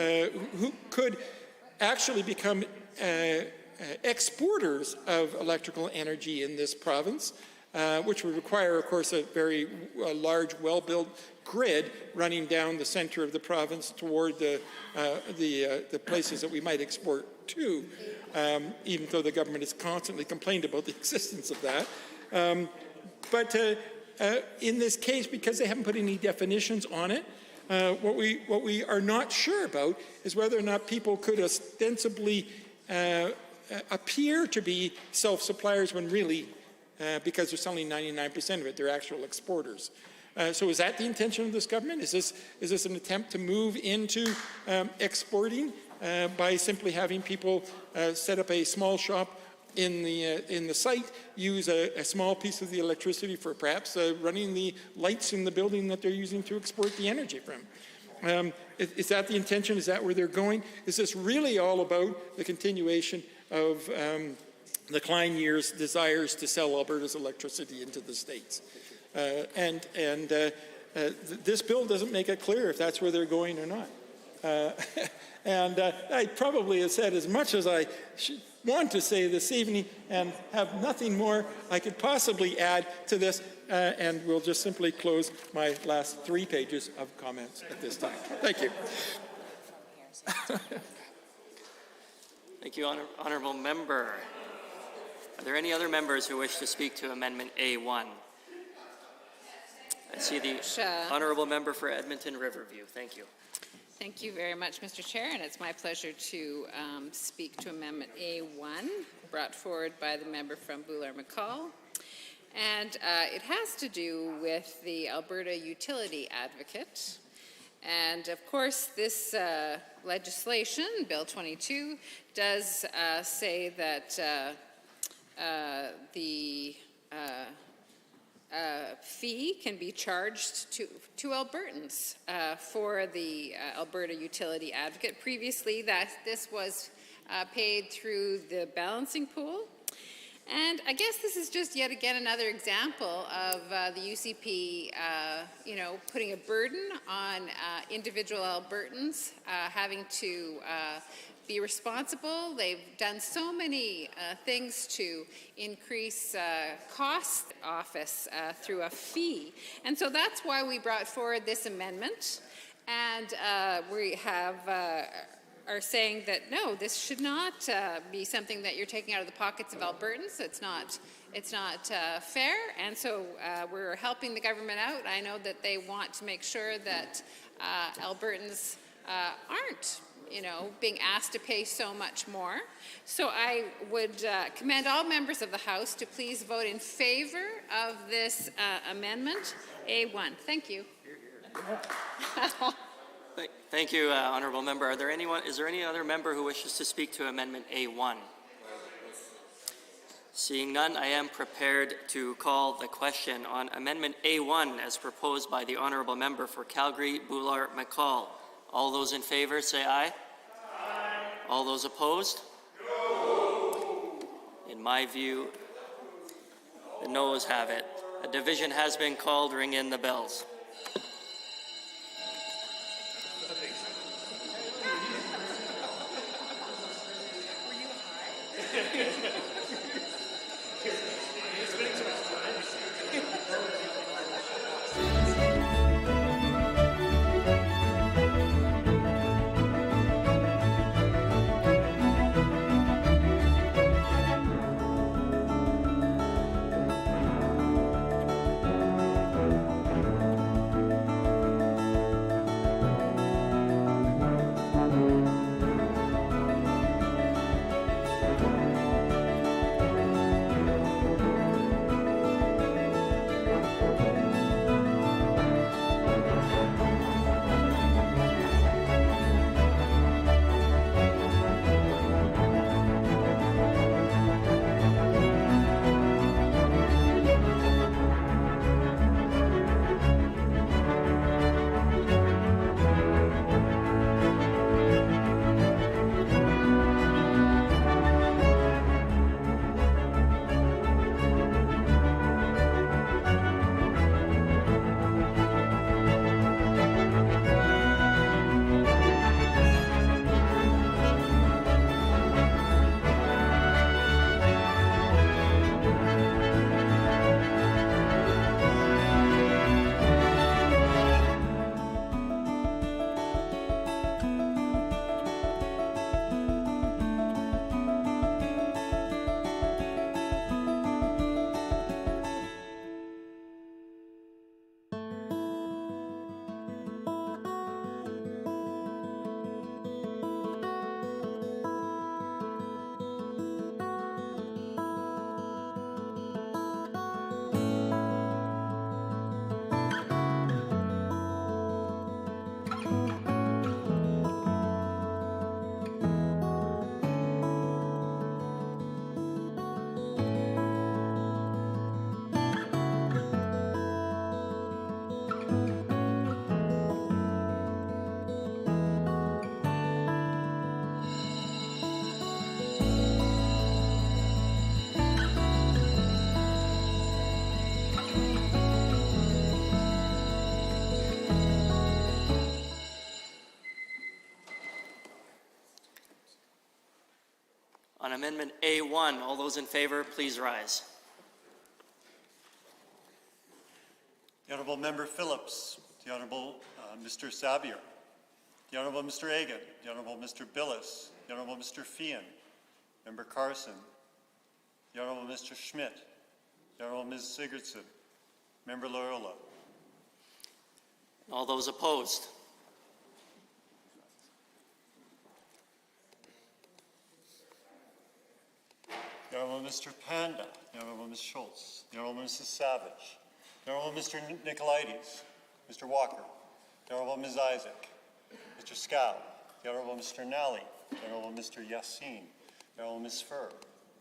who could actually become exporters of electrical energy in this province, which would require, of course, a very large, well-built grid running down the center of the province toward the places that we might export to, even though the government has constantly complained about the existence of that. But in this case, because they haven't put any definitions on it, what we are not sure about is whether or not people could ostensibly appear to be self-suppliers when really, because they're selling 99% of it, they're actual exporters. So is that the intention of this government? Is this an attempt to move into exporting by simply having people set up a small shop in the site, use a small piece of the electricity for perhaps running the lights in the building that they're using to export the energy from? Is that the intention? Is that where they're going? Is this really all about the continuation of the Klein years' desires to sell Alberta's electricity into the States? This bill doesn't make it clear if that's where they're going or not. I probably have said as much as I want to say this evening and have nothing more I could possibly add to this, and we'll just simply close my last 3 pages of comments at this time. Thank you. Thank you, Honourable Member. Are there any other members who wish to speak to Amendment A1? I see the Honourable Member for Edmonton Riverview. Thank you. Thank you very much, Mr. Chair, and it's my pleasure to speak to Amendment A1, brought forward by the member from Boular-McCall. And it has to do with the Alberta Utility Advocate. And of course, this legislation, Bill 22, does say that the fee can be charged to Albertans for the Alberta Utility Advocate. Previously, this was paid through the balancing pool. And I guess this is just yet again another example of the UCP, putting a burden on individual Albertans having to be responsible. They've done so many things to increase cost office through a fee. And so that's why we brought forward this amendment. And we have are saying that no, this should not be something that you're taking out of the pockets of Albertans. It's not fair, and so we're helping the government out. I know that they want to make sure that Albertans aren't, being asked to pay so much more. So I would commend all members of the House to please vote in favor of this amendment A1. Thank you. Thank you, Honourable Member. Is there any other member who wishes to speak to Amendment A1? Seeing none, I am prepared to call the question on Amendment A1 as proposed by the Honourable Member for Calgary, Boulart-McCall. All those in favour say aye. Aye. All those opposed? No. In my view, the noes have it. A division has been called. Ring in the bells. On Amendment A1, all those in favour, please rise. The Honourable Member Phillips, the Honourable Mr. Sabier, the Honourable Mr. Egan, the Honourable Mr. Billis, the Honourable Mr. Fian, Member Carson, the Honourable Mr. Schmidt, the Honourable Ms. Sigurdsson, Member Loyola. All those opposed? the Honorable Mr. Panda, the Honorable Ms. Schultz, the Honorable Mrs. Savage, the Honorable Mr. Nicolaides, Mr. Walker, the Honorable Ms. Isaac, Mr. Scow, the Honorable Mr. Nally, the Honorable Mr. Yassin, the Honorable Ms. Furr,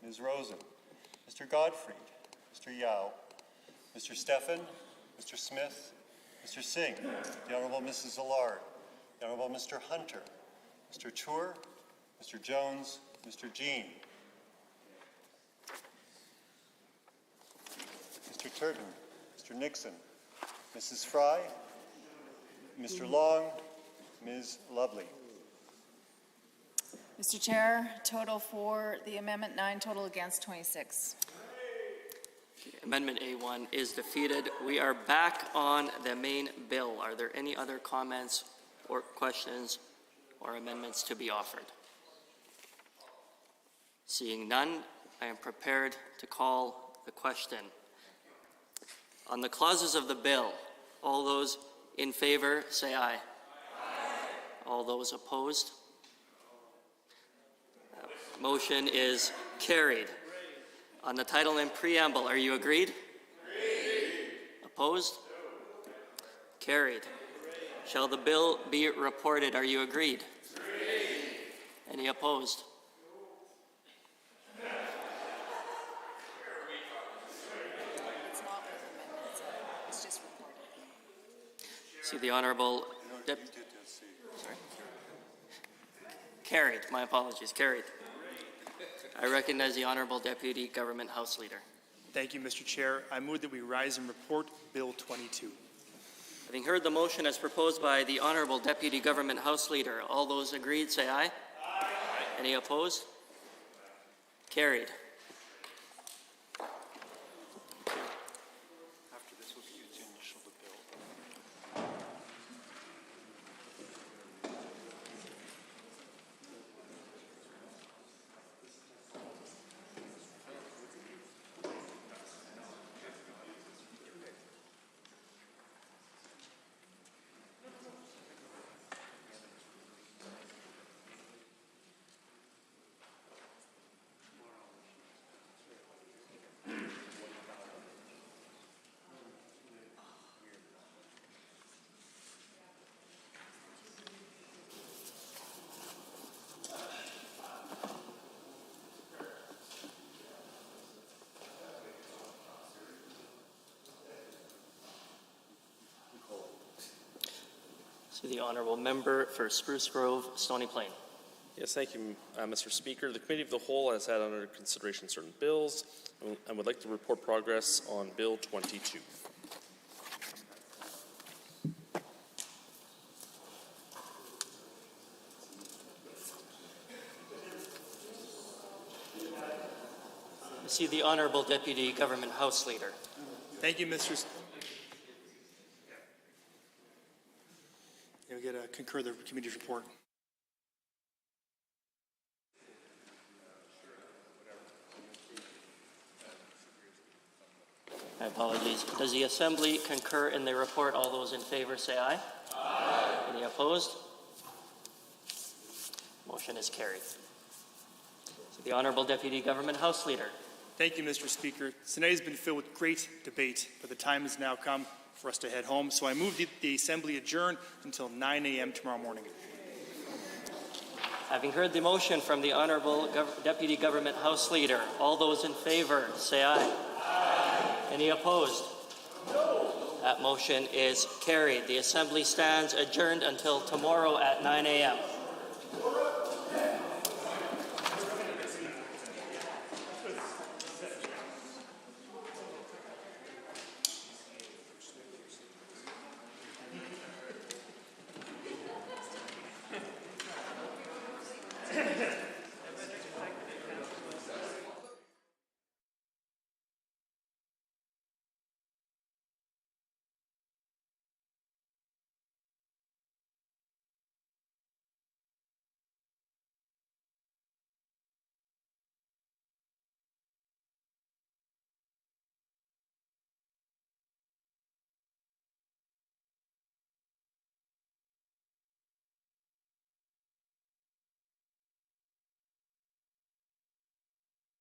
Ms. Rosen, Mr. Godfrey, Mr. Yao, Mr. Stephan, Mr. Smith, Mr. Singh, the Honorable Mrs. Allard, the Honorable Mr. Hunter, Mr. Tour, Mr. Jones, Mr. Jean, Mr. Turton, Mr. Nixon, Mrs. Fry, Mr. Long, Ms. Lovely. Mr. Chair, total for the amendment 9, total against 26. Amendment A1 is defeated. We are back on the main bill. Are there any other comments or questions or amendments to be offered? Seeing none, I am prepared to call the question. On the clauses of the bill, all those in favor say aye. All those opposed? Motion is carried. On the title and preamble, are you agreed? Opposed? Carried. Shall the bill be reported? Are you agreed? Any opposed? It's just reported. See the Honorable Sorry. Carried. My apologies. Carried. I recognize the Honorable Deputy Government House Leader. Thank you, Mr. Chair. I move that we rise and report Bill 22. Having heard the motion as proposed by the Honorable Deputy Government House Leader, all those agreed say aye. Aye. Any opposed? Carried. After this, we'll use the initial to bill. To the Honourable Member for Spruce Grove, Stony Plain. Yes, thank you, Mr. Speaker. The Committee of the Whole has had under consideration certain bills and would like to report progress on Bill 22. See the Honourable Deputy Government House Leader. Thank you, Mr. We get a concur the committee's report. My apologies. Does the Assembly concur in the report? All those in favor say aye. Aye. Any opposed? Motion is carried. To the Honourable Deputy Government House Leader. Thank you, Mr. Speaker. Tonight has been filled with great debate, but the time has now come for us to head home. So I move the Assembly adjourn until 9 a.m. tomorrow morning. Having heard the motion from the Honourable Deputy Government House Leader, all those in favour say aye. Aye. Any opposed? No. That motion is carried. The Assembly stands adjourned until tomorrow at 9 a.m.